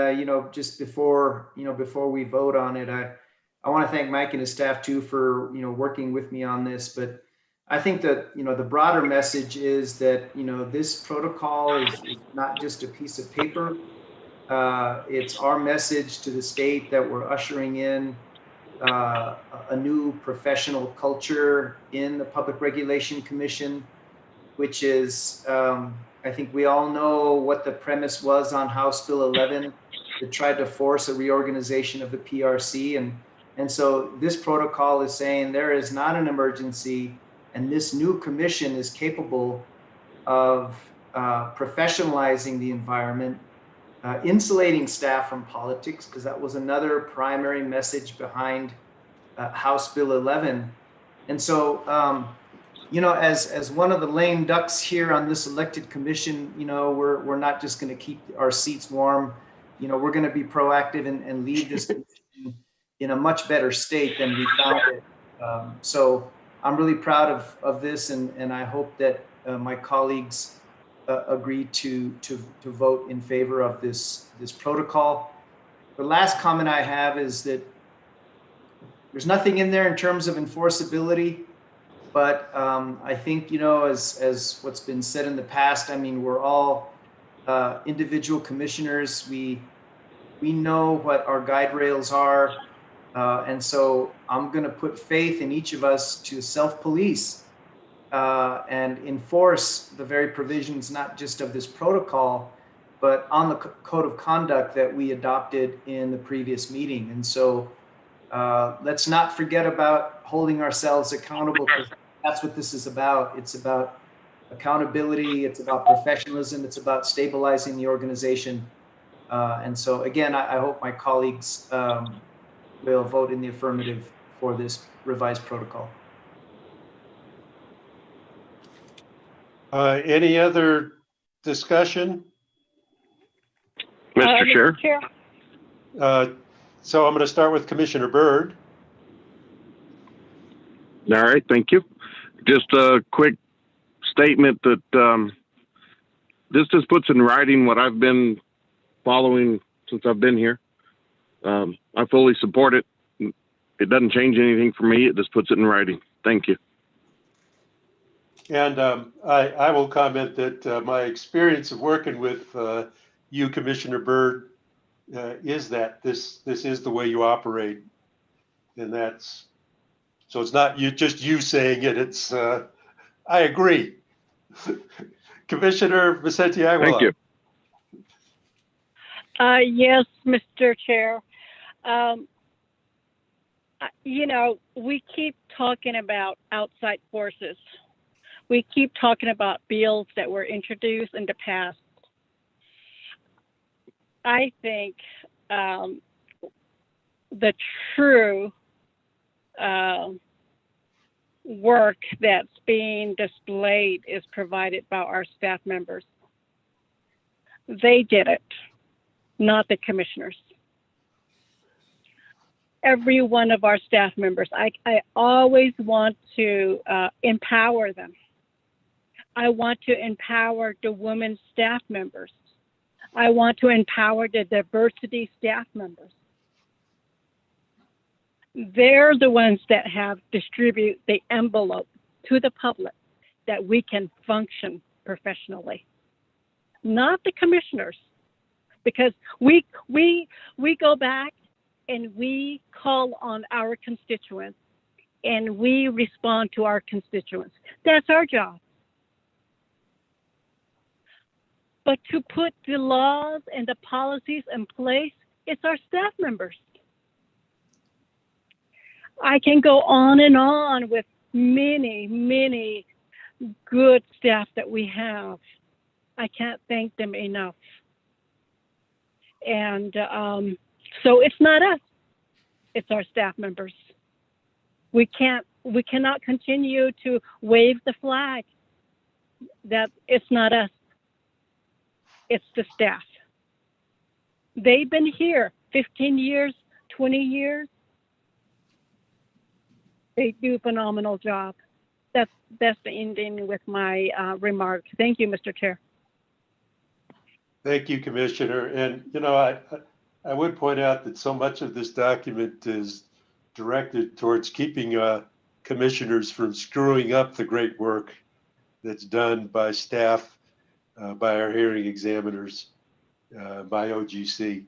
just before we vote on it, I want to thank Mike and his staff too for, working with me on this. But I think that, the broader message is that, this protocol is not just a piece of paper. It's our message to the state that we're ushering in a new professional culture in the Public Regulation Commission, which is, I think we all know what the premise was on House Bill 11 that tried to force a reorganization of the PRC. And so this protocol is saying there is not an emergency, and this new commission is capable of professionalizing the environment, insulating staff from politics, because that was another primary message behind House Bill 11. And so, as one of the lame ducks here on this elected commission, we're not just going to keep our seats warm. We're going to be proactive and lead this commission in a much better state than we found it. So I'm really proud of this, and I hope that my colleagues agree to vote in favor of this protocol. The last comment I have is that there's nothing in there in terms of enforceability. But I think, as what's been said in the past, I mean, we're all individual commissioners. We know what our guide rails are. And so I'm going to put faith in each of us to self-police and enforce the very provisions, not just of this protocol, but on the code of conduct that we adopted in the previous meeting. And so let's not forget about holding ourselves accountable, because that's what this is about. It's about accountability. It's about professionalism. It's about stabilizing the organization. And so, again, I hope my colleagues will vote in the affirmative for this revised protocol. Any other discussion? Mr. Chair? So I'm going to start with Commissioner Byrd. All right, thank you. Just a quick statement that this just puts in writing what I've been following since I've been here. I fully support it. It doesn't change anything for me. It just puts it in writing. Thank you. And I will comment that my experience of working with you, Commissioner Byrd, is that this is the way you operate, and that's so it's not you saying it. It's I agree. Commissioner Vicente Aguilar. Thank you. Yes, Mr. Chair. We keep talking about outside forces. We keep talking about bills that were introduced in the past. I think the true work that's being displayed is provided by our staff members. They did it, not the commissioners. Every one of our staff members, I always want to empower them. I want to empower the women staff members. I want to empower the diversity staff members. They're the ones that have distribute the envelope to the public that we can function professionally, not the commissioners, because we go back and we call on our constituents and we respond to our constituents. That's our job. But to put the laws and the policies in place, It's our staff members. I can go on and on with many, many good staff that we have. I can't thank them enough. And so it's not us, it's our staff members. We cannot continue to wave the flag that it's not us, it's the staff. They've been here 15 years, 20 years. They do a phenomenal job. That's the ending with my remarks. Thank you, Mr. Chair. Thank you, Commissioner. And, you know, I would point out that so much of this document is directed towards keeping commissioners from screwing up the great work that's done by staff, by our hearing examiners, by OGC.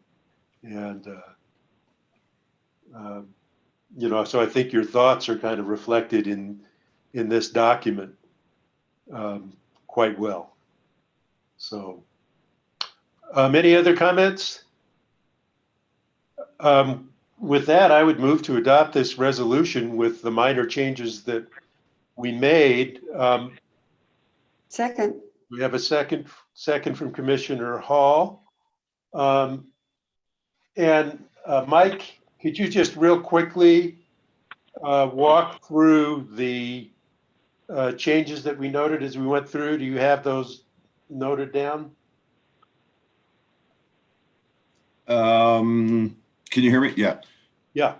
And, you know, so I think your thoughts are kind of reflected in this document quite well. So, any other comments? With that, I would move to adopt this resolution with the minor changes that we made. Second. We have a second from Commissioner Hall. And Mike, could you just real quickly walk through the changes that we noted as we went through? Do you have those noted down? Can you hear me? Yeah. Yeah.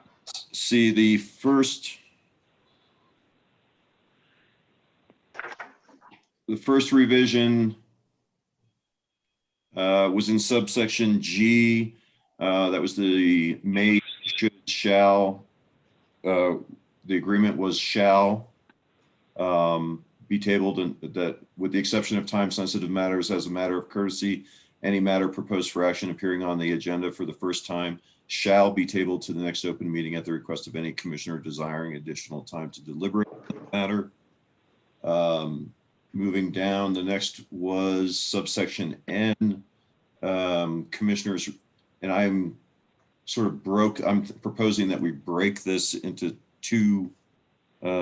See, the first revision was in subsection G. That was the may, should, shall. The agreement was shall be tabled, and that with the exception of time-sensitive matters, as a matter of courtesy, any matter proposed for action appearing on the agenda for the first time shall be tabled to the next open meeting at the request of any commissioner desiring additional time to deliberate on the matter. Moving down, the next was subsection N. Commissioners, and I'm proposing that we break this into two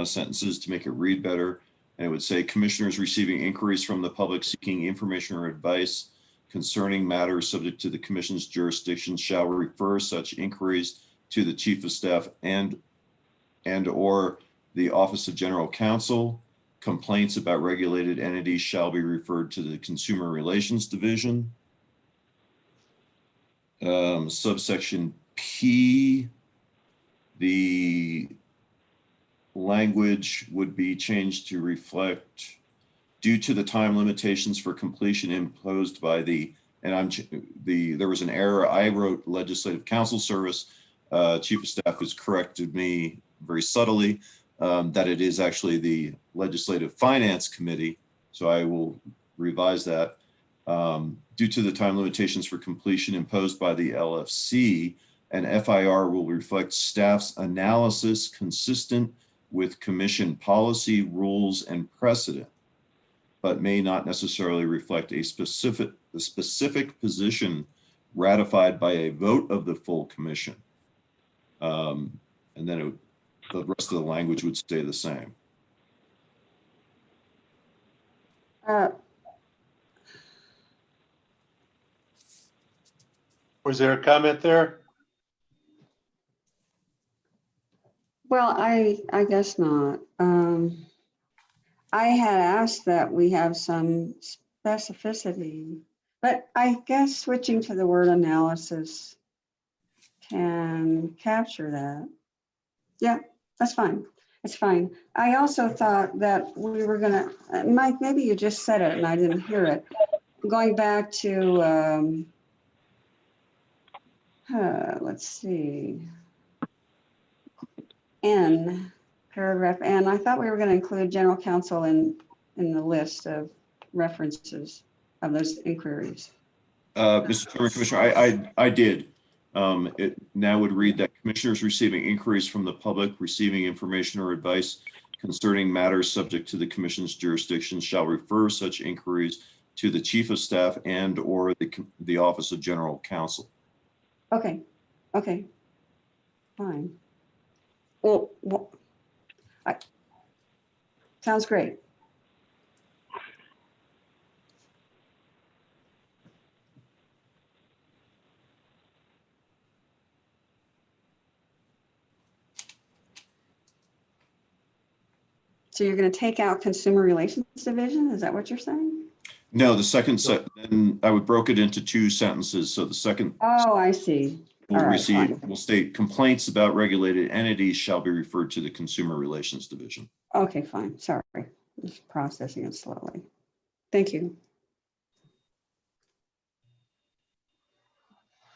sentences to make it read better. And it would say, commissioners receiving inquiries from the public seeking information or advice concerning matters subject to the commission's jurisdiction shall refer such inquiries to the chief of staff and or the office of general counsel. Complaints about regulated entities shall be referred to the Consumer Relations Division. Subsection P, the language would be changed to reflect, due to the time limitations for completion imposed by there was an error. I wrote Legislative Counsel Service. Chief of Staff has corrected me very subtly that it is actually the Legislative Finance Committee. So I will revise that. Due to the time limitations for completion imposed by the LFC, an FIR will reflect staff's analysis consistent with commission policy, rules, and precedent, but may not necessarily reflect a specific position ratified by a vote of the full commission. And then the rest of the language would stay the same. Was there a comment there? Well, I guess not. I had asked that we have some specificity, but I guess switching to the word analysis can capture that. Yeah, that's fine. It's fine. I also thought that we were gonna, Mike, maybe you just said it and I didn't hear it. Going back to, let's see, N, paragraph N. I thought we were going to include general counsel in the list of references of those inquiries. Mr. Chairman, Commissioner, I did. It now would read that commissioners receiving inquiries from the public receiving information or advice concerning matters subject to the commission's jurisdiction shall refer such inquiries to the chief of staff and or the office of general counsel. Okay, okay, fine. Well, sounds great. So you're going to take out Consumer Relations Division? Is that what you're saying? No, the second set, and I would broke it into two sentences. So the second Oh, I see. will All right, receive, fine. will state complaints about regulated entities shall be referred to the Consumer Relations Division. Okay, fine. Sorry. Just processing it slowly. Thank you.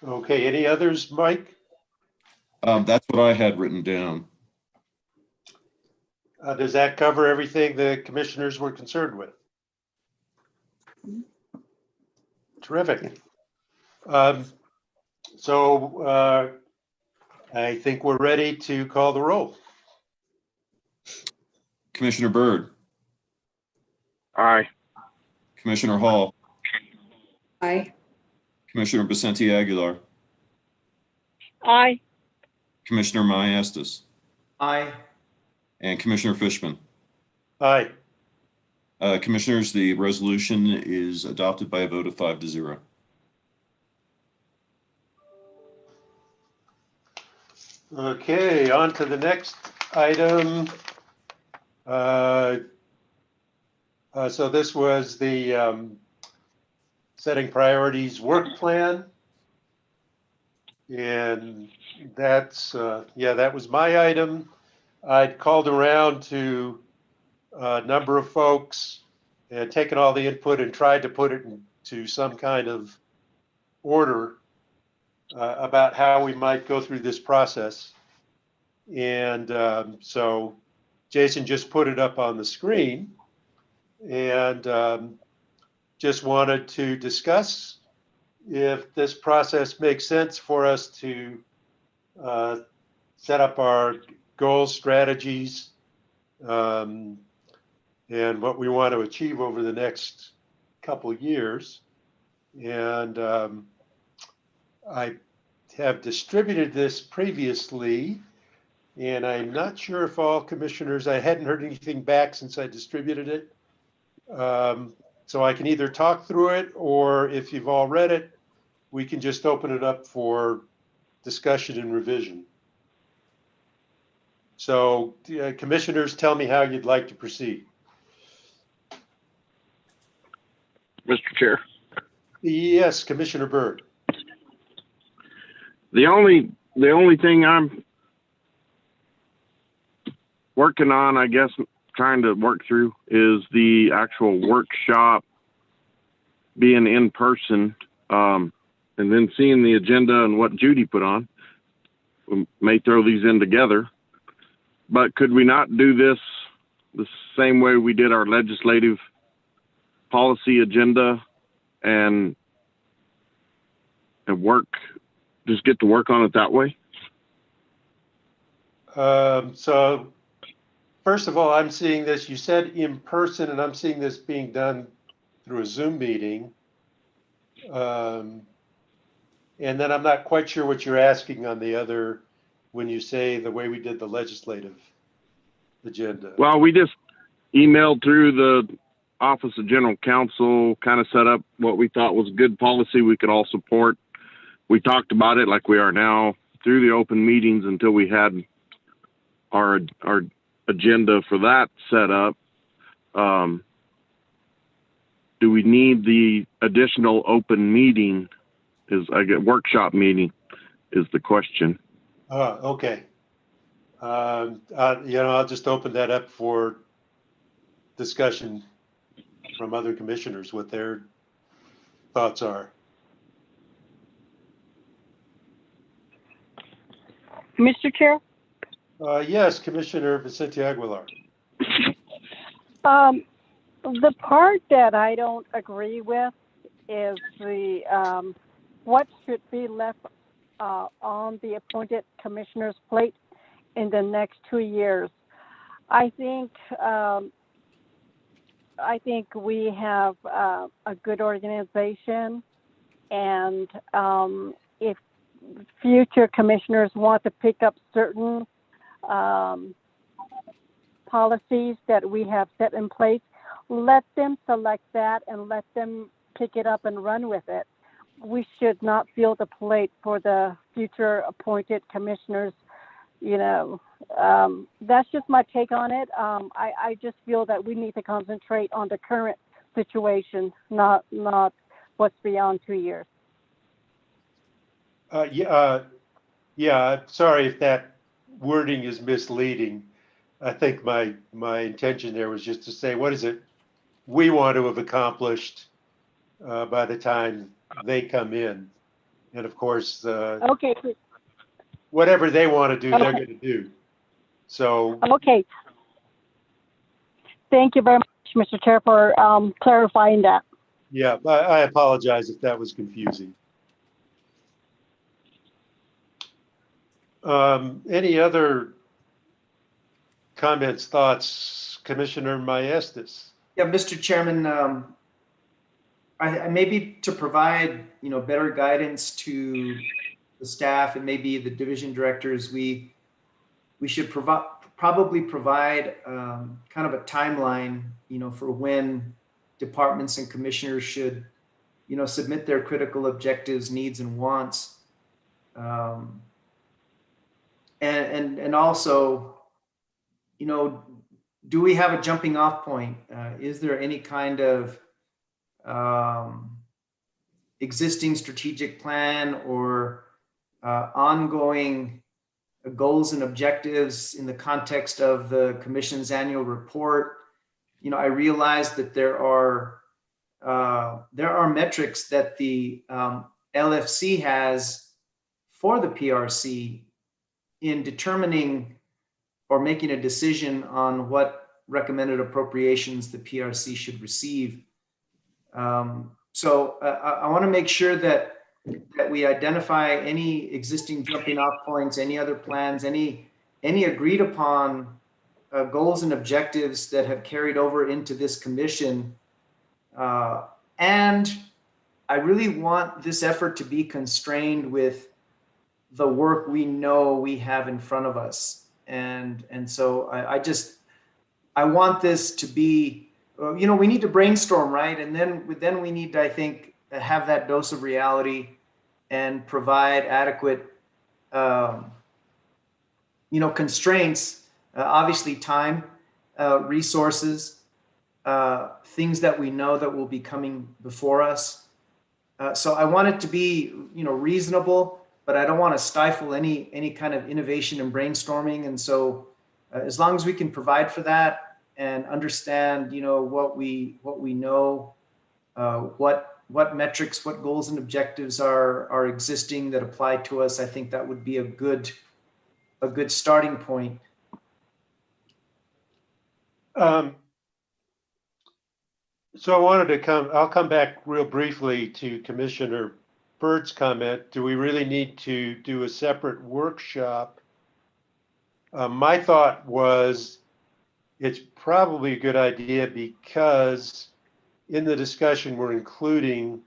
Okay, any others, Mike? That's what I had written down. Does that cover everything the commissioners were concerned with? Terrific. So I think we're ready to call the roll. Commissioner Byrd, Aye. Commissioner Hall, Aye. Commissioner Vicente Aguilar, Aye. Commissioner Maestas, Aye. and Commissioner Fishman. Aye. Commissioners, the resolution is adopted by a vote of 5-0. Okay, on to the next item. So this was the setting priorities work plan. And that's, yeah, that was my item. I'd called around to a number of folks and taken all the input and tried to put it into some kind of order about how we might go through this process. And so Jason just put it up on the screen and just wanted to discuss if this process makes sense for us to set up our goals, strategies, and what we want to achieve over the next couple years. And I have distributed this previously, and I'm not sure if all commissioners, I hadn't heard anything back since I distributed it. So I can either talk through it, or if you've all read it, we can just open it up for discussion and revision. So commissioners, tell me how you'd like to proceed. Mr. Chair. Yes, Commissioner Byrd. The only thing I'm working on, I guess, trying to work through is the actual workshop being in person, and then seeing the agenda and what Judy put on. We may throw these in together, but could we not do this the same way we did our legislative policy agenda and work, just get to work on it that way? So first of all, I'm seeing this, you said in person, and I'm seeing this being done through a Zoom meeting. And then I'm not quite sure what you're asking on the other, when you say the way we did the legislative agenda. Well, we just emailed through the Office of General Counsel, kind of set up what we thought was good policy we could all support. We talked about it like we are now through the open meetings until we had our agenda for that set up. Do we need the additional open meeting? Workshop meeting is the question. Okay. I'll just open that up for discussion from other commissioners, what their thoughts are. Mr. Chair? Yes, Commissioner Vicente Aguilar. The part that I don't agree with is the what should be left on the appointed commissioner's plate in the next 2 years. I think we have a good organization, and if future commissioners want to pick up certain policies that we have set in place, let them select that and let them pick it up and run with it. We should not feel the plate for the future appointed commissioners. You know, that's just my take on it. I just feel that we need to concentrate on the current situation, not what's beyond 2 years. Yeah, sorry if that wording is misleading. I think my intention there was just to say, what is it we want to have accomplished by the time they come in? And of course, Okay. whatever they want to do, they're Okay. going to do. So, Okay. Thank you very much, Mr. Chair, for clarifying that. yeah, I apologize if that was confusing. Any other comments, thoughts, Commissioner Maestas? Yeah, Mr. Chairman, I maybe to provide, better guidance to the staff and maybe the division directors, we should probably provide kind of a timeline, for when departments and commissioners should, submit their critical objectives, needs, and wants. And also, do we have a jumping off point? Is there any kind of existing strategic plan or ongoing goals and objectives in the context of the commission's annual report? I realize that there are metrics that the LFC has for the PRC in determining or making a decision on what recommended appropriations the PRC should receive. So I want to make sure that we identify any existing jumping off points, any other plans, any agreed upon goals and objectives that have carried over into this commission. And I really want this effort to be constrained with the work we know we have in front of us. And so I want this to be, we need to brainstorm, right? And then we need to, I think, have that dose of reality and provide adequate, constraints, obviously time, resources, things that we know that will be coming before us. So I want it to be, reasonable, but I don't want to stifle any kind of innovation and brainstorming. And so as long as we can provide for that and understand, what we know, what metrics, what goals and objectives are existing that apply to us, I think that would be a good starting point. So I wanted to I'll come back real briefly to Commissioner Bird's comment. Do we really need to do a separate workshop? My thought was it's probably a good idea because in the discussion, we're including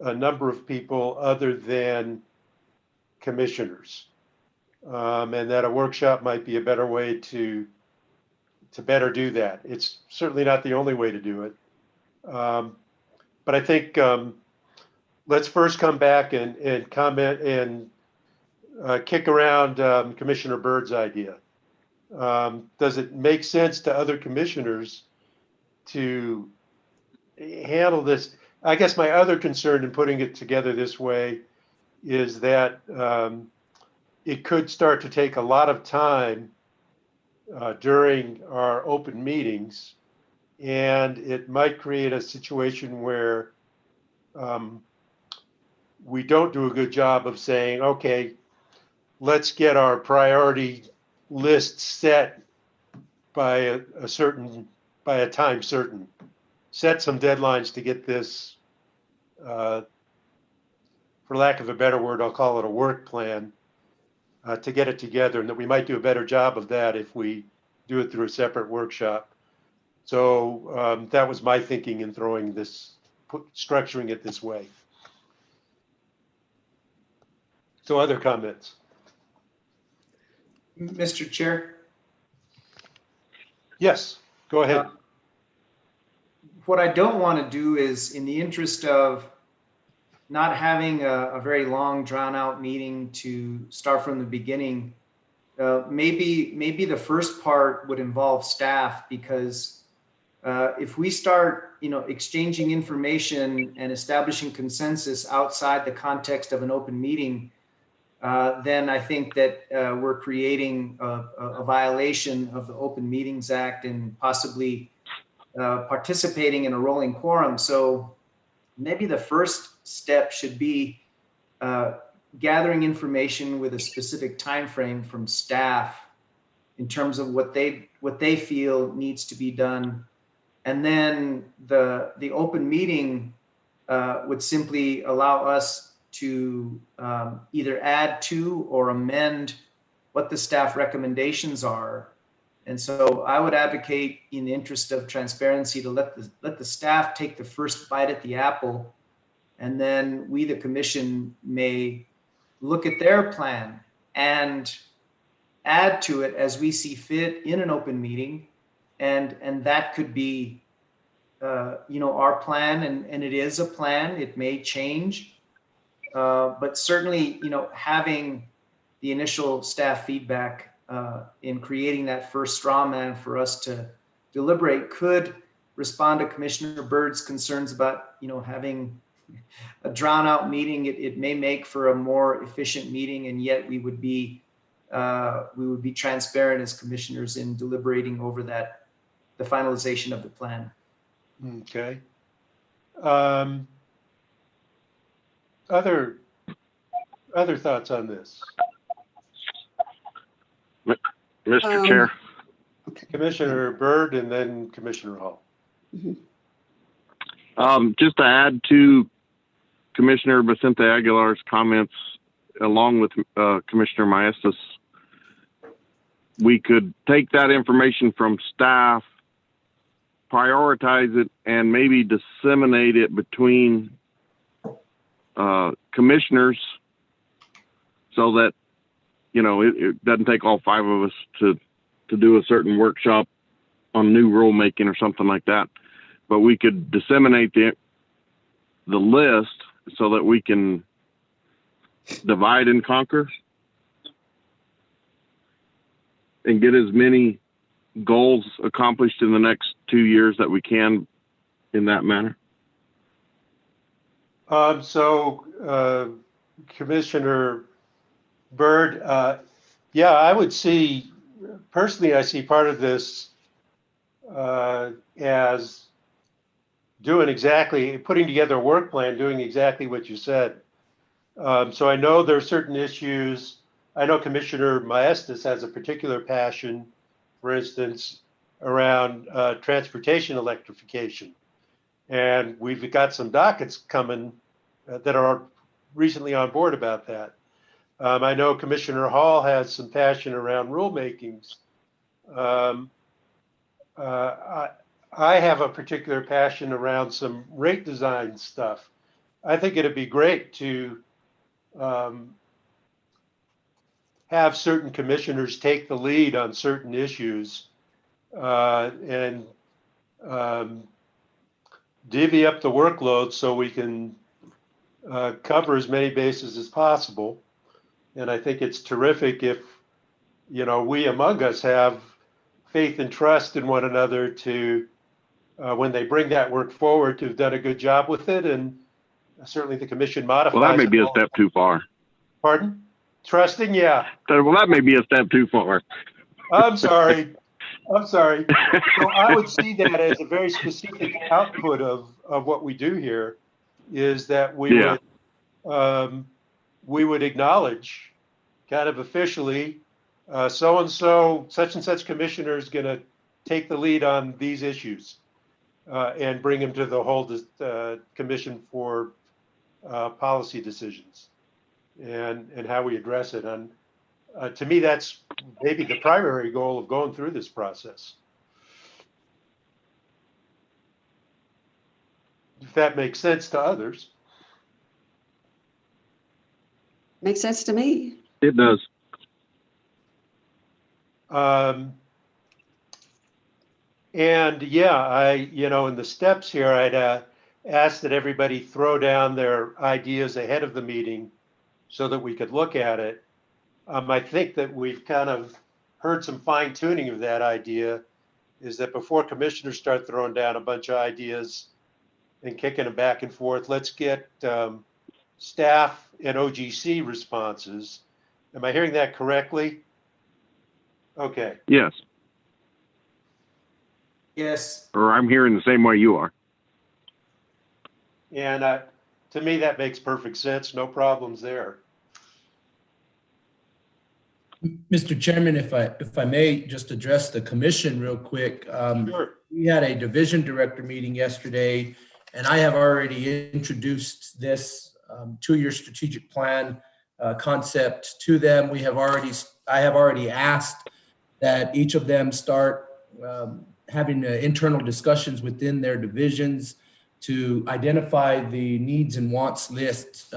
a number of people other than commissioners. And that a workshop might be a better way to better do that. It's certainly not the only way to do it. But I think let's first come back and comment and kick around Commissioner Bird's idea. Does it make sense to other commissioners to handle this? I guess my other concern in putting it together this way is that it could start to take a lot of time during our open meetings, and it might create a situation where we don't do a good job of saying, okay, let's get our priority list set by a time certain. Set some deadlines to get this, for lack of a better word, I'll call it a work plan, to get it together, and that we might do a better job of that if we do it through a separate workshop. So that was my thinking in structuring it this way. So other comments? Mr. Chair, Yes, go ahead. what I don't want to do is, in the interest of not having a very long drawn out meeting to start from the beginning, maybe the first part would involve staff, because if we start, exchanging information and establishing consensus outside the context of an open meeting, then I think that we're creating a violation of the Open Meetings Act and possibly participating in a rolling quorum. So maybe the first step should be gathering information with a specific time frame from staff in terms of what they feel needs to be done, and then the open meeting would simply allow us to either add to or amend what the staff recommendations are. And so I would advocate, in the interest of transparency, to let the staff take the first bite at the apple, and then we, the commission, may look at their plan and add to it as we see fit in an open meeting. And that could be, our plan, and it is a plan. It may change, but certainly, having the initial staff feedback in creating that first straw man for us to deliberate could respond to Commissioner Byrd's concerns about, having a drawn out meeting. It may make for a more efficient meeting, and yet we would be transparent as commissioners in deliberating over the finalization of the plan. Okay. Other thoughts on this? Mr. Chair, Okay. Commissioner Byrd and then Commissioner Hall. just to add to Commissioner Vicente Aguilar's comments, along with Commissioner Maestas, we could take that information from staff, prioritize it, and maybe disseminate it between commissioners so that, it doesn't take all 5 of us to do a certain workshop on new rulemaking or something like that. But we could disseminate the list so that we can divide and conquer and get as many goals accomplished in the next 2 years that we can in that manner. Commissioner Byrd, yeah, I would personally, I see part of this as putting together a work plan, doing exactly what you said. So I know there are certain issues. I know Commissioner Maestas has a particular passion, for instance, around transportation electrification. And we've got some dockets coming that are recently on board about that. I know Commissioner Hall has some passion around rulemakings. I have a particular passion around some rate design stuff. I think it'd be great to have certain commissioners take the lead on certain issues and divvy up the workload so we can cover as many bases as possible. And I think it's terrific if, we among us have faith and trust in one another to, when they bring that work forward, to have done a good job with it. And certainly the commission modifies. Well, that may be a step too far. Pardon? Trusting? Yeah. Well, that may be a step too far. I'm sorry. So I would see that as a very specific output of what we do here, is that we would acknowledge kind of officially, so-and-so, such and such commissioner is going to take the lead on these issues and bring them to the whole commission for policy decisions and how we address it. And to me, that's maybe the primary goal of going through this process. If that makes sense to others. Makes sense to me. It does. And yeah, in the steps here, I'd ask that everybody throw down their ideas ahead of the meeting so that we could look at it. I think that we've kind of heard some fine tuning of that idea, is that before commissioners start throwing down a bunch of ideas and kicking them back and forth, let's get staff and OGC responses. Am I hearing that correctly? Okay. Yes. Yes. Or I'm hearing the same way you are. And to me, that makes perfect sense. No problems there. Mr. Chairman, if I may just address the commission real quick. Sure. We had a division director meeting yesterday, and I have already introduced this two-year strategic plan concept to them. I have already asked that each of them start having internal discussions within their divisions to identify the needs and wants list.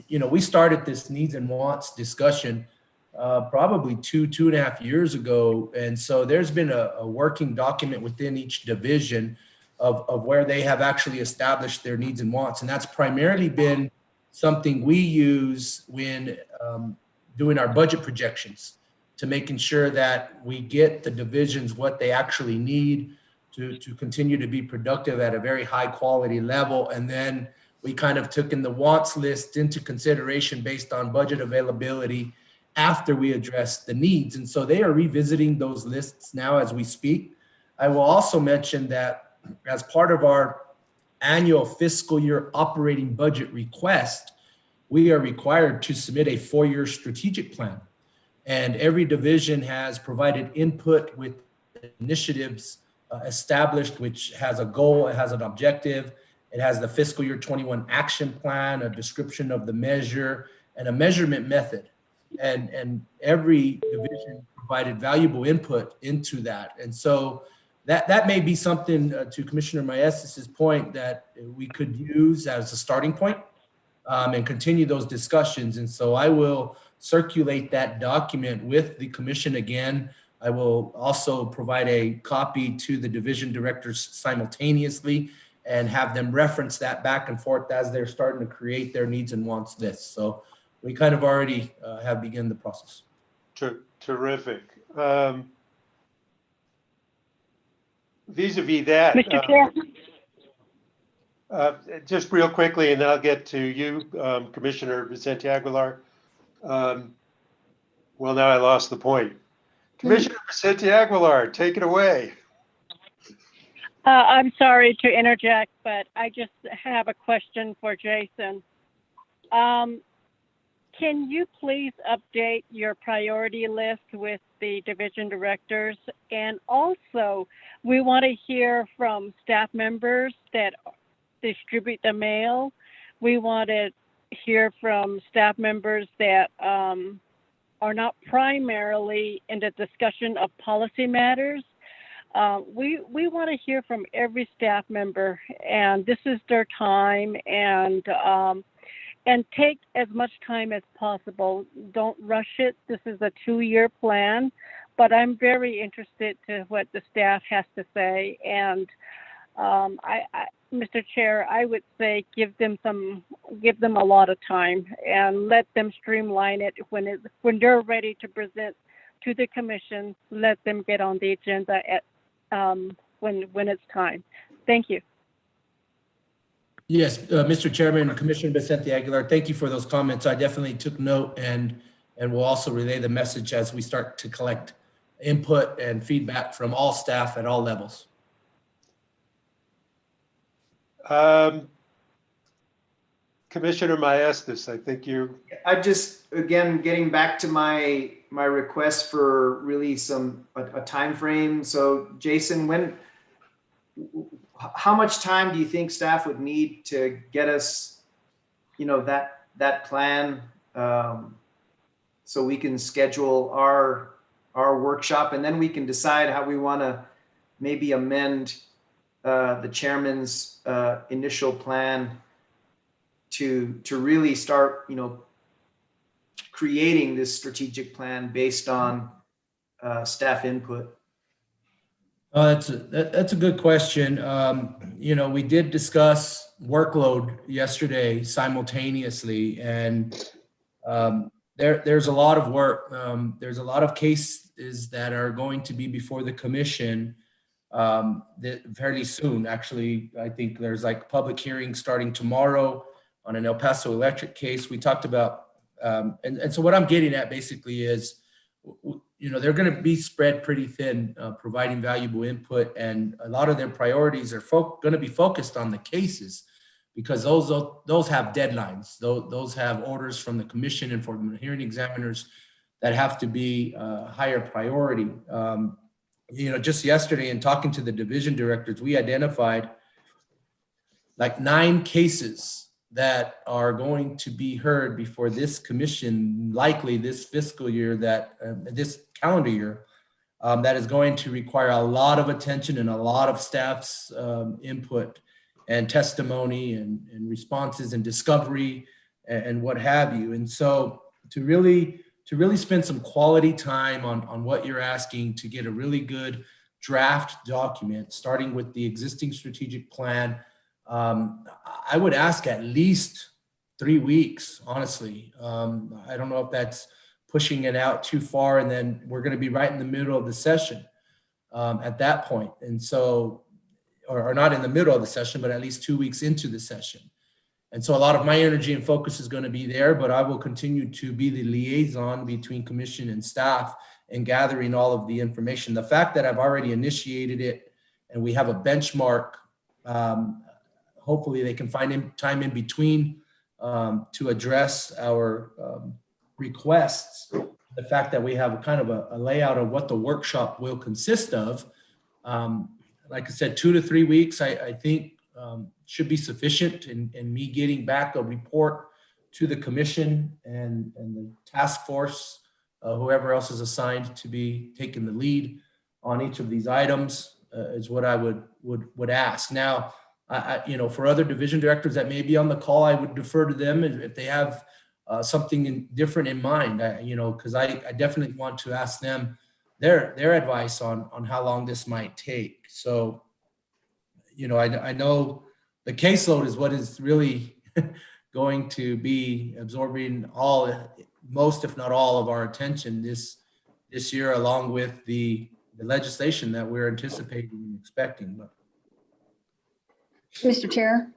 We started this needs and wants discussion probably two and a half years ago. And so there's been a working document within each division of where they have actually established their needs and wants. And that's primarily been something we use when doing our budget projections, to making sure that we get the divisions what they actually need to continue to be productive at a very high quality level. And then we kind of took in the wants list into consideration based on budget availability after we address the needs. And so they are revisiting those lists now as we speak. I will also mention that as part of our annual fiscal year operating budget request, we are required to submit a 4-year strategic plan. And every division has provided input with initiatives established, which has a goal, it has an objective, it has the fiscal year 21 action plan, a description of the measure, and a measurement method. And every division provided valuable input into that. And so that may be something, to Commissioner Maestas' point, that we could use as a starting point and continue those discussions. And so I will circulate that document with the commission again. I will also provide a copy to the division directors simultaneously and have them reference that back and forth as they're starting to create their needs and wants list. So we kind of already have begun the process. Terrific. Vis-a-vis that, Mr. Chair. just real quickly, and then I'll get to you, Commissioner Vicente Aguilar. Well, now I lost the point. Commissioner Vicente Aguilar, take it away. I'm sorry to interject, but I just have a question for Jason. Can you please update your priority list with the division directors? And also, we want to hear from staff members that distribute the mail. We want to hear from staff members that are not primarily in the discussion of policy matters. We want to hear from every staff member, and this is their time, and take as much time as possible. Don't rush it. This is a 2-year plan, but I'm very interested to what the staff has to say. And Mr. Chair, I would say give them a lot of time and let them streamline it when they're ready to present to the commission. Let them get on the agenda at when it's time. Thank you. Yes, Mr. Chairman, Commissioner Vicente Aguilar, thank you for those comments. I definitely took note and will also relay the message as we start to collect input and feedback from all staff at all levels. Commissioner Maestas, I think you. I just, again, getting back to my request for really a time frame. So Jason, how much time do you think staff would need to get us, that plan, so we can schedule our workshop, and then we can decide how we want to maybe amend the chairman's initial plan to really start, creating this strategic plan based on staff input? That's a good question. We did discuss workload yesterday simultaneously, and there's a lot of work. There's a lot of cases that are going to be before the commission fairly soon. Actually, I think there's like public hearings starting tomorrow on an El Paso Electric case. We talked about, and so what I'm getting at basically is, they're going to be spread pretty thin, providing valuable input, and a lot of their priorities are going to be focused on the cases, because those have deadlines. Those have orders from the commission and from the hearing examiners that have to be higher priority. Just yesterday in talking to the division directors, we identified like 9 cases that are going to be heard before this commission, likely this fiscal year, this calendar year, that is going to require a lot of attention and a lot of staff's input and testimony and responses and discovery and what have you. And so to really spend some quality time on what you're asking, to get a really good draft document, starting with the existing strategic plan, I would ask at least 3 weeks, honestly. I don't know if that's pushing it out too far, and then we're going to be right in the middle of the session at that point. And so, or not in the middle of the session, but at least 2 weeks into the session. And so a lot of my energy and focus is going to be there, but I will continue to be the liaison between commission and staff and gathering all of the information. The fact that I've already initiated it and we have a benchmark, hopefully they can find time in between to address our requests. The fact that we have kind of a layout of what the workshop will consist of, like I said, 2 to 3 weeks, I think should be sufficient in me getting back a report to the commission and the task force, whoever else is assigned to be taking the lead on each of these items, is what I would ask. Now, for other division directors that may be on the call, I would defer to them if they have something different in mind, because I definitely want to ask them their advice on how long this might take. So, I know the caseload is what is really going to be absorbing most, if not all, of our attention this year, along with the legislation that we're anticipating and expecting. Mr. Chair.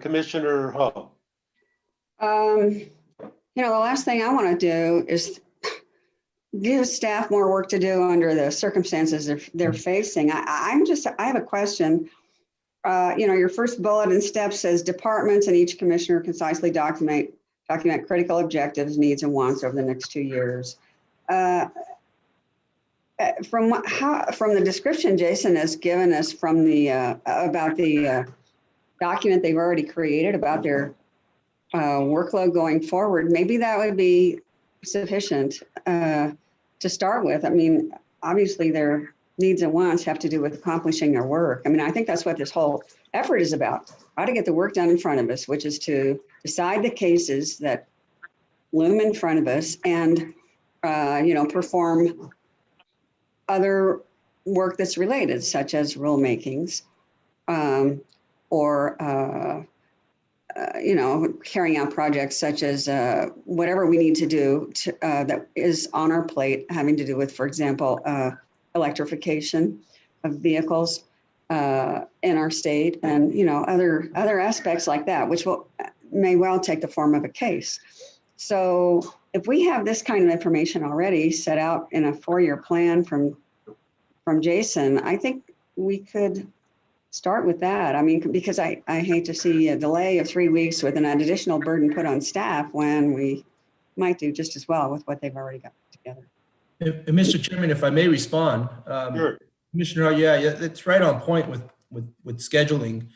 Commissioner Hall. The last thing I want to do is give staff more work to do under the circumstances they're facing. I have a question. Your first bullet in steps says departments and each commissioner concisely document critical objectives, needs, and wants over the next 2 years. From the description Jason has given us from the about the document they've already created about their workload going forward, maybe that would be sufficient to start with. I mean, obviously their needs and wants have to do with accomplishing their work. I mean, I think that's what this whole effort is about, how to get the work done in front of us, which is to decide the cases that loom in front of us and, perform other work that's related, such as rulemakings, or carrying out projects such as whatever we need to do that is on our plate, having to do with, for example, electrification of vehicles in our state, and other aspects like that, which may well take the form of a case. So if we have this kind of information already set out in a 4-year plan from Jason, I think we could start with that. I mean, because I hate to see a delay of 3 weeks with an additional burden put on staff when we might do just as well with what they've already got together. And Mr. Chairman, if I may respond, Sure. Commissioner, yeah, it's right on point with scheduling.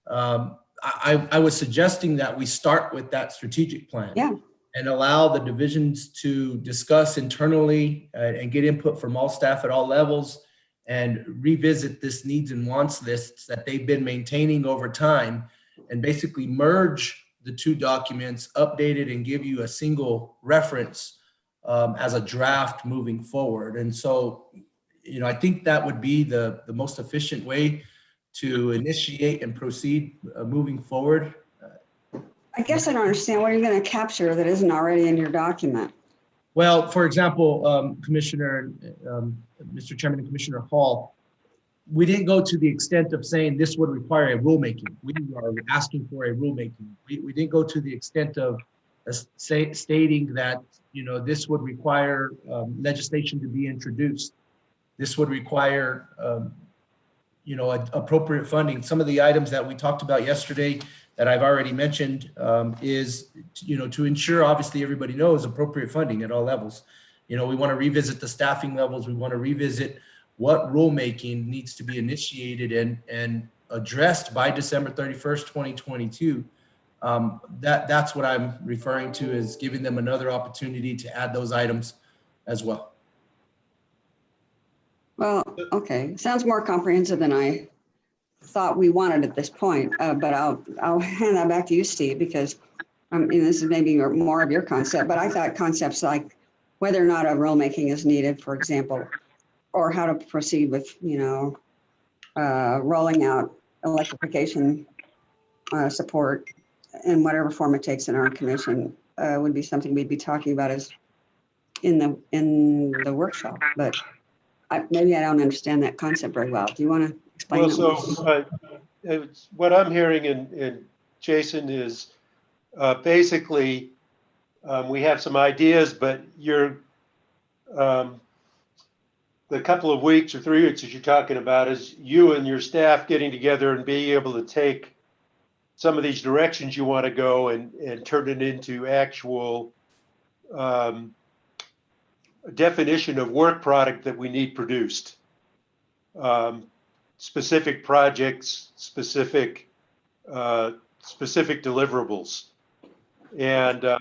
I was suggesting that we start with that strategic plan. Yeah. And allow the divisions to discuss internally and get input from all staff at all levels and revisit this needs and wants lists that they've been maintaining over time, and basically merge the two documents, update it, and give you a single reference as a draft moving forward. And so, I think that would be the most efficient way to initiate and proceed moving forward. I guess I don't understand what you're going to capture that isn't already in your document. Well, for example, Commissioner, Mr. Chairman and Commissioner Hall, we didn't go to the extent of saying this would require a rulemaking. We are asking for a rulemaking. We didn't go to the extent of stating that, this would require legislation to be introduced. This would require, appropriate funding. Some of the items that we talked about yesterday that I've already mentioned is, to ensure, obviously everybody knows, appropriate funding at all levels. We want to revisit the staffing levels. We want to revisit what rulemaking needs to be initiated and addressed by December 31st, 2022. That's what I'm referring to as giving them another opportunity to add those items as well. Well, okay. Sounds more comprehensive than I thought we wanted at this point, but I'll hand that back to you, Steve, because this is maybe more of your concept, but I thought concepts like whether or not a rulemaking is needed, for example, or how to proceed with, rolling out electrification support in whatever form it takes in our commission would be something we'd be talking about as in the workshop. But maybe I don't understand that concept very well. Do you want to explain? Well, so what I'm hearing in Jason is basically we have some ideas, but you're the couple of weeks or 3 weeks that you're talking about is you and your staff getting together and being able to take some of these directions you want to go and turn it into actual definition of work product that we need produced. Specific projects, specific deliverables. And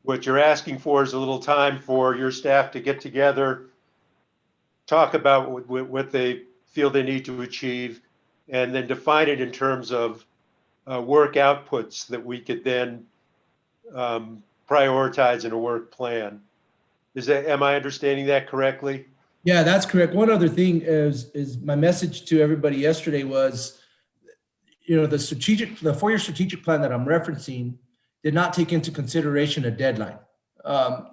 what you're asking for is a little time for your staff to get together, talk about what they feel they need to achieve, and then define it in terms of work outputs that we could then prioritize in a work plan. Am I understanding that correctly? Yeah, that's correct. One other thing is my message to everybody yesterday was, the four-year strategic plan that I'm referencing did not take into consideration a deadline.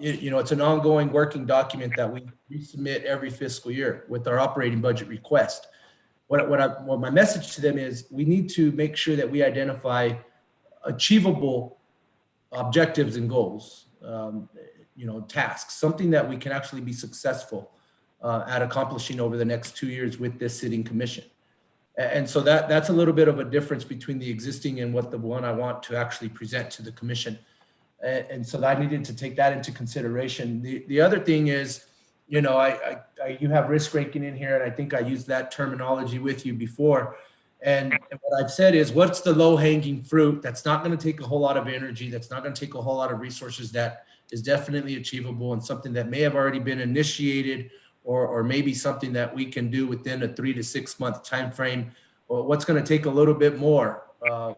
It's an ongoing working document that we resubmit every fiscal year with our operating budget request. What my message to them is we need to make sure that we identify achievable objectives and goals, tasks, something that we can actually be successful at accomplishing over the next 2 years with this sitting commission. And so that's a little bit of a difference between the existing and what the one I want to actually present to the commission. And so I needed to take that into consideration. The other thing is, you have risk ranking in here, and I think I used that terminology with you before. And what I've said is, what's the low hanging fruit that's not going to take a whole lot of energy, that's not going to take a whole lot of resources, that is definitely achievable and something that may have already been initiated, or maybe something that we can do within a 3 to 6 month time frame. Or what's going to take a little bit more,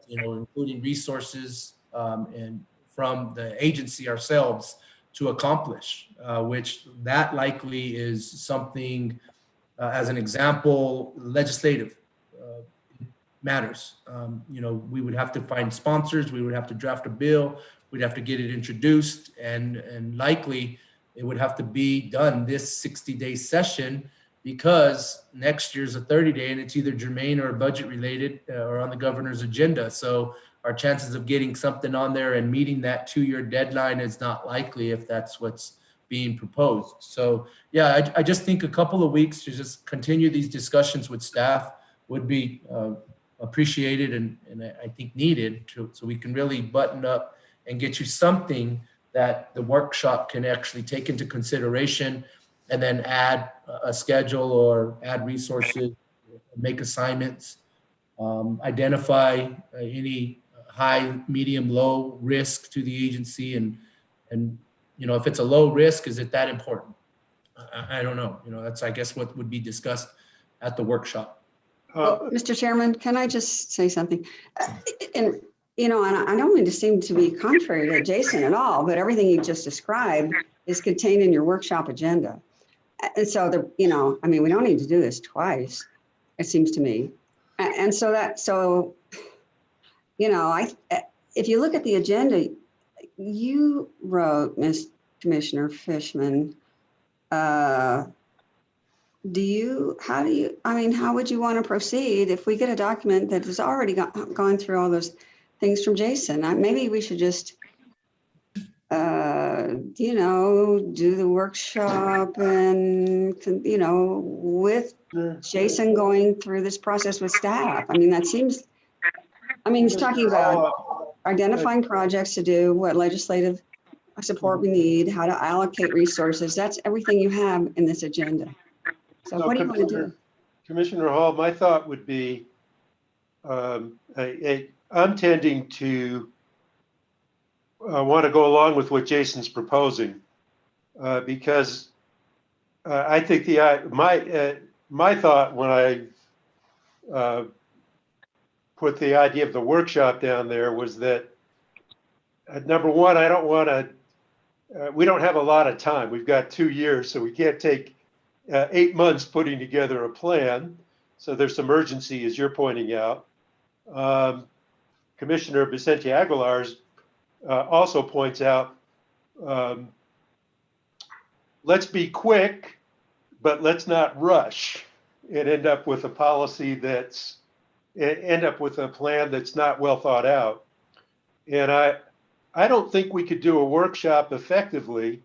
including resources and from the agency ourselves to accomplish, which that likely is something, as an example, legislative matters. We would have to find sponsors, we would have to draft a bill, we'd have to get it introduced, and likely it would have to be done this 60-day session, because next year's a 30-day and it's either germane or budget related or on the governor's agenda. So our chances of getting something on there and meeting that 2-year deadline is not likely if that's what's being proposed. So yeah, I just think a couple of weeks to just continue these discussions with staff would be appreciated and I think needed so we can really button up and get you something that the workshop can actually take into consideration, and then add a schedule or add resources, make assignments, identify any high, medium, low risk to the agency. And if it's a low risk, is it that important? I don't know. That's, I guess, what would be discussed at the workshop. Well, Mr. Chairman, can I just say something? And you know, and I don't mean to seem to be contrary to Jason at all, but everything you just described is contained in your workshop agenda. And so you know, I mean, we don't need to do this twice, it seems to me. And so, you know, if you look at the agenda, you wrote, Ms. Commissioner Fishman, how would you want to proceed if we get a document that has already gone through all those things from Jason? Maybe we should just, you know, do the workshop and, you know, with Jason going through this process with staff. I mean, that seems, I mean, he's talking about identifying projects to do, what legislative support we need, how to allocate resources. That's everything you have in this agenda. So what do you want to do? Commissioner Hall, my thought would be, I'm tending to want to go along with what Jason's proposing, because I think my thought when I put the idea of the workshop down there was that, number one, I don't want to, we don't have a lot of time. We've got 2 years, so we can't take 8 months putting together a plan. So there's some urgency, as you're pointing out. Commissioner Vicente Aguilar's also points out, let's be quick, but let's not rush and end up with a policy end up with a plan that's not well thought out. And I don't think we could do a workshop effectively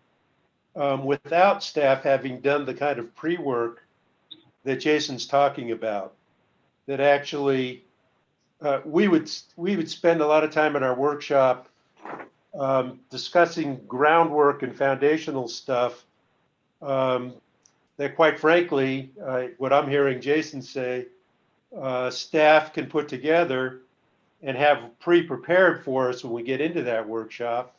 without staff having done the kind of pre-work that Jason's talking about. That actually, we would spend a lot of time in our workshop discussing groundwork and foundational stuff that, quite frankly, what I'm hearing Jason say, staff can put together and have pre-prepared for us when we get into that workshop,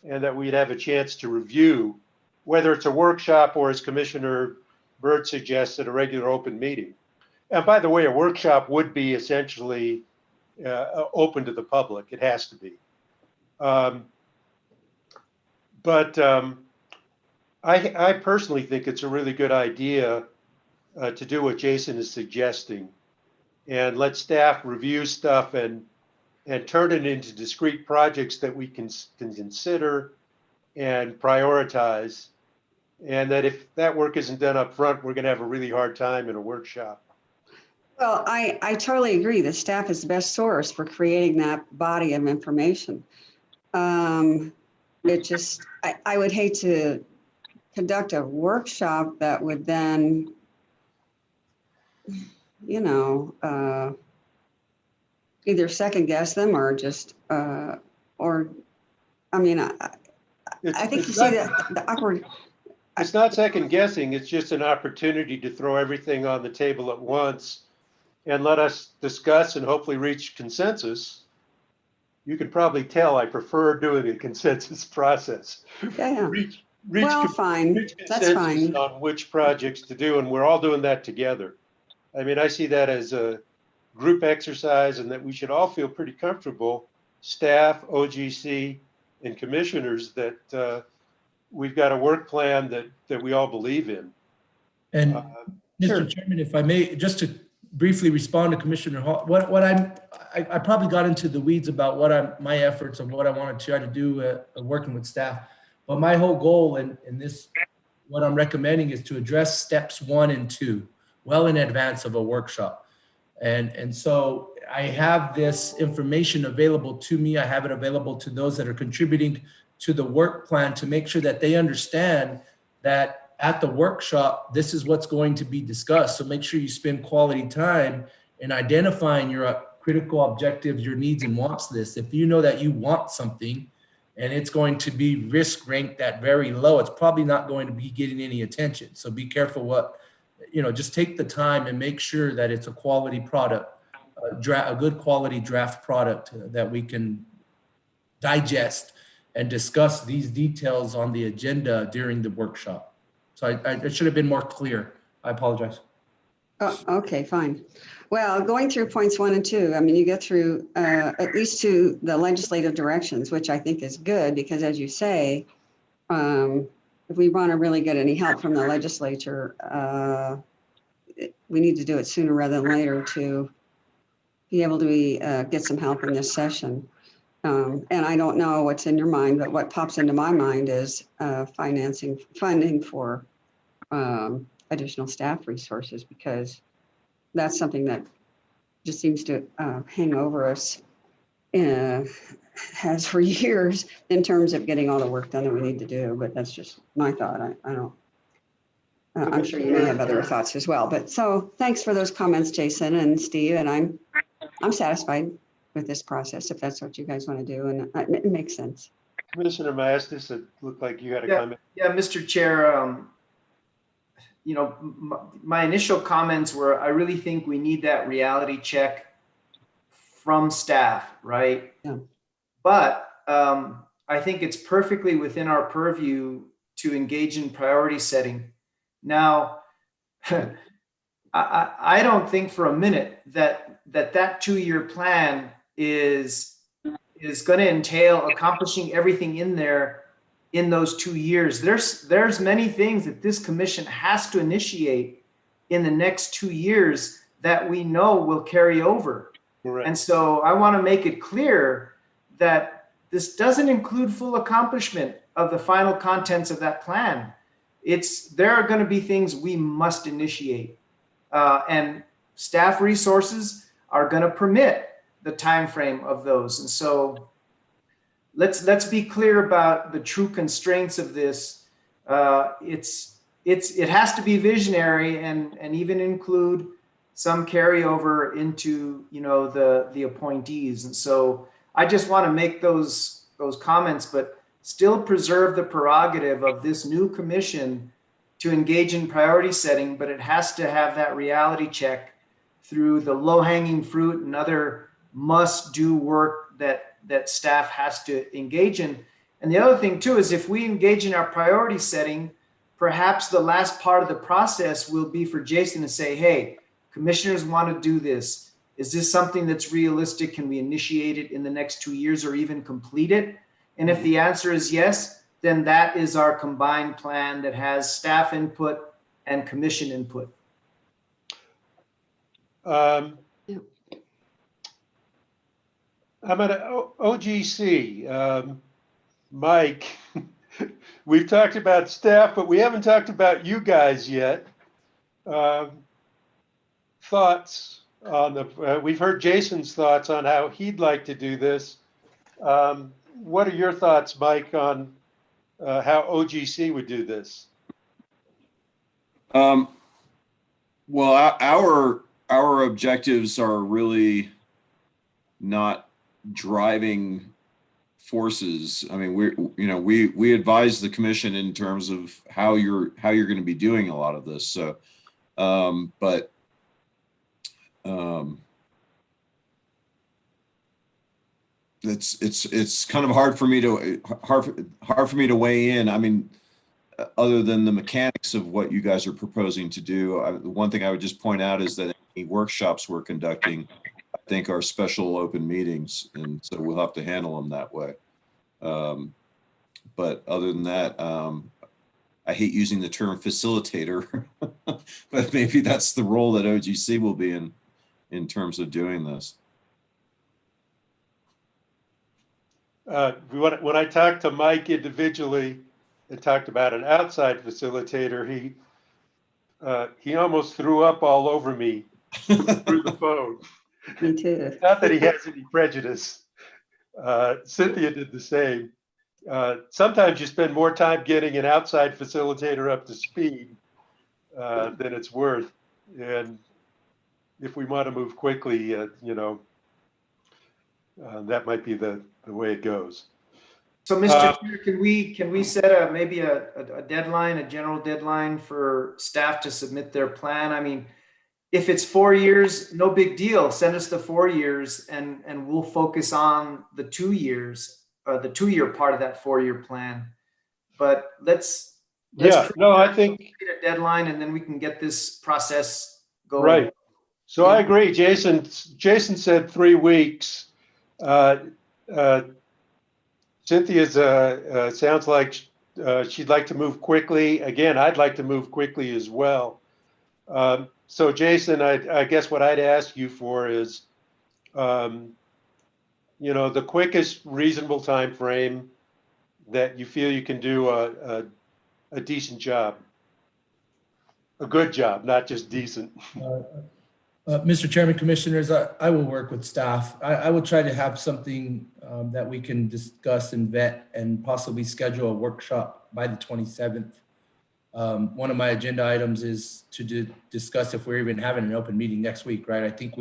and that we'd have a chance to review, whether it's a workshop or, as Commissioner Byrd suggested, a regular open meeting. And by the way, a workshop would be essentially open to the public. It has to be. I personally think it's a really good idea to do what Jason is suggesting and let staff review stuff and turn it into discrete projects that we can consider and prioritize. And that if that work isn't done up front, we're going to have a really hard time in a workshop. Well, I totally agree. The staff is the best source for creating that body of information. It just, I would hate to conduct a workshop that would then, you know, either second guess them or just, or, I mean, I think you see the awkward. It's not second guessing. It's just an opportunity to throw everything on the table at once and let us discuss and hopefully reach consensus. You can probably tell I prefer doing a consensus process. Yeah. Fine. That's fine. On which projects to do, and we're all doing that together. I mean, I see that as a group exercise, and that we should all feel pretty comfortable, staff, OGC, and commissioners, that we've got a work plan that we all believe in. And Mr. Sure. Chairman, if I may, just to briefly respond to Commissioner Hall, I probably got into the weeds about my efforts of what I want to try to do working with staff. But my whole goal in this, what I'm recommending, is to address steps 1 and 2 well in advance of a workshop. And so I have this information available to me. I have it available to those that are contributing to the work plan, to make sure that they understand that at the workshop, this is what's going to be discussed. So make sure you spend quality time in identifying your critical objectives, your needs and wants list. If you know that you want something and it's going to be risk ranked at very low, it's probably not going to be getting any attention. So be careful just take the time and make sure that it's a quality product, a good quality draft product that we can digest and discuss these details on the agenda during the workshop. So I should have been more clear. I apologize. Oh, okay, fine. Well, going through points 1 and 2, I mean, you get through at least to the legislative directions, which I think is good because, as you say, if we want to really get any help from the legislature, we need to do it sooner rather than later to be able to get some help in this session. And I don't know what's in your mind, but what pops into my mind is funding for additional staff resources, because that's something that just seems to hang over us, has for years in terms of getting all the work done that we need to do. But that's just my thought. I don't. I'm sure you may have other thoughts as well. But so thanks for those comments, Jason and Steve. And I'm satisfied with this process if that's what you guys want to do, and it makes sense. Commissioner Mastis, it looked like you had a comment. Yeah, Mr. Chair, you know, my initial comments were, I really think we need that reality check from staff, right? Yeah. But I think it's perfectly within our purview to engage in priority setting. Now, I don't think for a minute that 2-year plan is going to entail accomplishing everything in there in those 2 years. There's many things that this commission has to initiate in the next 2 years that we know will carry over. Correct. And so I want to make it clear that this doesn't include full accomplishment of the final contents of that plan. There are going to be things we must initiate, and staff resources are going to permit the time frame of those. And so let's be clear about the true constraints of this. It has to be visionary and even include some carryover into, you know, the appointees. And so I just want to make those comments, but still preserve the prerogative of this new commission to engage in priority setting, but it has to have that reality check through the low-hanging fruit and other must-do work that staff has to engage in. And the other thing too is, if we engage in our priority setting, perhaps the last part of the process will be for Jason to say, hey, commissioners want to do this. Is this something that's realistic? Can we initiate it in the next 2 years or even complete it? And if the answer is yes, then that is our combined plan that has staff input and commission input. I'm at OGC. Mike, we've talked about staff, but we haven't talked about you guys yet. Thoughts on we've heard Jason's thoughts on how he'd like to do this. What are your thoughts, Mike, on how OGC would do this? Well, our objectives are really not driving forces. I mean, we advise the commission in terms of how you're going to be doing a lot of this. So, it's kind of hard for me to weigh in. I mean, other than the mechanics of what you guys are proposing to do, the one thing I would just point out is that any workshops we're conducting, I think, are special open meetings, and so we'll have to handle them that way. But other than that, I hate using the term facilitator, but maybe that's the role that OGC will be in terms of doing this. When I talked to Mike individually and talked about an outside facilitator, he almost threw up all over me through the phone. Me too. Not that he has any prejudice. Cynthia did the same. Sometimes you spend more time getting an outside facilitator up to speed than it's worth. And if we want to move quickly, that might be the way it goes. So, Mr. Chair, can we set maybe a deadline, a general deadline for staff to submit their plan? I mean, if it's 4 years, no big deal. Send us the 4 years, and we'll focus on the 2 years, the 2-year part of that 4-year plan. But let's I think a deadline, and then we can get this process go. Right. So I agree. Jason said 3 weeks. Cynthia's sounds like she'd like to move quickly. Again, I'd like to move quickly as well. So Jason, I guess what I'd ask you for is, the quickest reasonable time frame that you feel you can do a decent job, a good job, not just decent. Mr. Chairman, Commissioners, I will work with staff. I will try to have something that we can discuss and vet and possibly schedule a workshop by the 27th. One of my agenda items is to discuss if we're even having an open meeting next week, right? I think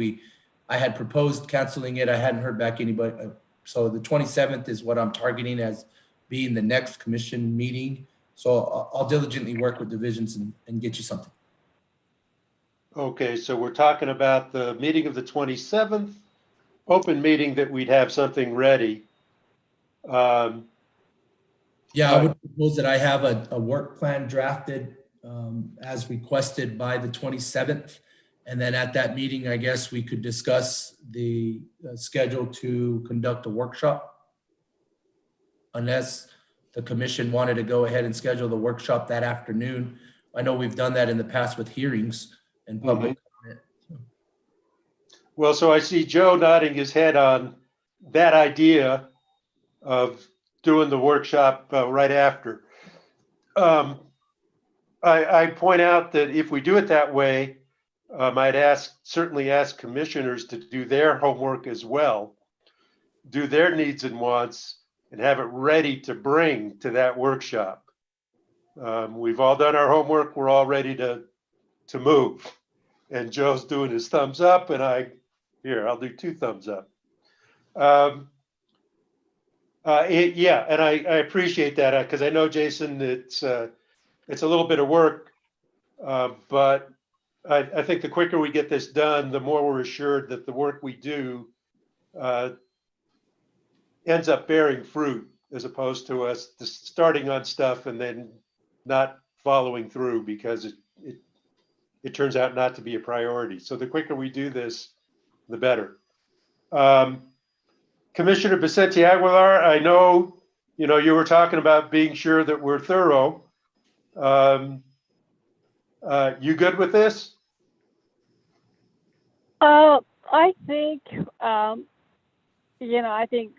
I had proposed canceling it. I hadn't heard back anybody. So the 27th is what I'm targeting as being the next commission meeting. So I'll diligently work with divisions and get you something. Okay, so we're talking about the meeting of the 27th, open meeting that we'd have something ready. Yeah, I would propose that I have a work plan drafted as requested by the 27th. And then at that meeting, I guess we could discuss the schedule to conduct a workshop. Unless the commission wanted to go ahead and schedule the workshop that afternoon. I know we've done that in the past with hearings and public comment. Well, so I see Joe nodding his head on that idea of doing the workshop right after. I point out that if we do it that way, I'd certainly ask commissioners to do their homework as well, do their needs and wants, and have it ready to bring to that workshop. We've all done our homework. We're all ready to move. And Joe's doing his thumbs up, and I'll do 2 thumbs up. Yeah, and I appreciate that because I know, Jason, it's a little bit of work, but I think the quicker we get this done, the more we're assured that the work we do ends up bearing fruit, as opposed to us just starting on stuff and then not following through because it turns out not to be a priority. So the quicker we do this, the better. Commissioner Vicente Aguilar, I know, you were talking about being sure that we're thorough. You good with this? I think, I think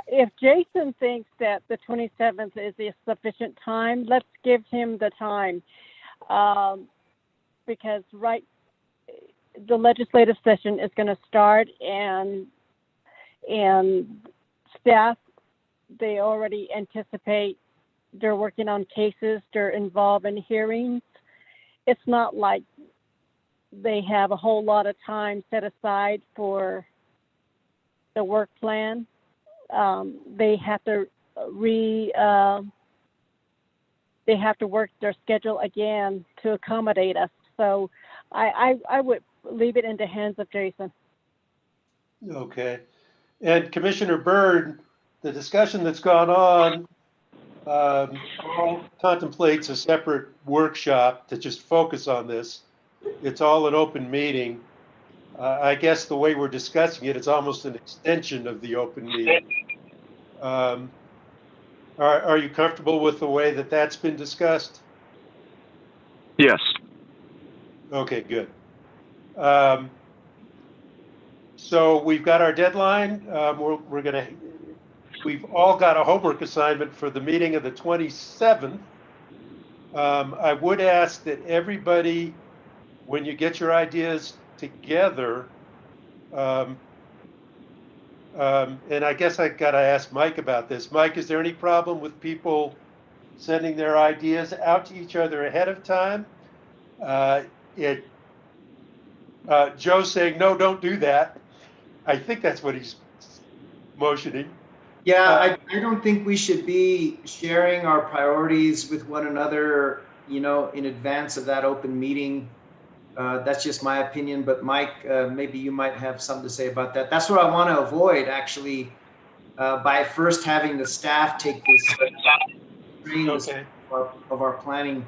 if Jason thinks that the 27th is a sufficient time, let's give him the time. Because the legislative session is going to start, and staff, they already anticipate they're working on cases, they're involved in hearings. It's not like they have a whole lot of time set aside for the work plan. They have to work their schedule again to accommodate us. So I would leave it in the hands of Jason. Okay. And Commissioner Byrd, the discussion that's gone on all contemplates a separate workshop to just focus on this. It's all an open meeting. I guess the way we're discussing it, it's almost an extension of the open meeting. Are you comfortable with the way that that's been discussed? Yes. Okay, good. So we've got our deadline. We've all got a homework assignment for the meeting of the 27th. I would ask that everybody, when you get your ideas together, and I guess I got to ask Mike about this. Mike, is there any problem with people sending their ideas out to each other ahead of time? Joe's saying, no, don't do that. I think that's what he's motioning. Yeah, I don't think we should be sharing our priorities with one another, in advance of that open meeting. That's just my opinion, but Mike, maybe you might have something to say about that. That's what I want to avoid, actually, by first having the staff take this train of our planning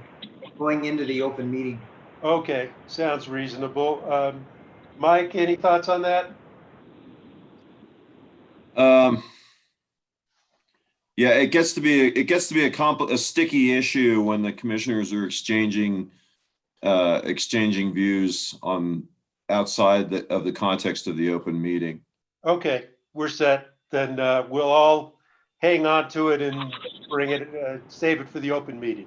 going into the open meeting. Okay, sounds reasonable. Mike, any thoughts on that? Yeah, it gets to be a sticky issue when the commissioners are exchanging views on outside of the context of the open meeting. Okay, we're set. Then we'll all hang on to it and bring it, save it for the open meeting.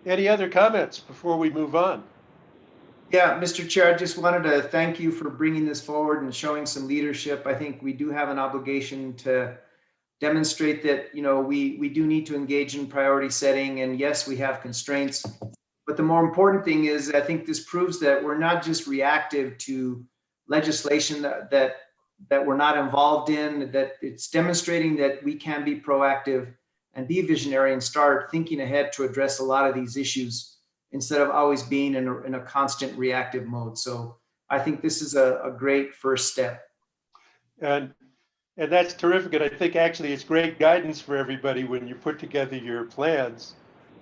Any other comments before we move on? Yeah, Mr. Chair, I just wanted to thank you for bringing this forward and showing some leadership. I think we do have an obligation to demonstrate that, you know, we do need to engage in priority setting, and yes, we have constraints. But the more important thing is, I think this proves that we're not just reactive to legislation that we're not involved in, that it's demonstrating that we can be proactive and be visionary and start thinking ahead to address a lot of these issues instead of always being in a constant reactive mode. So I think this is a great first step. And that's terrific. And I think actually it's great guidance for everybody when you put together your plans.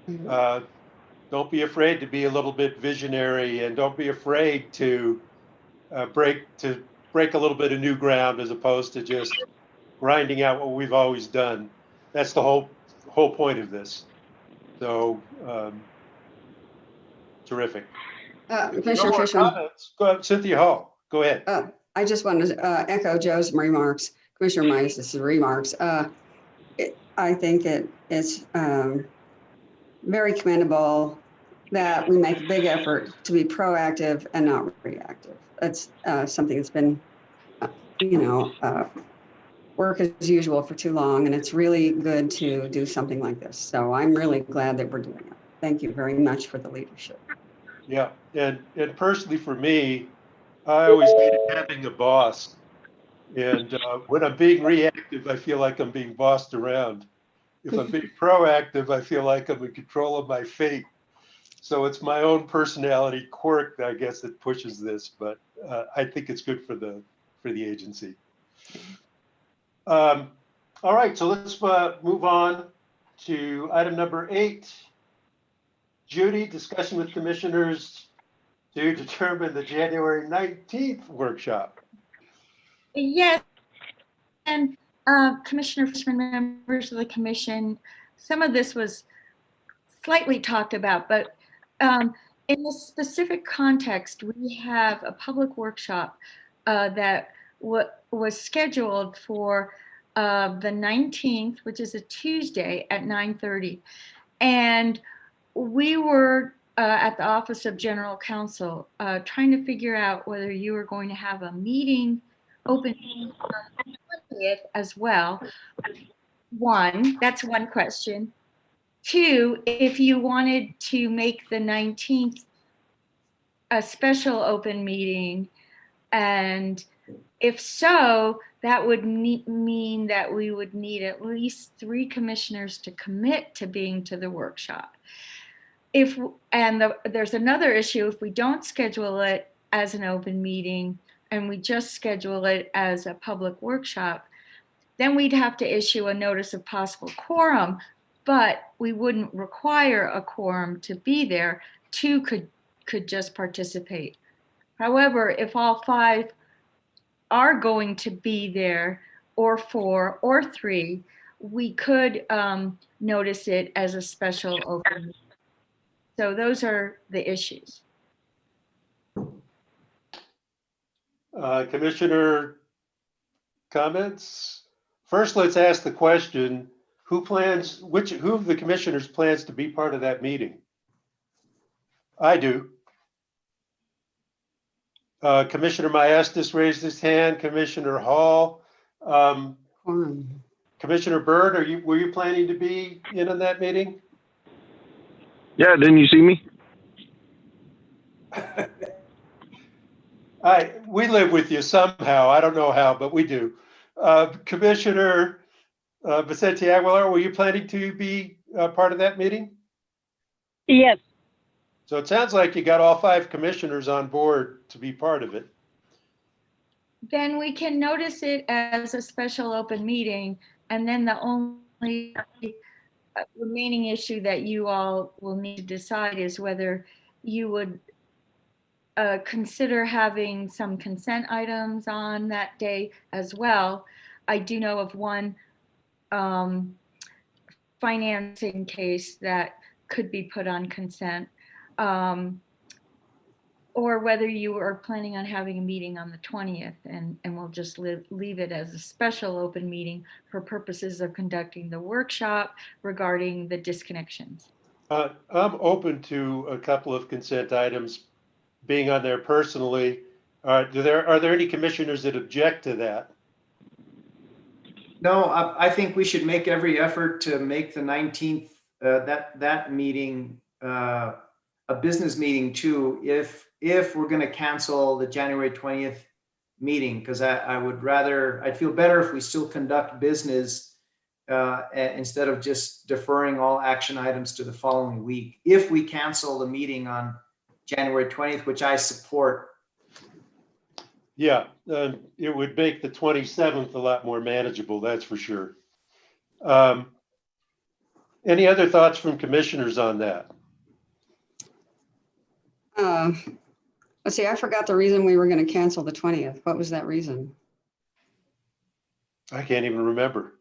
Don't be afraid to be a little bit visionary, and don't be afraid to break a little bit of new ground as opposed to just grinding out what we've always done. That's the whole point of this. So terrific. Commissioner No more Fishman, comments. Go ahead, Cynthia Hall. Go ahead. I just wanted to echo Joe's remarks, Commissioner Meis's remarks. I think it is very commendable that we make a big effort to be proactive and not reactive. That's something that's been, work as usual for too long, and it's really good to do something like this. So I'm really glad that we're doing it. Thank you very much for the leadership. Yeah, and personally for me, I always hated having a boss. And when I'm being reactive, I feel like I'm being bossed around. If I'm being proactive, I feel like I'm in control of my fate. So it's my own personality quirk, I guess, that pushes this, but I think it's good for the agency. All right, so let's move on to item number 8. Judy, discussion with commissioners to determine the January 19th workshop. Yes, and Commissioner Fishman, members of the commission, some of this was slightly talked about, but in this specific context, we have a public workshop that was scheduled for the 19th, which is a Tuesday at 9:30. And we were at the Office of General Counsel trying to figure out whether you were going to have a meeting, open meeting on the 20th as well. That's one question. 2, if you wanted to make the 19th a special open meeting, and if so, that would mean that we would need at least 3 commissioners to commit to being to the workshop. There's another issue: if we don't schedule it as an open meeting and we just schedule it as a public workshop, then we'd have to issue a notice of possible quorum, but we wouldn't require a quorum to be there. 2 could just participate. However, if all 5 are going to be there, or 4 or 3, we could notice it as a special open meeting. So those are the issues. Commissioner comments? First, let's ask the question, who of the commissioners plans to be part of that meeting? I do. Commissioner Maestas raised his hand, Commissioner Hall. Commissioner Byrd, were you planning to be in on that meeting? Yeah, didn't you see me? We live with you somehow. I don't know how, but we do. Commissioner Vicente Aguilar, were you planning to be part of that meeting? Yes. So it sounds like you got all 5 commissioners on board to be part of it. Then we can notice it as a special open meeting, and then the only remaining issue that you all will need to decide is whether you would consider having some consent items on that day as well. I do know of one financing case that could be put on consent, or whether you are planning on having a meeting on the 20th and we'll just leave it as a special open meeting for purposes of conducting the workshop regarding the disconnections. I'm open to a couple of consent items being on there personally. Are there any commissioners that object to that? No, I think we should make every effort to make the 19th, that meeting, a business meeting too, if we're gonna cancel the January 20th meeting, because I'd feel better if we still conduct business instead of just deferring all action items to the following week. If we cancel the meeting on January 20th, which I support. Yeah, it would make the 27th a lot more manageable, that's for sure. Any other thoughts from commissioners on that? Let's see, I forgot the reason we were going to cancel the 20th. What was that reason? I can't even remember.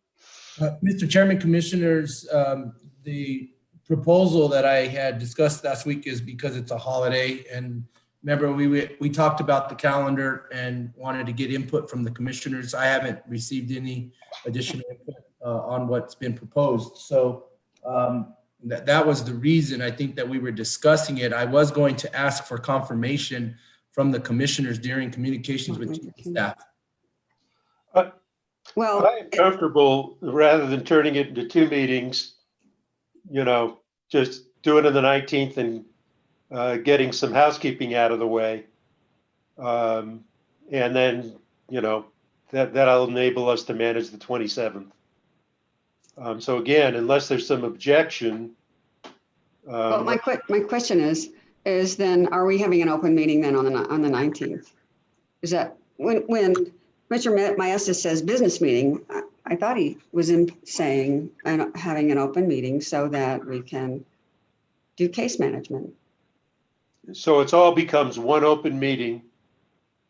Mr. Chairman, Commissioners, the proposal that I had discussed last week is because it's a holiday, and remember we talked about the calendar and wanted to get input from the commissioners. I haven't received any additional input on what's been proposed. So that was the reason I think that we were discussing it. I was going to ask for confirmation from the commissioners during communications with staff. Well, I'm comfortable, rather than turning it into two meetings, just doing it on the 19th and getting some housekeeping out of the way. And then, that'll enable us to manage the 27th. So again, unless there's some objection. well, my question is then, are we having an open meeting then on the 19th? Is that when Mr. Maestas says business meeting, I thought he was saying having an open meeting so that we can do case management. So it's all becomes one open meeting,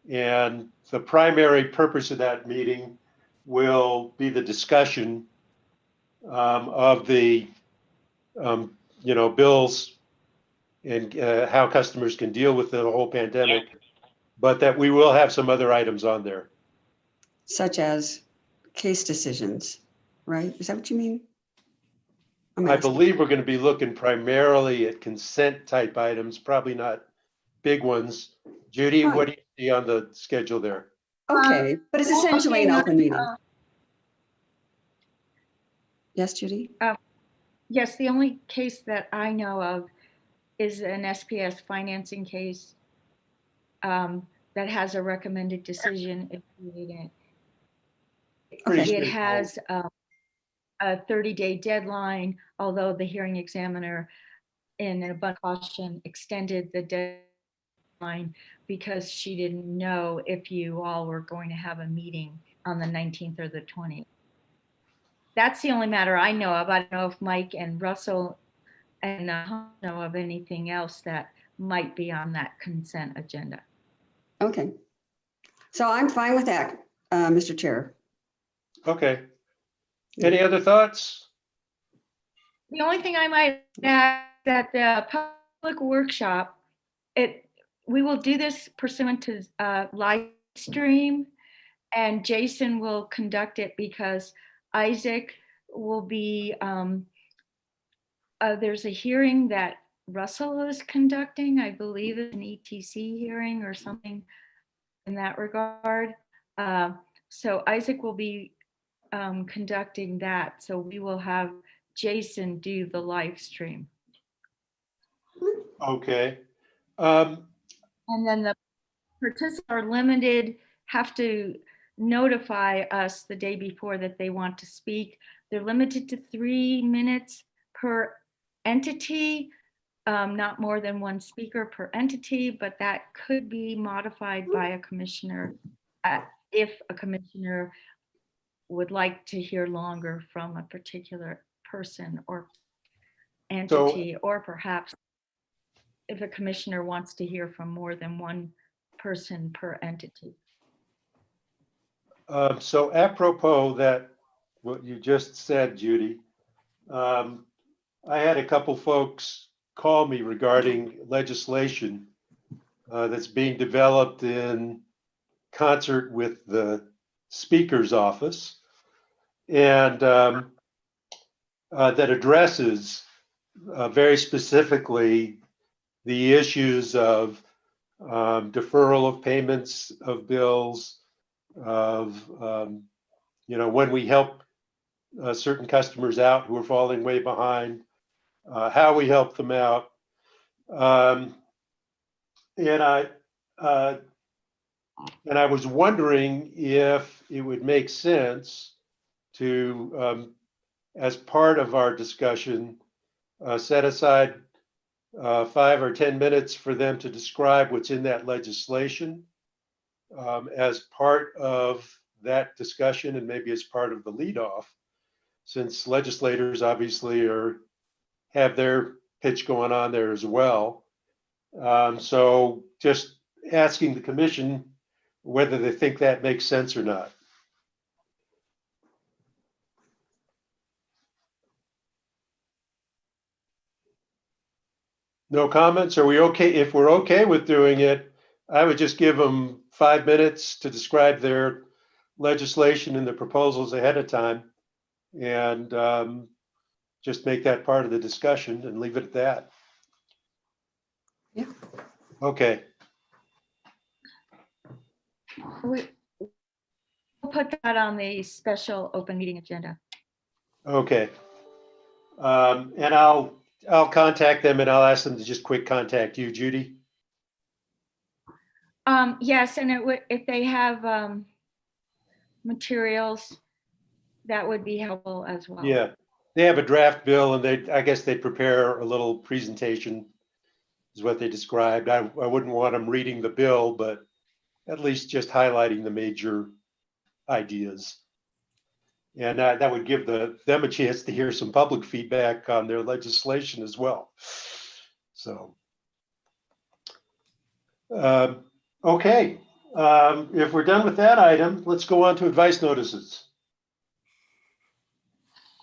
and the primary purpose of that meeting will be the discussion of the bills and how customers can deal with the whole pandemic, but that we will have some other items on there. Such as case decisions, right? Is that what you mean? I believe we're going to be looking primarily at consent type items, probably not big ones. Judy, what do you see on the schedule there? Okay, but it's essentially an open meeting. Yes, Judy? Yes, the only case that I know of is an SPS financing case that has a recommended decision if you need it. It has a 30-day deadline, although the hearing examiner, in an abundant caution, extended the deadline because she didn't know if you all were going to have a meeting on the 19th or the 20th. That's the only matter I know of. I don't know if Mike and Russell and know of anything else that might be on that consent agenda. Okay. So I'm fine with that, Mr. Chair. Okay. Any other thoughts? The only thing I might add that the public workshop, we will do this pursuant to live stream, and Jason will conduct it because Isaac will be, there's a hearing that Russell is conducting, I believe it's an ETC hearing or something in that regard. So Isaac will be conducting that. So we will have Jason do the live stream. Okay. And then the participants are limited, have to notify us the day before that they want to speak. They're limited to 3 minutes per entity, not more than one speaker per entity, but that could be modified by a commissioner if a commissioner would like to hear longer from a particular person or entity, or perhaps if a commissioner wants to hear from more than one person per entity. So apropos that, what you just said, Judy, I had a couple folks call me regarding legislation that's being developed in concert with the Speaker's office, and that addresses very specifically the issues of deferral of payments of bills, of when we help certain customers out who are falling way behind, how we help them out. And I was wondering if it would make sense to, as part of our discussion, set aside 5 or 10 minutes for them to describe what's in that legislation as part of that discussion, and maybe as part of the leadoff, since legislators obviously have their pitch going on there as well. So just asking the commission whether they think that makes sense or not. No comments? Are we okay? If we're okay with doing it, I would just give them 5 minutes to describe their legislation and the proposals ahead of time, and just make that part of the discussion and leave it at that. Yeah. Okay. We'll put that on the special open meeting agenda. Okay. And I'll contact them and I'll ask them to just quick contact you, Judy. Yes, and it would, if they have materials, that would be helpful as well. Yeah, they have a draft bill and I guess they prepare a little presentation is what they described. I wouldn't want them reading the bill, but at least just highlighting the major ideas. And that would give them a chance to hear some public feedback on their legislation as well. So, okay. If we're done with that item, let's go on to advice notices.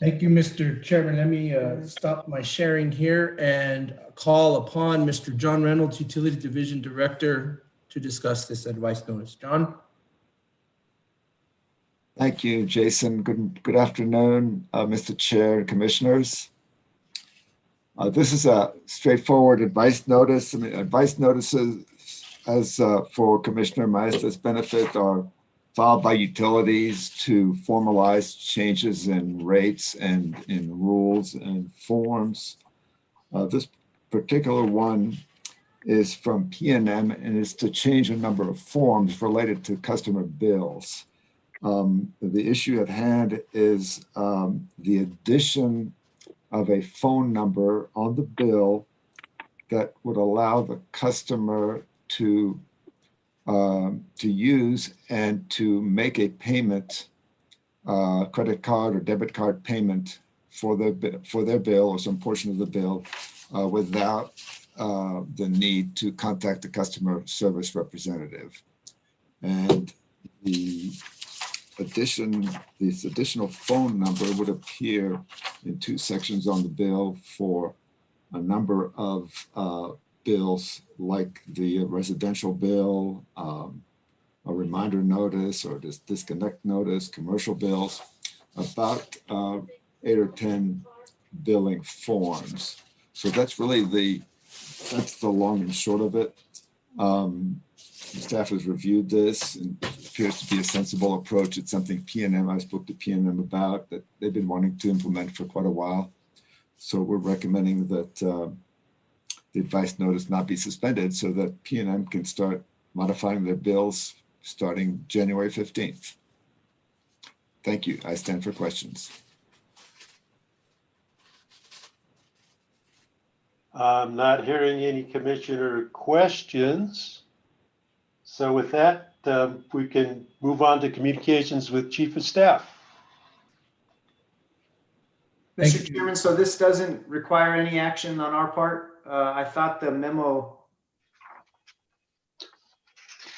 Thank you, Mr. Chairman. Let me stop my sharing here and call upon Mr. John Reynolds, Utility Division Director, to discuss this advice notice. John? Thank you, Jason. Good afternoon, Mr. Chair and Commissioners. This is a straightforward advice notice. I mean, advice notices, as for Commissioner Maestra's benefit, are filed by utilities to formalize changes in rates and in rules and forms. This particular one is from PNM and is to change a number of forms related to customer bills. The issue at hand is the addition of a phone number on the bill that would allow the customer to use and to make a payment, credit card or debit card payment for their bill or some portion of the bill without the need to contact the customer service representative. And this additional phone number would appear in 2 sections on the bill for a number of bills, like the residential bill, a reminder notice or this disconnect notice, commercial bills, about 8 or 10 billing forms. So that's really the long and short of it. The staff has reviewed this and it appears to be a sensible approach. It's something I spoke to PNM about that they've been wanting to implement for quite a while. So we're recommending that the advice notice not be suspended so that PNM can start modifying their bills starting January 15th. Thank you. I stand for questions. I'm not hearing any commissioner questions. So with that, we can move on to communications with Chief of Staff. Thank Mr. you. Chairman, so this doesn't require any action on our part? I thought the memo,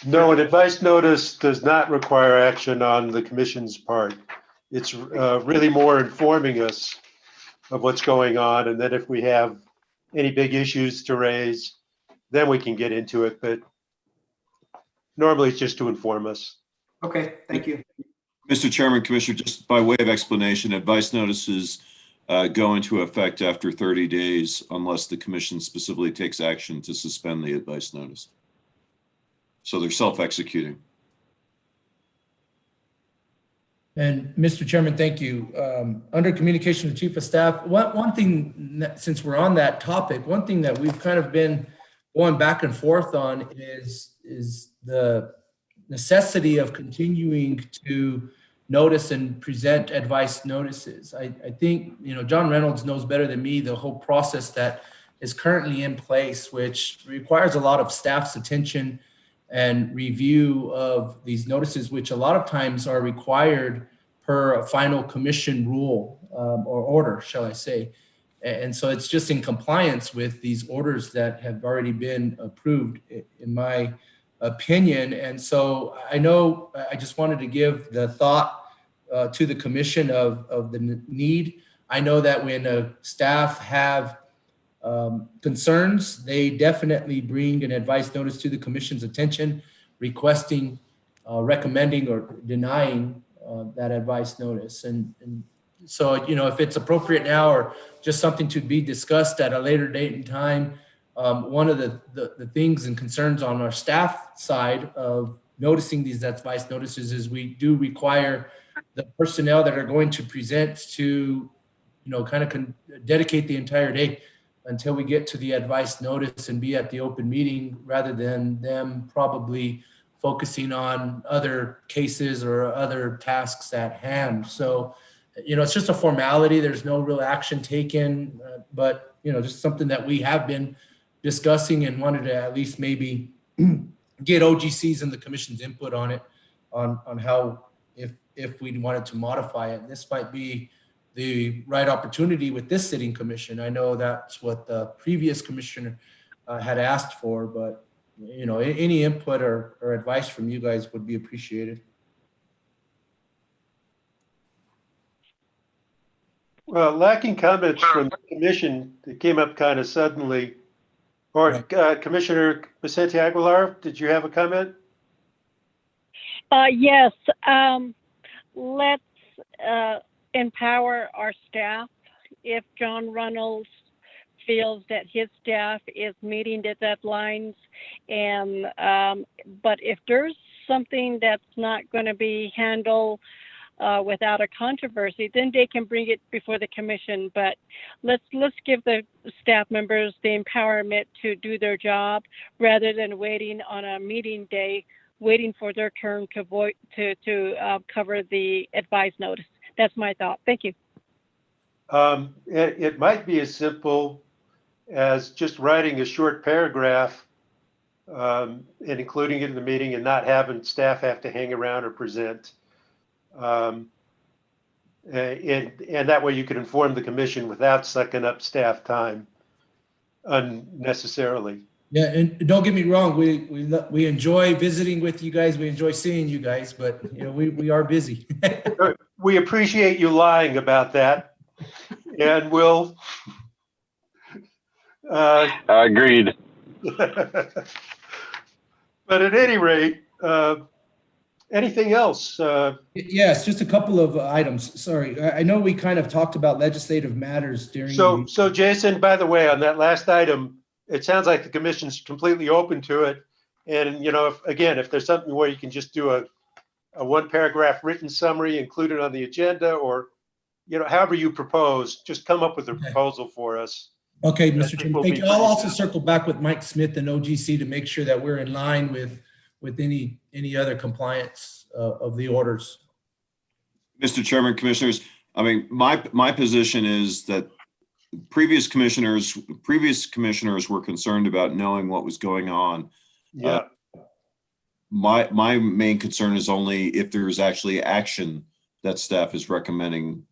No, an advice notice does not require action on the commission's part. It's really more informing us of what's going on, and then if we have any big issues to raise, then we can get into it, but normally it's just to inform us. okay, thank you. Mr. Chairman, Commissioner, just by way of explanation, advice notices go into effect after 30 days unless the commission specifically takes action to suspend the advice notice. So they're self-executing. And Mr. Chairman, thank you. Under communication with Chief of Staff, one thing, since we're on that topic, one thing that we've kind of been going back and forth on is the necessity of continuing to notice and present advice notices. I think, you know, John Reynolds knows better than me the whole process that is currently in place, which requires a lot of staff's attention and review of these notices, which a lot of times are required per a final commission rule or order, shall I say. And so it's just in compliance with these orders that have already been approved, in my opinion. And so I know I just wanted to give the thought to the commission of the need. I know that when staff have concerns, they definitely bring an advice notice to the commission's attention, requesting, recommending, or denying that advice notice. And so, you know, if it's appropriate now or just something to be discussed at a later date and time, one of the things and concerns on our staff side of noticing these advice notices is we do require the personnel that are going to present to, you know, kind of dedicate the entire day until we get to the advice notice and be at the open meeting, rather than them probably focusing on other cases or other tasks at hand. So, you know, it's just a formality. There's no real action taken, but, you know, just something that we have been discussing and wanted to at least maybe get OGC's and the commission's input on it, on how, if we wanted to modify it. This might be the right opportunity with this sitting commission. I know that's what the previous commissioner had asked for, but, you know, any input or advice from you guys would be appreciated. Well, lacking comments from the commission that came up kind of suddenly, or Commissioner Vicente Aguilar, did you have a comment? Yes, let's empower our staff. If John Reynolds feels that his staff is meeting the deadlines, and but if there's something that's not going to be handled without a controversy, then they can bring it before the commission. But let's give the staff members the empowerment to do their job, rather than waiting on a meeting day, waiting for their turn to cover the advice notice. That's my thought. Thank you. It might be as simple as just writing a short paragraph and including it in the meeting, and not having staff have to hang around or present. And that way you can inform the commission without sucking up staff time unnecessarily. Yeah, and don't get me wrong, we enjoy visiting with you guys. We enjoy seeing you guys, but, you know, we are busy. We appreciate you lying about that, and we'll. Agreed. But at any rate, anything else? Yes, just a couple of items. Sorry, I know we kind of talked about legislative matters during. So Jason, by the way, on that last item, it sounds like the commission's completely open to it. And, you know, if there's something where you can just do a one paragraph written summary, include it on the agenda, or, you know, however you propose, just come up with a proposal for us. Okay, Mr. Chairman, thank you. I'll also circle back with Mike Smith and OGC to make sure that we're in line with any other compliance of the orders. Mr. Chairman, Commissioners, I mean, my position is that previous commissioners were concerned about knowing what was going on. Yeah. My main concern is only if there's actually action that staff is recommending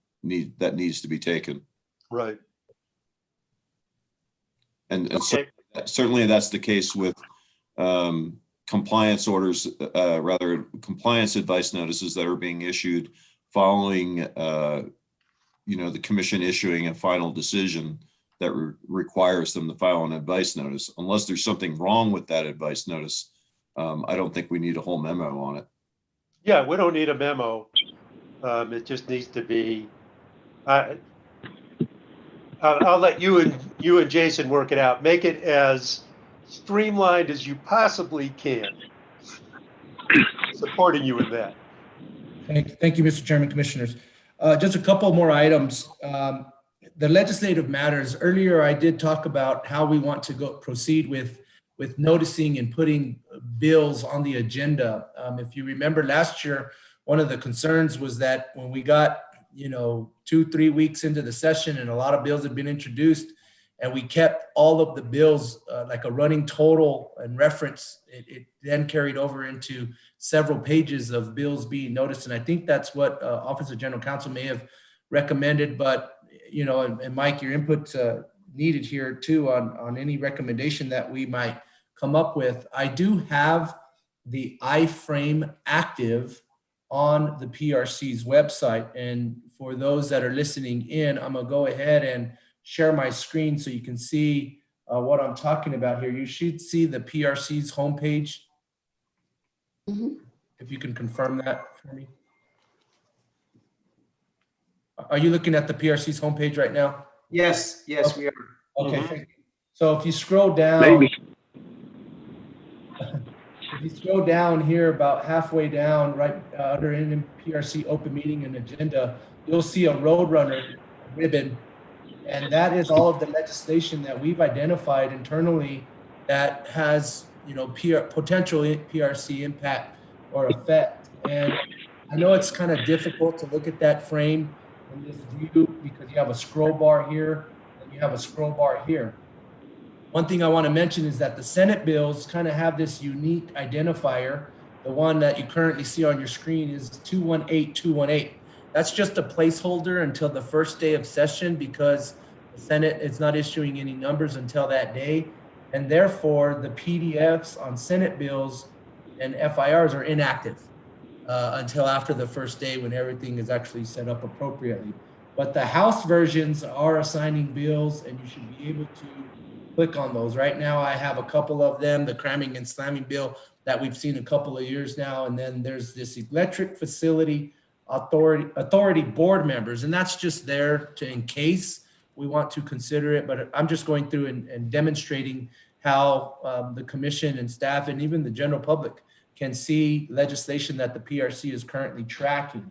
that needs to be taken. Right. And Okay. certainly that's the case with compliance orders, rather compliance advice notices that are being issued following, the commission issuing a final decision that requires them to file an advice notice. Unless there's something wrong with that advice notice, I don't think we need a whole memo on it. Yeah, we don't need a memo. It just needs to be, I'll let you and Jason work it out. Make it as streamlined as you possibly can. Supporting you in that. Thank you, Mr. Chairman, Commissioners. Just a couple more items. The legislative matters. Earlier, I did talk about how we want to proceed with noticing and putting bills on the agenda. If you remember last year, one of the concerns was that when we got 2-3 weeks into the session and a lot of bills had been introduced, and we kept all of the bills like a running total and reference, it then carried over into several pages of bills being noticed. And I think that's what Office of General Counsel may have recommended. But, and Mike, your input needed here too on any recommendation that we might come up with. I do have the iframe active on the PRC's website. And for those that are listening in, I'm gonna go ahead and share my screen so you can see what I'm talking about here. You should see the PRC's homepage. Mhm. If you can confirm that for me. Are you looking at the PRC's homepage right now? Yes, yes, we are. Okay, thank you. So if you scroll down, Maybe. if you scroll down here about halfway down, right under NMPRC open meeting and agenda, you'll see a Roadrunner ribbon. And that is all of the legislation that we've identified internally that has, potential PRC impact or effect. And I know it's kind of difficult to look at that frame in this view because you have a scroll bar here and you have a scroll bar here. One thing I want to mention is that the Senate bills kind of have this unique identifier. The one that you currently see on your screen is 218218. That's just a placeholder until the first day of session because the Senate is not issuing any numbers until that day. And therefore, the PDFs on Senate bills and FIRs are inactive until after the first day when everything is actually set up appropriately. But the House versions are assigning bills and you should be able to click on those. Right now, I have a couple of them, the cramming and slamming bill that we've seen a couple of years now. And then there's this electric facility authority board members. And that's just there to, in case we want to consider it, but I'm just going through and demonstrating how the commission and staff and even the general public can see legislation that the PRC is currently tracking.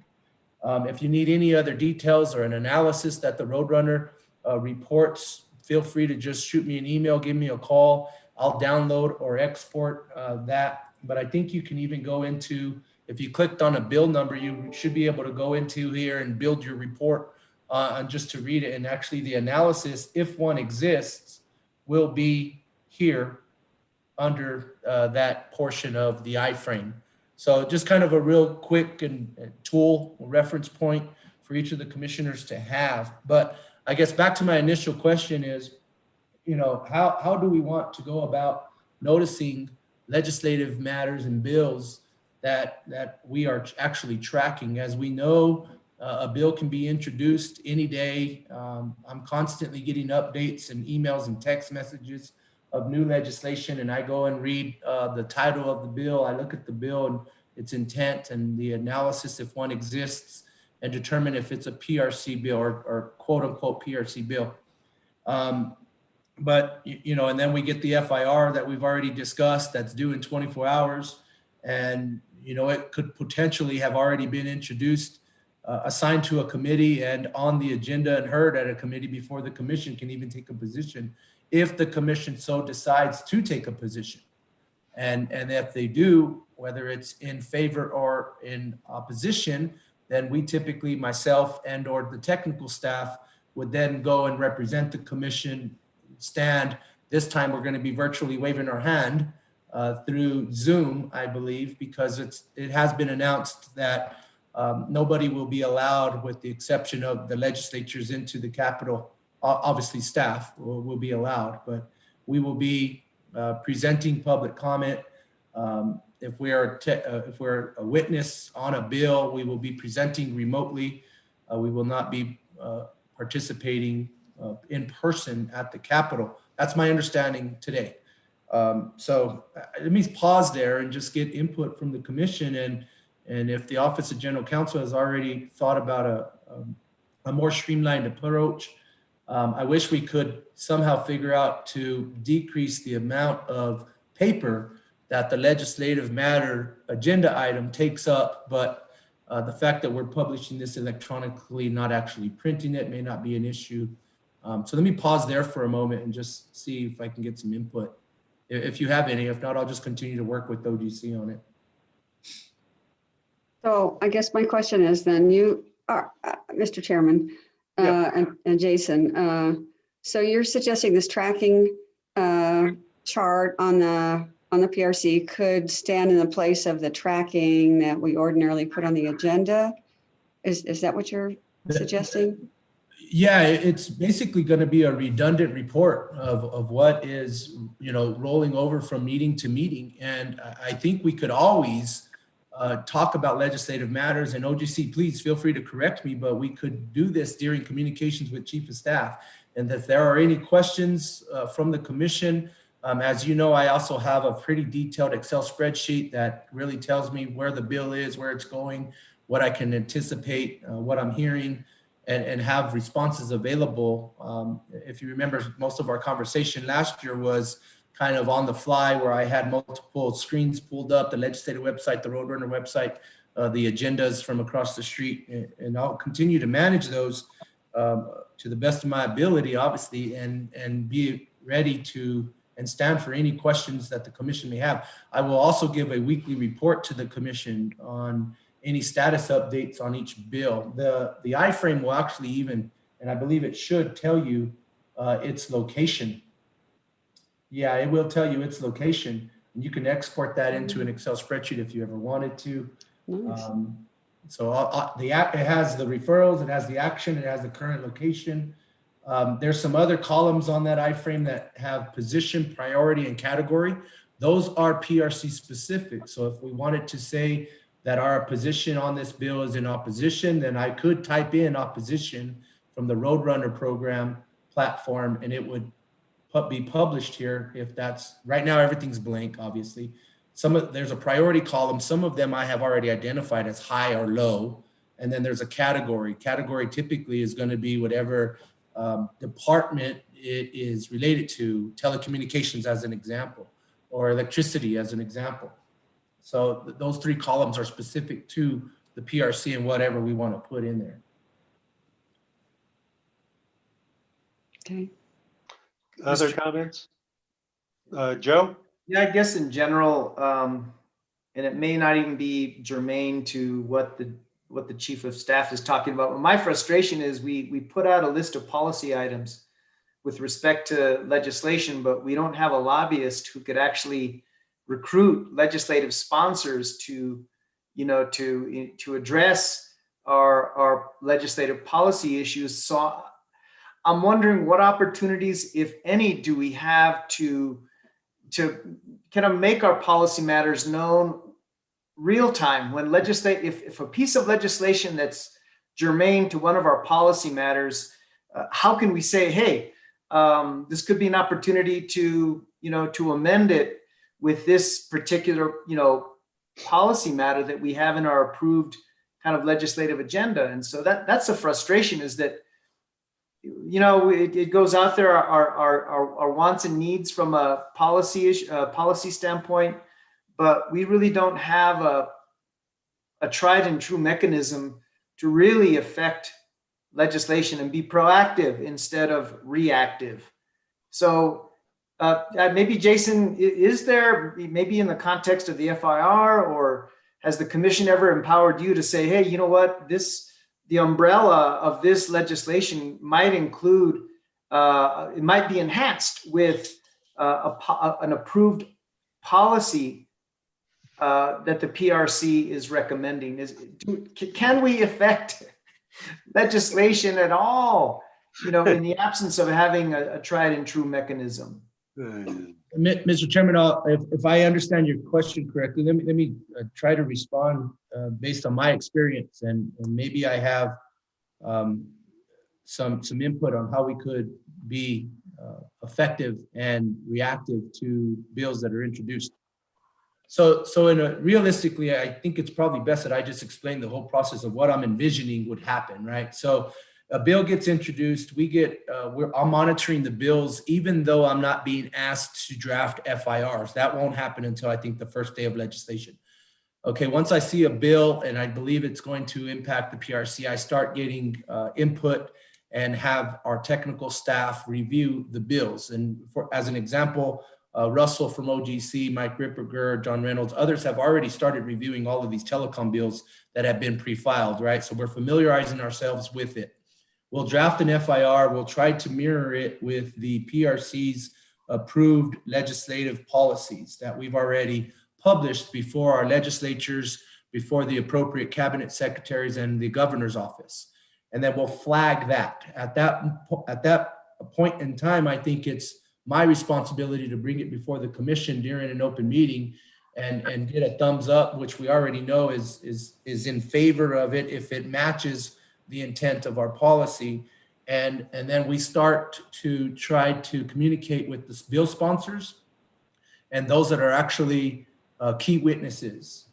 If you need any other details or an analysis that the Roadrunner reports, feel free to just shoot me an email, give me a call. I'll download or export that. But I think you can even go into, if you clicked on a bill number, you should be able to go into here and build your report and just to read it. And actually the analysis, if one exists, will be here under that portion of the iframe. So just kind of a real quick and tool reference point for each of the commissioners to have. But I guess back to my initial question is, how do we want to go about noticing legislative matters and bills that we are actually tracking? As we know, a bill can be introduced any day. I'm constantly getting updates and emails and text messages of new legislation, and I go and read the title of the bill. I look at the bill and its intent and the analysis, if one exists, and determine if it's a PRC bill or quote unquote PRC bill. But, and then we get the FIR that we've already discussed that's due in 24 hours. And, it could potentially have already been introduced, assigned to a committee and on the agenda and heard at a committee before the commission can even take a position, if the commission so decides to take a position. And if they do, whether it's in favor or in opposition, then we typically, myself and or the technical staff, would then go and represent the commission stand. This time we're going to be virtually waving our hand through Zoom, I believe, because it has been announced that nobody will be allowed, with the exception of the legislatures, into the Capitol obviously staff will be allowed, but we will be presenting public comment. If we're a witness on a bill, we will be presenting remotely. We will not be participating in person at the Capitol. That's my understanding today. So let me pause there and just get input from the commission, and if the Office of General Counsel has already thought about a more streamlined approach. I wish we could somehow figure out to decrease the amount of paper that the legislative matter agenda item takes up, but the fact that we're publishing this electronically, not actually printing it, may not be an issue. So let me pause there for a moment and just see if I can get some input, if you have any. If not, I'll just continue to work with OGC on it. So I guess my question is then, you are, Mr. Chairman, and Jason, so you're suggesting this tracking chart on the PRC could stand in the place of the tracking that we ordinarily put on the agenda? Is that what you're suggesting? Yeah, it's basically going to be a redundant report of what is, rolling over from meeting to meeting. And I think we could always talk about legislative matters, and OGC, please feel free to correct me, but we could do this during communications with Chief of Staff. And if there are any questions from the commission, as you know, I also have a pretty detailed Excel spreadsheet that really tells me where the bill is, where it's going, what I can anticipate, what I'm hearing, and have responses available. If you remember, most of our conversation last year was kind of on the fly, where I had multiple screens pulled up, the legislative website, the Roadrunner website, the agendas from across the street, and I'll continue to manage those to the best of my ability, obviously, and be ready to and stand for any questions that the commission may have. I will also give a weekly report to the commission on any status updates on each bill. The iframe will actually even, and I believe it should tell you its location. Yeah, it will tell you its location, and you can export that into an Excel spreadsheet if you ever wanted to. Nice. So it has the referrals, it has the action, it has the current location. There's some other columns on that iframe that have position, priority, and category. Those are PRC specific. So if we wanted to say that our position on this bill is in opposition, then I could type in opposition from the Roadrunner program platform, and it would be published here. If that's right now, everything's blank, obviously. There's a priority column. Some of them I have already identified as high or low. And then there's a category. Category typically is going to be whatever department it is related to, telecommunications as an example, or electricity as an example. So those three columns are specific to the PRC and whatever we want to put in there. Okay. Other comments? Joe? Yeah, I guess in general, and it may not even be germane to what the chief of staff is talking about. But my frustration is we put out a list of policy items with respect to legislation, but we don't have a lobbyist who could actually recruit legislative sponsors to address our legislative policy issues. So I'm wondering what opportunities, if any, do we have to kind of make our policy matters known real time when if a piece of legislation that's germane to one of our policy matters, how can we say, hey, this could be an opportunity to amend it with this particular, policy matter that we have in our approved kind of legislative agenda. And so that's the frustration, is that, it goes out there, our wants and needs from a policy standpoint, but we really don't have a tried and true mechanism to really affect legislation and be proactive instead of reactive. So maybe Jason, is there, maybe in the context of the FIR, or has the commission ever empowered you to say, hey, you know what, the umbrella of this legislation might include, it might be enhanced with an approved policy that the PRC is recommending? Can we affect legislation at all you know, in the absence of having a tried and true mechanism. Mr. Chairman, if I understand your question correctly, let me try to respond based on my experience, and maybe I have some input on how we could be effective and reactive to bills that are introduced. So realistically, I think it's probably best that I just explain the whole process of what I'm envisioning would happen, right? So a bill gets introduced, I'm monitoring the bills, even though I'm not being asked to draft FIRs. That won't happen until I think the first day of legislation. Okay, once I see a bill and I believe it's going to impact the PRC, I start getting input and have our technical staff review the bills. And as an example, Russell from OGC, Mike Ripperger, John Reynolds, others have already started reviewing all of these telecom bills that have been pre-filed, right? So we're familiarizing ourselves with it. We'll draft an FIR. We'll try to mirror it with the PRC's approved legislative policies that we've already published before our legislatures, before the appropriate cabinet secretaries and the governor's office. And then we'll flag that. At that point in time, I think it's my responsibility to bring it before the commission during an open meeting and get a thumbs up, which we already know is in favor of it if it matches the intent of our policy. And then we start to try to communicate with the bill sponsors and those that are actually key witnesses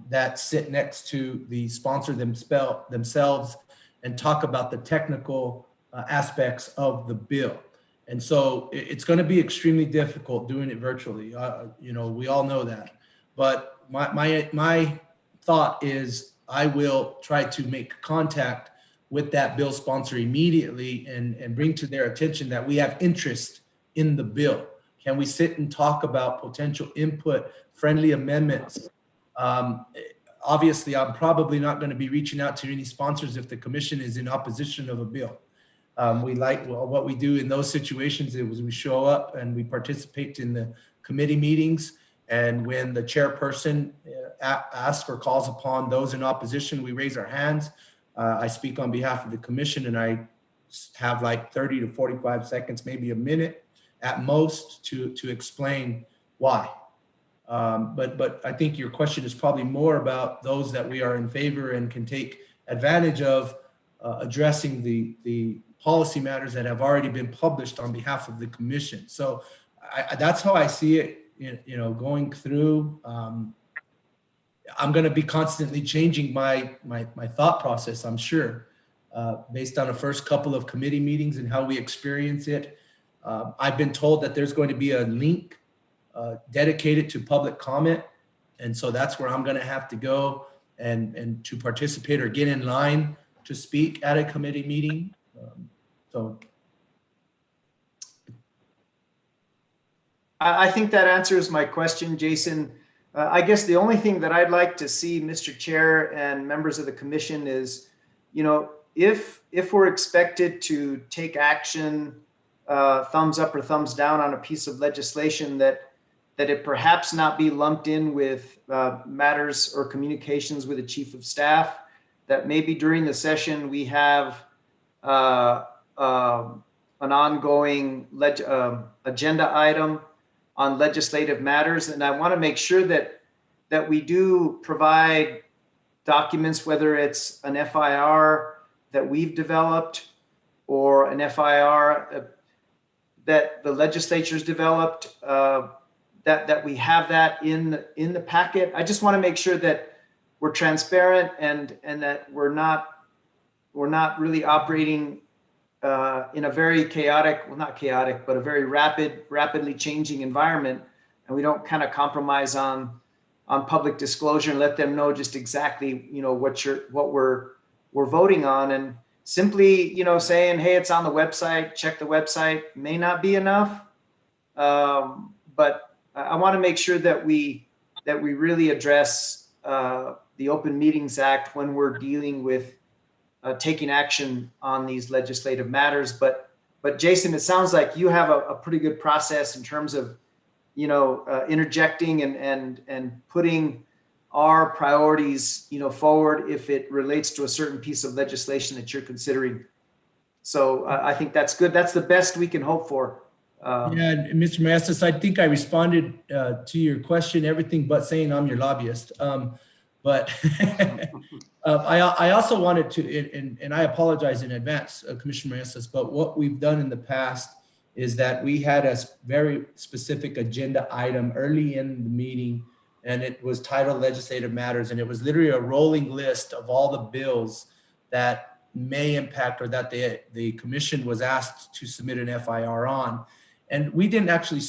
that sit next to the sponsor themselves and talk about the technical aspects of the bill. And so it's going to be extremely difficult doing it virtually. You know, we all know that. But my thought is I will try to make contact with that bill sponsor immediately and bring to their attention that we have interest in the bill. Can we sit and talk about potential input, friendly amendments? Obviously, I'm probably not going to be reaching out to any sponsors if the commission is in opposition of a bill. What we do in those situations is we show up and we participate in the committee meetings. And when the chairperson asks or calls upon those in opposition, we raise our hands. I speak on behalf of the commission and I have like 30 to 45 seconds, maybe a minute at most to explain why. But I think your question is probably more about those that we are in favor and can take advantage of addressing the policy matters that have already been published on behalf of the commission. So that's how I see it, you know, going through. I'm going to be constantly changing my thought process, I'm sure, based on the first couple of committee meetings and how we experience it. I've been told that there's going to be a link dedicated to public comment. And so that's where I'm going to have to go and to participate or get in line to speak at a committee meeting. I think that answers my question, Jason. I guess the only thing that I'd like to see, Mr. Chair and members of the commission, is, you know, if we're expected to take action, thumbs up or thumbs down on a piece of legislation, that it perhaps not be lumped in with matters or communications with the chief of staff, that maybe during the session we have an ongoing agenda item on legislative matters. And I want to make sure that we do provide documents, whether it's an FIR that we've developed or an FIR that the legislature's developed, that we have that in the packet. I just want to make sure that we're transparent and that we're not really operating in a very chaotic, well, not chaotic, but a very rapidly changing environment, and we don't kind of compromise on public disclosure and let them know just exactly, you know, what we're voting on. And simply, you know, saying, hey, it's on the website, check the website, may not be enough. But I want to make sure that we really address the Open Meetings Act when we're dealing with taking action on these legislative matters. But Jason, it sounds like you have a pretty good process in terms of, you know, interjecting and putting our priorities, you know, forward if it relates to a certain piece of legislation that you're considering. So I think that's good. That's the best we can hope for. Yeah, and Mr. Maestas, I think I responded to your question, everything but saying I'm your lobbyist. But I also wanted to, and I apologize in advance, Commissioner Maestas, but what we've done in the past is that we had a very specific agenda item early in the meeting, and it was titled Legislative Matters, and it was literally a rolling list of all the bills that may impact or that the commission was asked to submit an FIR on. And we didn't actually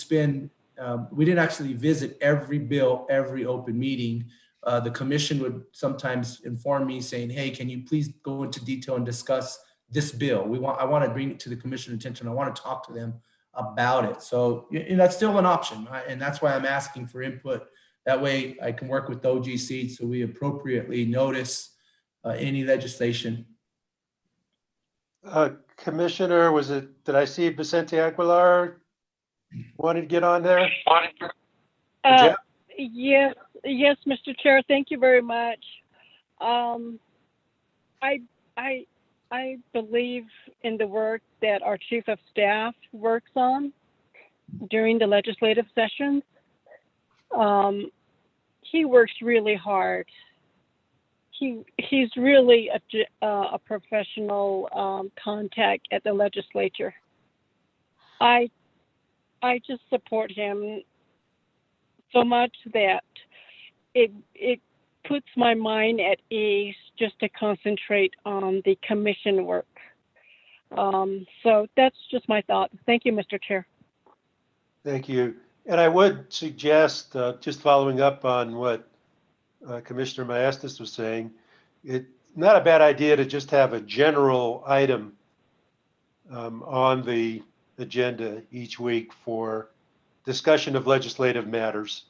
visit every bill, every open meeting. The commission would sometimes inform me saying, hey, can you please go into detail and discuss this bill? I want to bring it to the commission attention. I want to talk to them about it. So that's still an option. Right? And that's why I'm asking for input. That way I can work with the OGC so we appropriately notice any legislation. Commissioner, did I see Vicente Aguilar wanted to get on there? Yes, Mr. Chair. Thank you very much. I believe in the work that our chief of staff works on during the legislative sessions. He works really hard. He's really a professional contact at the legislature. I just support him so much that it puts my mind at ease just to concentrate on the commission work. So that's just my thought. Thank you, Mr. Chair. Thank you. And I would suggest, just following up on what Commissioner Maestas was saying, it's not a bad idea to just have a general item on the agenda each week for discussion of legislative matters.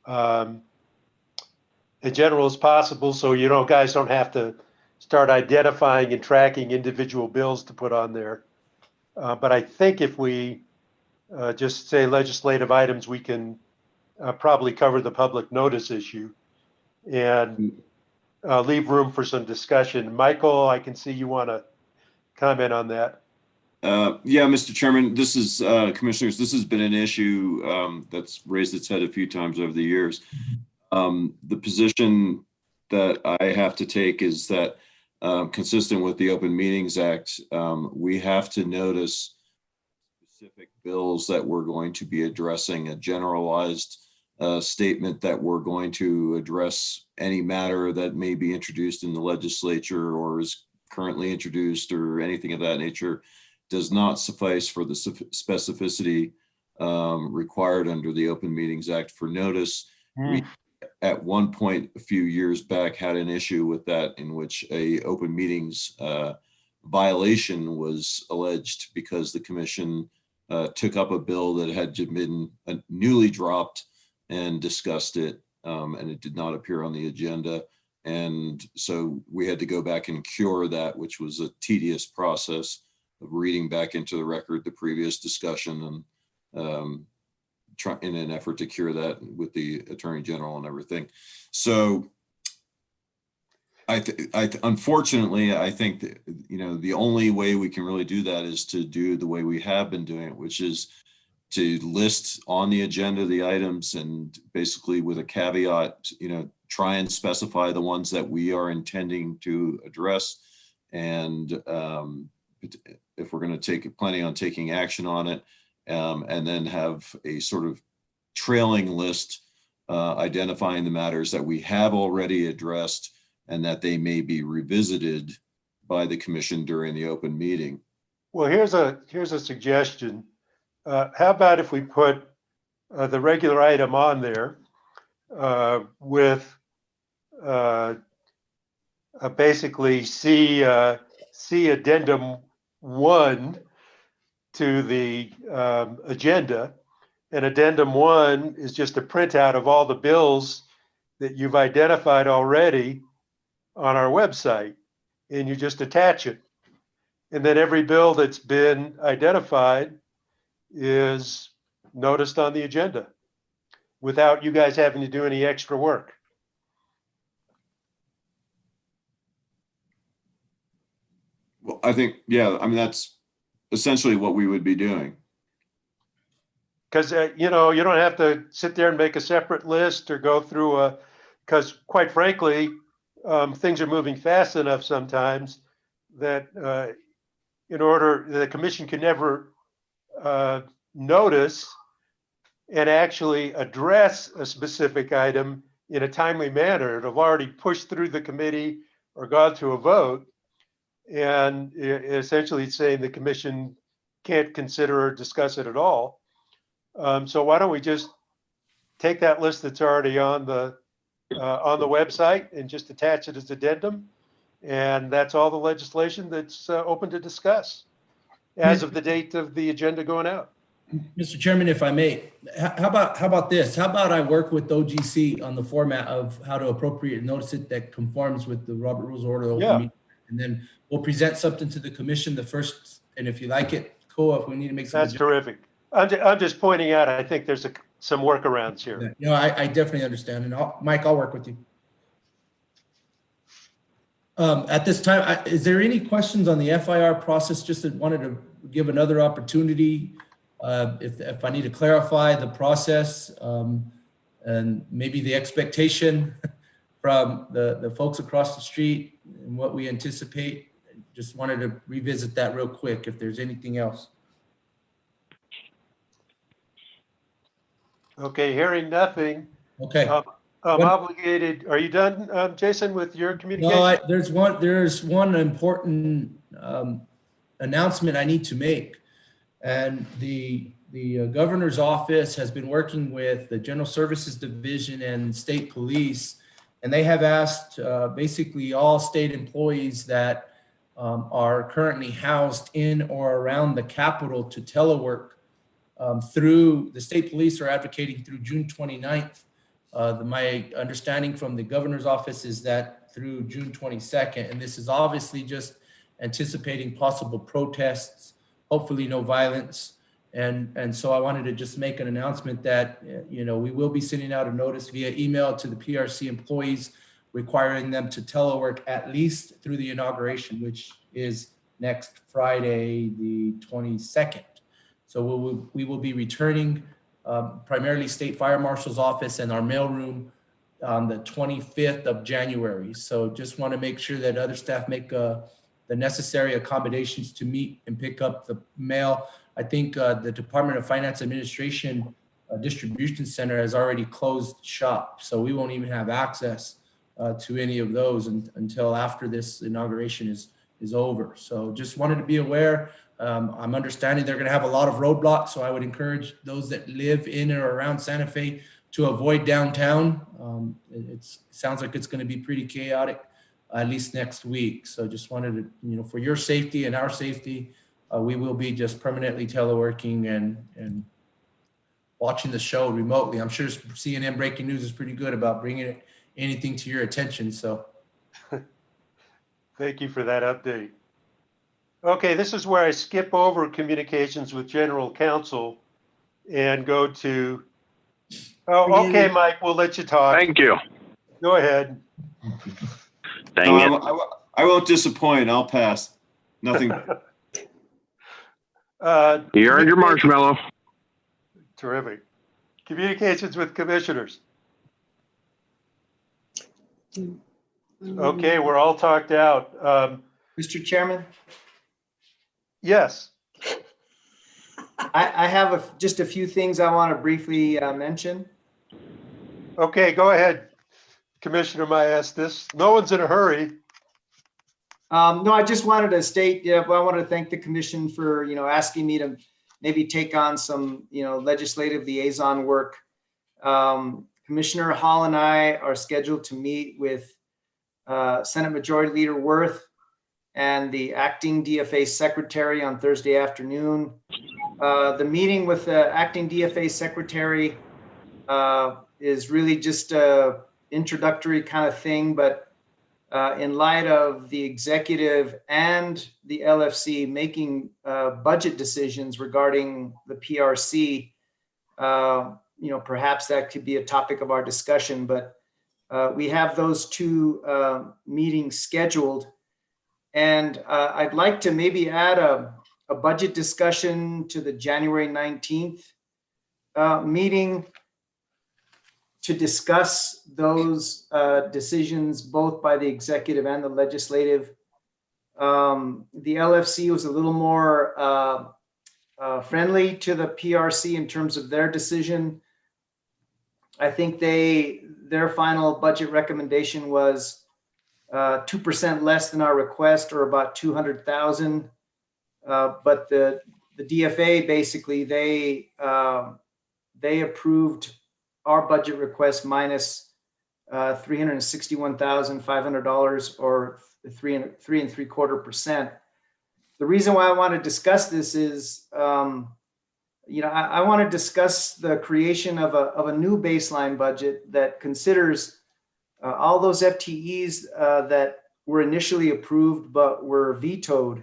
In general as possible, so guys don't have to start identifying and tracking individual bills to put on there. But I think if we just say legislative items, we can probably cover the public notice issue and leave room for some discussion. Michael, I can see you want to comment on that. Yeah, Mr. Chairman, this is, commissioners, this has been an issue that's raised its head a few times over the years. The position that I have to take is that consistent with the Open Meetings Act, we have to notice specific bills that we're going to be addressing, a generalized statement that we're going to address any matter that may be introduced in the legislature or is currently introduced or anything of that nature does not suffice for the specificity required under the Open Meetings Act for notice. We, at one point a few years back, had an issue with that in which a open meetings violation was alleged because the commission took up a bill that had been newly dropped and discussed it, and it did not appear on the agenda. And so we had to go back and cure that, which was a tedious process of reading back into the record the previous discussion and in an effort to cure that with the Attorney General and everything. So unfortunately, I think that, the only way we can really do that is to do the way we have been doing it, which is to list on the agenda the items and basically with a caveat, try and specify the ones that we are intending to address. And if we're going to planning on taking action on it, and then have a sort of trailing list identifying the matters that we have already addressed and that they may be revisited by the commission during the open meeting. Well, here's a suggestion. How about if we put the regular item on there with basically see addendum 1 to the agenda, and addendum 1 is just a printout of all the bills that you've identified already on our website, and you just attach it. And then every bill that's been identified is noticed on the agenda without you guys having to do any extra work. Well, I think, yeah, I mean, that's essentially what we would be doing. Because, you know, you don't have to sit there and make a separate list or go through because quite frankly, things are moving fast enough sometimes that the commission can never notice and actually address a specific item in a timely manner. It'll have already pushed through the committee or gone to a vote. And essentially saying the commission can't consider or discuss it at all. So why don't we just take that list that's already on the website and just attach it as addendum? And that's all the legislation that's open to discuss as of the date of the agenda going out. Mr. Chairman, if I may, how about this? How about I work with OGC on the format of how to appropriate notice it that conforms with the Robert Rules Order of Open Meeting, and then we'll present something to the commission the first, and if you like it, cool. If we need to make some, that's terrific. I'm just pointing out, I think there's some workarounds here. You know, I definitely understand, and Mike, I'll work with you. At this time, is there any questions on the FIR process? Just wanted to give another opportunity. If I need to clarify the process and maybe the expectation from the folks across the street and what we anticipate, just wanted to revisit that real quick if there's anything else. Okay, hearing nothing. Okay. I'm obligated. Are you done, Jason, with your communication? No, there's one important announcement I need to make. And the governor's office has been working with the General Services Division and state police, and they have asked basically all state employees that are currently housed in or around the Capitol to telework through the state police are advocating through June 29th. My understanding from the governor's office is that through June 22nd, and this is obviously just anticipating possible protests, hopefully no violence. And so I wanted to just make an announcement that, you know, we will be sending out a notice via email to the PRC employees requiring them to telework at least through the inauguration, which is next Friday, the 22nd. So we will be returning primarily State Fire Marshal's office and our mailroom on the 25th of January. So just want to make sure that other staff make the necessary accommodations to meet and pick up the mail. I think the Department of Finance Administration distribution center has already closed shop, so we won't even have access to any of those until after this inauguration is over. So just wanted to be aware. I'm understanding they're going to have a lot of roadblocks, so I would encourage those that live in or around Santa Fe to avoid downtown. It sounds like it's going to be pretty chaotic, at least next week. So just wanted to, you know, for your safety and our safety, we will be just permanently teleworking and watching the show remotely. I'm sure CNN Breaking News is pretty good about bringing anything to your attention. So thank you for that update. Okay, this is where I skip over communications with general counsel and go to, oh, okay, Mike, we'll let you talk. Thank you. Go ahead. Dang it. I won't disappoint. I'll pass. Nothing. You earned your marshmallow. Terrific. Communications with commissioners. Okay, we're all talked out. Mr. Chairman, Yes. I have just a few things I want to briefly mention. Okay, go ahead, Commissioner Maestas. No one's in a hurry. No, I just wanted to state, I want to thank the commission for, asking me to maybe take on some, legislative liaison work. Commissioner Hall and I are scheduled to meet with Senate Majority Leader Wirth and the acting DFA secretary on Thursday afternoon. The meeting with the acting DFA secretary is really just a introductory kind of thing, but in light of the executive and the LFC making budget decisions regarding the PRC, perhaps that could be a topic of our discussion, but we have those two meetings scheduled. And I'd like to maybe add a budget discussion to the January 19th meeting to discuss those decisions both by the executive and the legislative. The LFC was a little more friendly to the PRC in terms of their decision. I think their final budget recommendation was 2% less than our request, or about 200,000. But the DFA basically they approved our budget request minus $361,500, or 3.75%. The reason why I want to discuss this is, I want to discuss the creation of a new baseline budget that considers all those FTEs that were initially approved but were vetoed.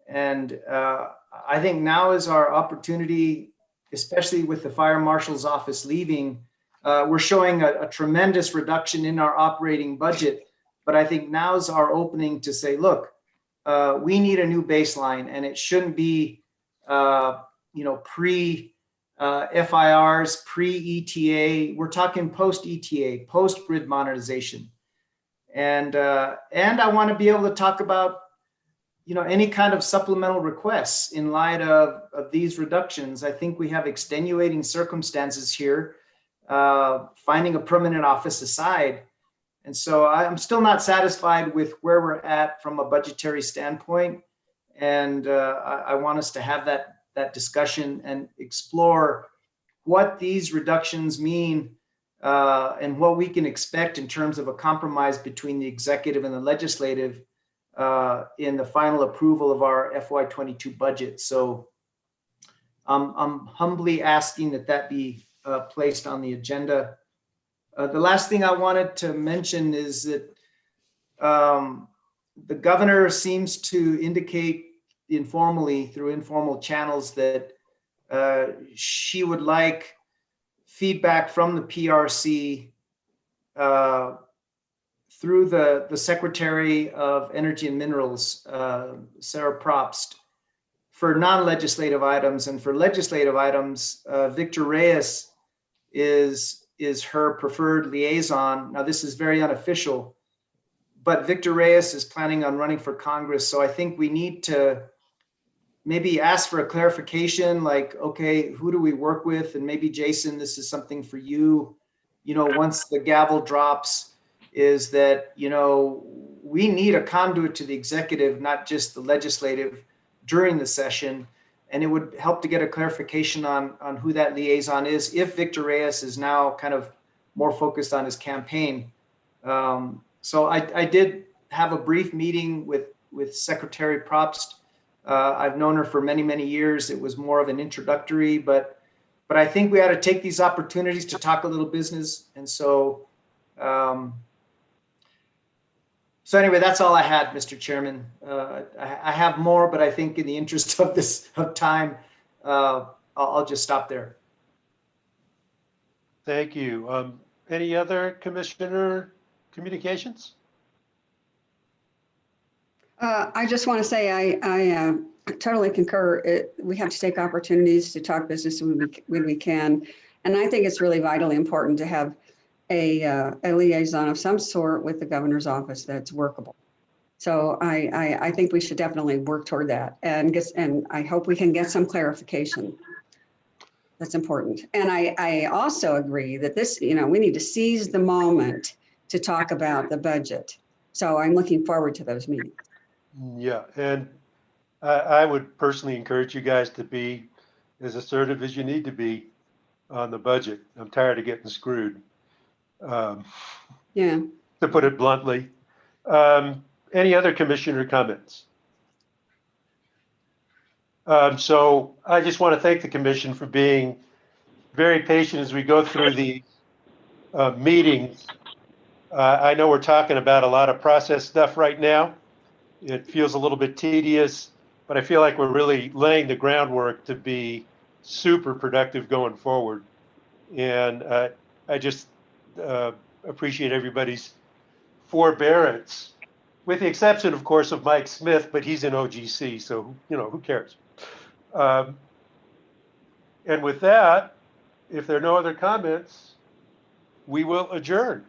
And I think now is our opportunity, especially with the fire marshal's office leaving. We're showing a tremendous reduction in our operating budget, but I think now's our opening to say, look, we need a new baseline, and it shouldn't be, pre FIRs, pre-ETA. We're talking post-ETA, post-grid modernization. And I want to be able to talk about, any kind of supplemental requests in light of these reductions. I think we have extenuating circumstances here, finding a permanent office aside. And so I'm still not satisfied with where we're at from a budgetary standpoint. And I want us to have that discussion and explore what these reductions mean and what we can expect in terms of a compromise between the executive and the legislative in the final approval of our FY22 budget. So I'm humbly asking that be placed on the agenda. The last thing I wanted to mention is that the governor seems to indicate informally through informal channels that she would like feedback from the PRC through the Secretary of Energy and Minerals, Sarah Probst, for non-legislative items. And for legislative items, Victor Reyes is her preferred liaison. Now, this is very unofficial, but Victor Reyes is planning on running for Congress. So I think we need to maybe ask for a clarification, like, okay, who do we work with? And maybe, Jason, this is something for you, once the gavel drops, is that, we need a conduit to the executive, not just the legislative, during the session. And it would help to get a clarification on who that liaison is, if Victor Reyes is now kind of more focused on his campaign. So I did have a brief meeting with Secretary Probst. I've known her for many, many years. It was more of an introductory, but I think we ought to take these opportunities to talk a little business. And so, so anyway, that's all I had, Mr. Chairman. I have more, but I think in the interest of time, I'll just stop there. Thank you. Any other commissioner communications? I just want to say I totally concur. We have to take opportunities to talk business when we can. And I think it's really vitally important to have a liaison of some sort with the governor's office that's workable. So I think we should definitely work toward that, and I hope we can get some clarification. That's important. And I also agree that this, we need to seize the moment to talk about the budget. So I'm looking forward to those meetings. Yeah, and I would personally encourage you guys to be as assertive as you need to be on the budget. I'm tired of getting screwed. Yeah. To put it bluntly. Any other commissioner comments? So I just want to thank the commission for being very patient as we go through the meetings. I know we're talking about a lot of process stuff right now. It feels a little bit tedious, but I feel like we're really laying the groundwork to be super productive going forward. And I just appreciate everybody's forbearance with the exception, of course, of Mike Smith, but he's in OGC, so, you know, who cares? And with that, if there are no other comments, we will adjourn.